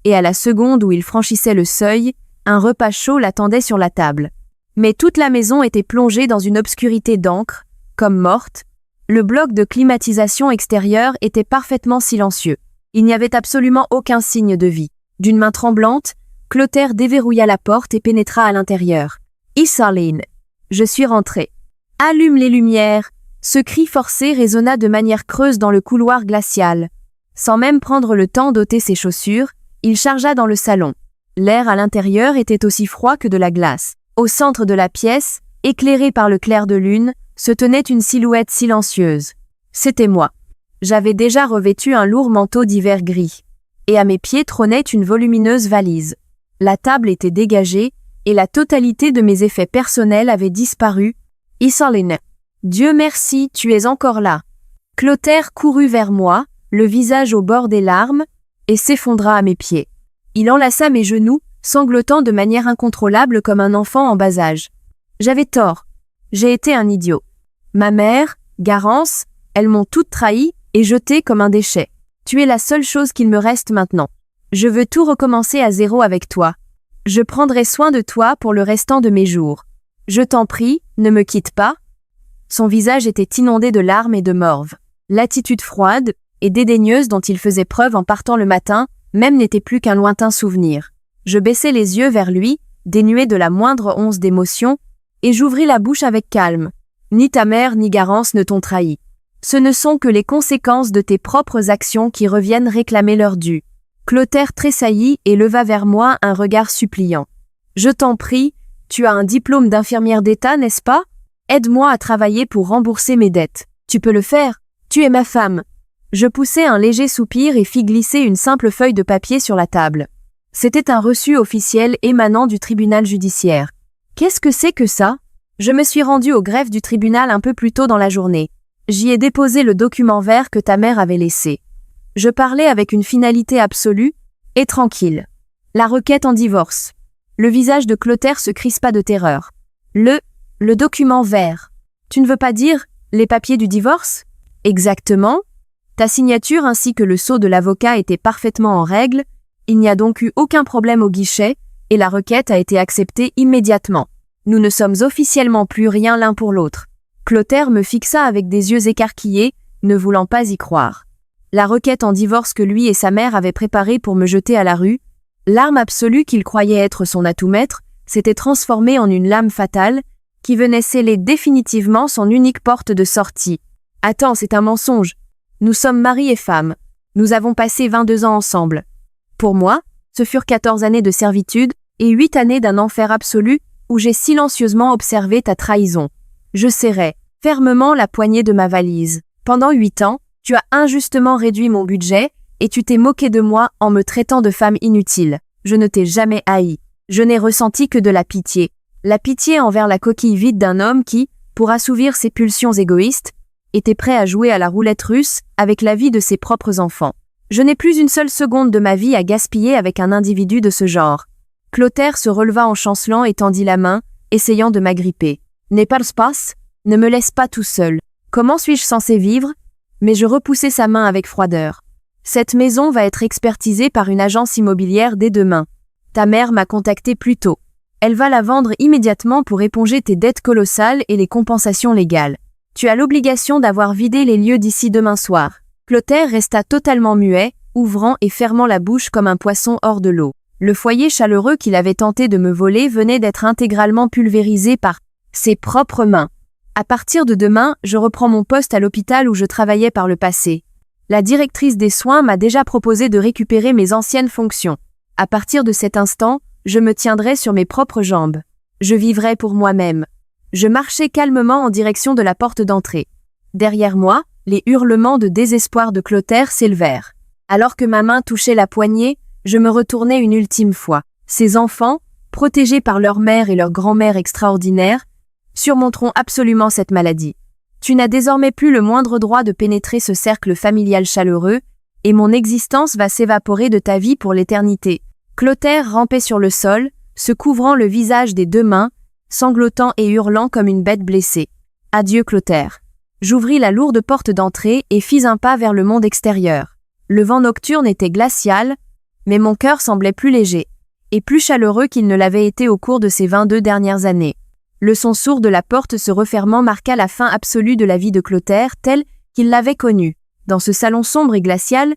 et à la seconde où il franchissait le seuil, un repas chaud l'attendait sur la table. Mais toute la maison était plongée dans une obscurité d'encre, comme morte. Le bloc de climatisation extérieure était parfaitement silencieux. Il n'y avait absolument aucun signe de vie. D'une main tremblante, Clotaire déverrouilla la porte et pénétra à l'intérieur. « Isaline, je suis rentré. Allume les lumières !» Ce cri forcé résonna de manière creuse dans le couloir glacial. Sans même prendre le temps d'ôter ses chaussures, il chargea dans le salon. L'air à l'intérieur était aussi froid que de la glace. Au centre de la pièce, éclairée par le clair de lune, se tenait une silhouette silencieuse. C'était moi. J'avais déjà revêtu un lourd manteau d'hiver gris. Et à mes pieds trônait une volumineuse valise. La table était dégagée, et la totalité de mes effets personnels avait disparu. Isaline. Dieu merci, tu es encore là. Clotaire courut vers moi, le visage au bord des larmes, et s'effondra à mes pieds. Il enlaça mes genoux, sanglotant de manière incontrôlable comme un enfant en bas âge. J'avais tort. J'ai été un idiot. Ma mère, Garance, elles m'ont toutes trahi et jeté comme un déchet. Tu es la seule chose qu'il me reste maintenant. Je veux tout recommencer à zéro avec toi. Je prendrai soin de toi pour le restant de mes jours. Je t'en prie, ne me quitte pas. Son visage était inondé de larmes et de morve. L'attitude froide et dédaigneuse dont il faisait preuve en partant le matin, même n'était plus qu'un lointain souvenir. Je baissai les yeux vers lui, dénué de la moindre once d'émotion, et j'ouvris la bouche avec calme. Ni ta mère ni Garance ne t'ont trahi. Ce ne sont que les conséquences de tes propres actions qui reviennent réclamer leur dû. Clotaire tressaillit et leva vers moi un regard suppliant. Je t'en prie, tu as un diplôme d'infirmière d'État, n'est-ce pas? Aide-moi à travailler pour rembourser mes dettes. Tu peux le faire. Tu es ma femme. Je poussai un léger soupir et fis glisser une simple feuille de papier sur la table. C'était un reçu officiel émanant du tribunal judiciaire. Qu'est-ce que c'est que ça? Je me suis rendu au greffe du tribunal un peu plus tôt dans la journée. J'y ai déposé le document vert que ta mère avait laissé. Je parlais avec une finalité absolue et tranquille. La requête en divorce. Le visage de Clotaire se crispa de terreur. Le document vert. Tu ne veux pas dire les papiers du divorce? Exactement. Ta signature ainsi que le sceau de l'avocat étaient parfaitement en règle, il n'y a donc eu aucun problème au guichet, et la requête a été acceptée immédiatement. Nous ne sommes officiellement plus rien l'un pour l'autre. Clotaire me fixa avec des yeux écarquillés, ne voulant pas y croire. La requête en divorce que lui et sa mère avaient préparée pour me jeter à la rue, l'arme absolue qu'il croyait être son atout maître, s'était transformée en une lame fatale, qui venait sceller définitivement son unique porte de sortie. Attends, c'est un mensonge. Nous sommes mari et femme. Nous avons passé 22 ans ensemble. Pour moi, ce furent 14 années de servitude et 8 années d'un enfer absolu où j'ai silencieusement observé ta trahison. Je serrai fermement la poignée de ma valise. Pendant 8 ans, tu as injustement réduit mon budget et tu t'es moqué de moi en me traitant de femme inutile. Je ne t'ai jamais haï. Je n'ai ressenti que de la pitié. La pitié envers la coquille vide d'un homme qui, pour assouvir ses pulsions égoïstes, était prêt à jouer à la roulette russe avec la vie de ses propres enfants. Je n'ai plus une seule seconde de ma vie à gaspiller avec un individu de ce genre. Clotaire se releva en chancelant et tendit la main, essayant de m'agripper. « N'est pas le space ? Ne me laisse pas tout seul. Comment suis-je censé vivre ?» Mais je repoussai sa main avec froideur. « Cette maison va être expertisée par une agence immobilière dès demain. Ta mère m'a contacté plus tôt. Elle va la vendre immédiatement pour éponger tes dettes colossales et les compensations légales. Tu as l'obligation d'avoir vidé les lieux d'ici demain soir. » Clotaire resta totalement muet, ouvrant et fermant la bouche comme un poisson hors de l'eau. Le foyer chaleureux qu'il avait tenté de me voler venait d'être intégralement pulvérisé par ses propres mains. À partir de demain, je reprends mon poste à l'hôpital où je travaillais par le passé. La directrice des soins m'a déjà proposé de récupérer mes anciennes fonctions. À partir de cet instant, je me tiendrai sur mes propres jambes. Je vivrai pour moi-même. Je marchai calmement en direction de la porte d'entrée. Derrière moi, les hurlements de désespoir de Clotaire s'élevèrent. Alors que ma main touchait la poignée, je me retournai une ultime fois. Ces enfants, protégés par leur mère et leur grand-mère extraordinaire, surmonteront absolument cette maladie. Tu n'as désormais plus le moindre droit de pénétrer ce cercle familial chaleureux, et mon existence va s'évaporer de ta vie pour l'éternité. Clotaire rampait sur le sol, se couvrant le visage des deux mains, sanglotant et hurlant comme une bête blessée. Adieu Clotaire. J'ouvris la lourde porte d'entrée et fis un pas vers le monde extérieur. Le vent nocturne était glacial, mais mon cœur semblait plus léger, et plus chaleureux qu'il ne l'avait été au cours de ces 22 dernières années. Le son sourd de la porte se refermant marqua la fin absolue de la vie de Clotaire telle qu'il l'avait connue. Dans ce salon sombre et glacial,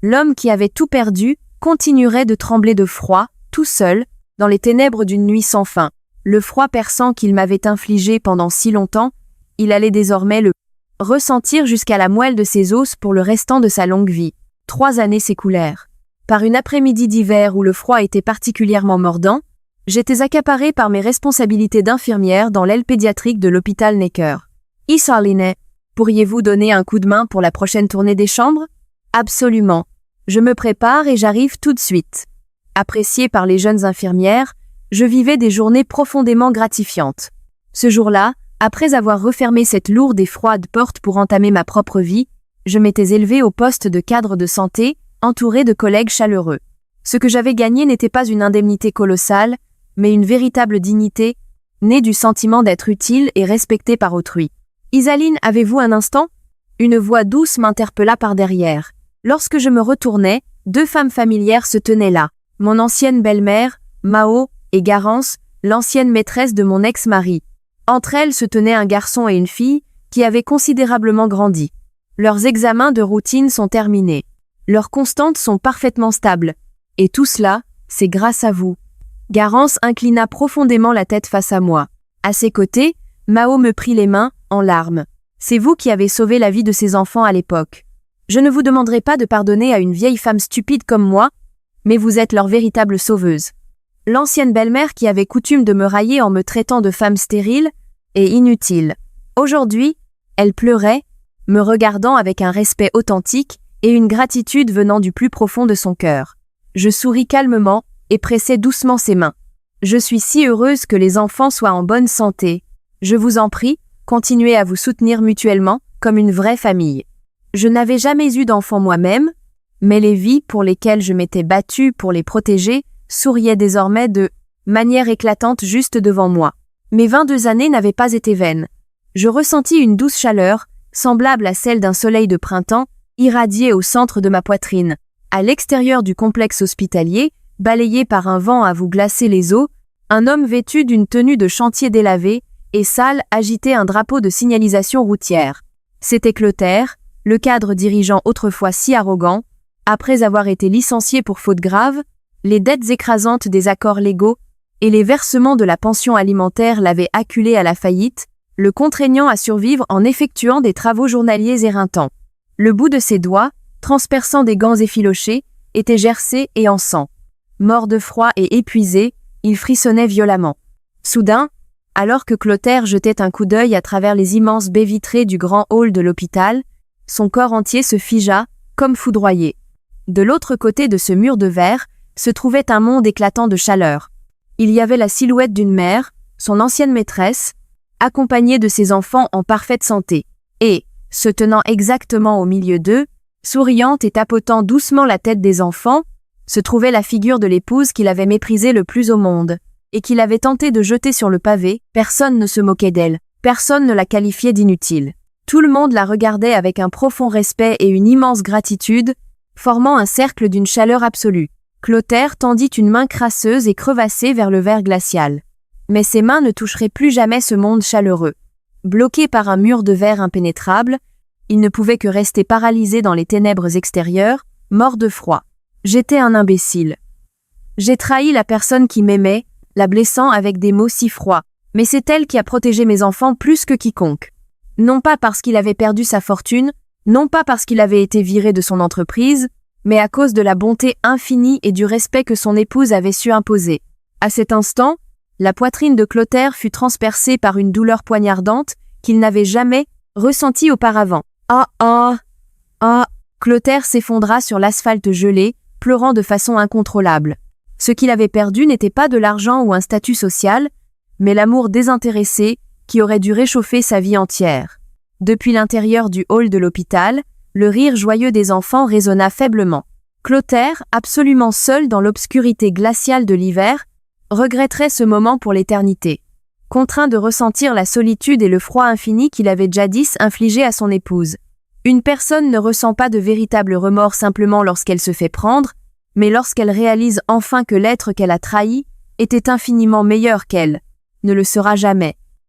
l'homme qui avait tout perdu continuerait de trembler de froid, tout seul, dans les ténèbres d'une nuit sans fin. Le froid perçant qu'il m'avait infligé pendant si longtemps, il allait désormais le ressentir jusqu'à la moelle de ses os pour le restant de sa longue vie. 3 années s'écoulèrent. Par une après-midi d'hiver où le froid était particulièrement mordant, j'étais accaparée par mes responsabilités d'infirmière dans l'aile pédiatrique de l'hôpital Necker. « Isaline, pourriez-vous donner un coup de main pour la prochaine tournée des chambres ?»« Absolument. Je me prépare et j'arrive tout de suite. » Appréciée par les jeunes infirmières, je vivais des journées profondément gratifiantes. Ce jour-là, après avoir refermé cette lourde et froide porte pour entamer ma propre vie, je m'étais élevée au poste de cadre de santé, entourée de collègues chaleureux. Ce que j'avais gagné n'était pas une indemnité colossale, mais une véritable dignité, née du sentiment d'être utile et respecté par autrui. « Isaline, avez-vous un instant ?» Une voix douce m'interpella par derrière. Lorsque je me retournai, 2 femmes familières se tenaient là. Mon ancienne belle-mère, Mao, et Garance, l'ancienne maîtresse de mon ex-mari. Entre elles se tenaient un garçon et une fille, qui avaient considérablement grandi. Leurs examens de routine sont terminés. Leurs constantes sont parfaitement stables. Et tout cela, c'est grâce à vous. Garance inclina profondément la tête face à moi. À ses côtés, Mao me prit les mains, en larmes. C'est vous qui avez sauvé la vie de ces enfants à l'époque. Je ne vous demanderai pas de pardonner à une vieille femme stupide comme moi, mais vous êtes leur véritable sauveuse. L'ancienne belle-mère qui avait coutume de me railler en me traitant de femme stérile et inutile. Aujourd'hui, elle pleurait, me regardant avec un respect authentique et une gratitude venant du plus profond de son cœur. Je souris calmement et pressai doucement ses mains. Je suis si heureuse que les enfants soient en bonne santé. Je vous en prie, continuez à vous soutenir mutuellement, comme une vraie famille. Je n'avais jamais eu d'enfants moi-même, mais les vies pour lesquelles je m'étais battue pour les protéger souriaient désormais de manière éclatante juste devant moi. Mes 22 années n'avaient pas été vaines. Je ressentis une douce chaleur, semblable à celle d'un soleil de printemps, irradiée au centre de ma poitrine. À l'extérieur du complexe hospitalier, balayé par un vent à vous glacer les os, un homme vêtu d'une tenue de chantier délavé et sale agitait un drapeau de signalisation routière. C'était Clotaire, le cadre dirigeant autrefois si arrogant. Après avoir été licencié pour faute grave, les dettes écrasantes des accords légaux et les versements de la pension alimentaire l'avaient acculé à la faillite, le contraignant à survivre en effectuant des travaux journaliers éreintants. Le bout de ses doigts, transperçant des gants effilochés, était gercé et en sang. Mort de froid et épuisé, il frissonnait violemment. Soudain, alors que Clotaire jetait un coup d'œil à travers les immenses baies vitrées du grand hall de l'hôpital, son corps entier se figea, comme foudroyé. De l'autre côté de ce mur de verre, se trouvait un monde éclatant de chaleur. Il y avait la silhouette d'une mère, son ancienne maîtresse, accompagnée de ses enfants en parfaite santé, et, se tenant exactement au milieu d'eux, souriante et tapotant doucement la tête des enfants, se trouvait la figure de l'épouse qu'il avait méprisée le plus au monde, et qu'il avait tenté de jeter sur le pavé. Personne ne se moquait d'elle, personne ne la qualifiait d'inutile. Tout le monde la regardait avec un profond respect et une immense gratitude, formant un cercle d'une chaleur absolue. Clotaire tendit une main crasseuse et crevassée vers le verre glacial. Mais ses mains ne toucheraient plus jamais ce monde chaleureux. Bloqué par un mur de verre impénétrable, il ne pouvait que rester paralysé dans les ténèbres extérieures, mort de froid. J'étais un imbécile. J'ai trahi la personne qui m'aimait, la blessant avec des mots si froids, mais c'est elle qui a protégé mes enfants plus que quiconque. Non pas parce qu'il avait perdu sa fortune, non pas parce qu'il avait été viré de son entreprise, mais à cause de la bonté infinie et du respect que son épouse avait su imposer. À cet instant, la poitrine de Clotaire fut transpercée par une douleur poignardante qu'il n'avait jamais ressentie auparavant. Clotaire s'effondra sur l'asphalte gelé, pleurant de façon incontrôlable. Ce qu'il avait perdu n'était pas de l'argent ou un statut social, mais l'amour désintéressé qui aurait dû réchauffer sa vie entière. Depuis l'intérieur du hall de l'hôpital, le rire joyeux des enfants résonna faiblement. Clotaire, absolument seul dans l'obscurité glaciale de l'hiver, regretterait ce moment pour l'éternité. Contraint de ressentir la solitude et le froid infini qu'il avait jadis infligé à son épouse. Une personne ne ressent pas de véritable remords simplement lorsqu'elle se fait prendre, mais lorsqu'elle réalise enfin que l'être qu'elle a trahi était infiniment meilleur qu'elle, ne le sera jamais.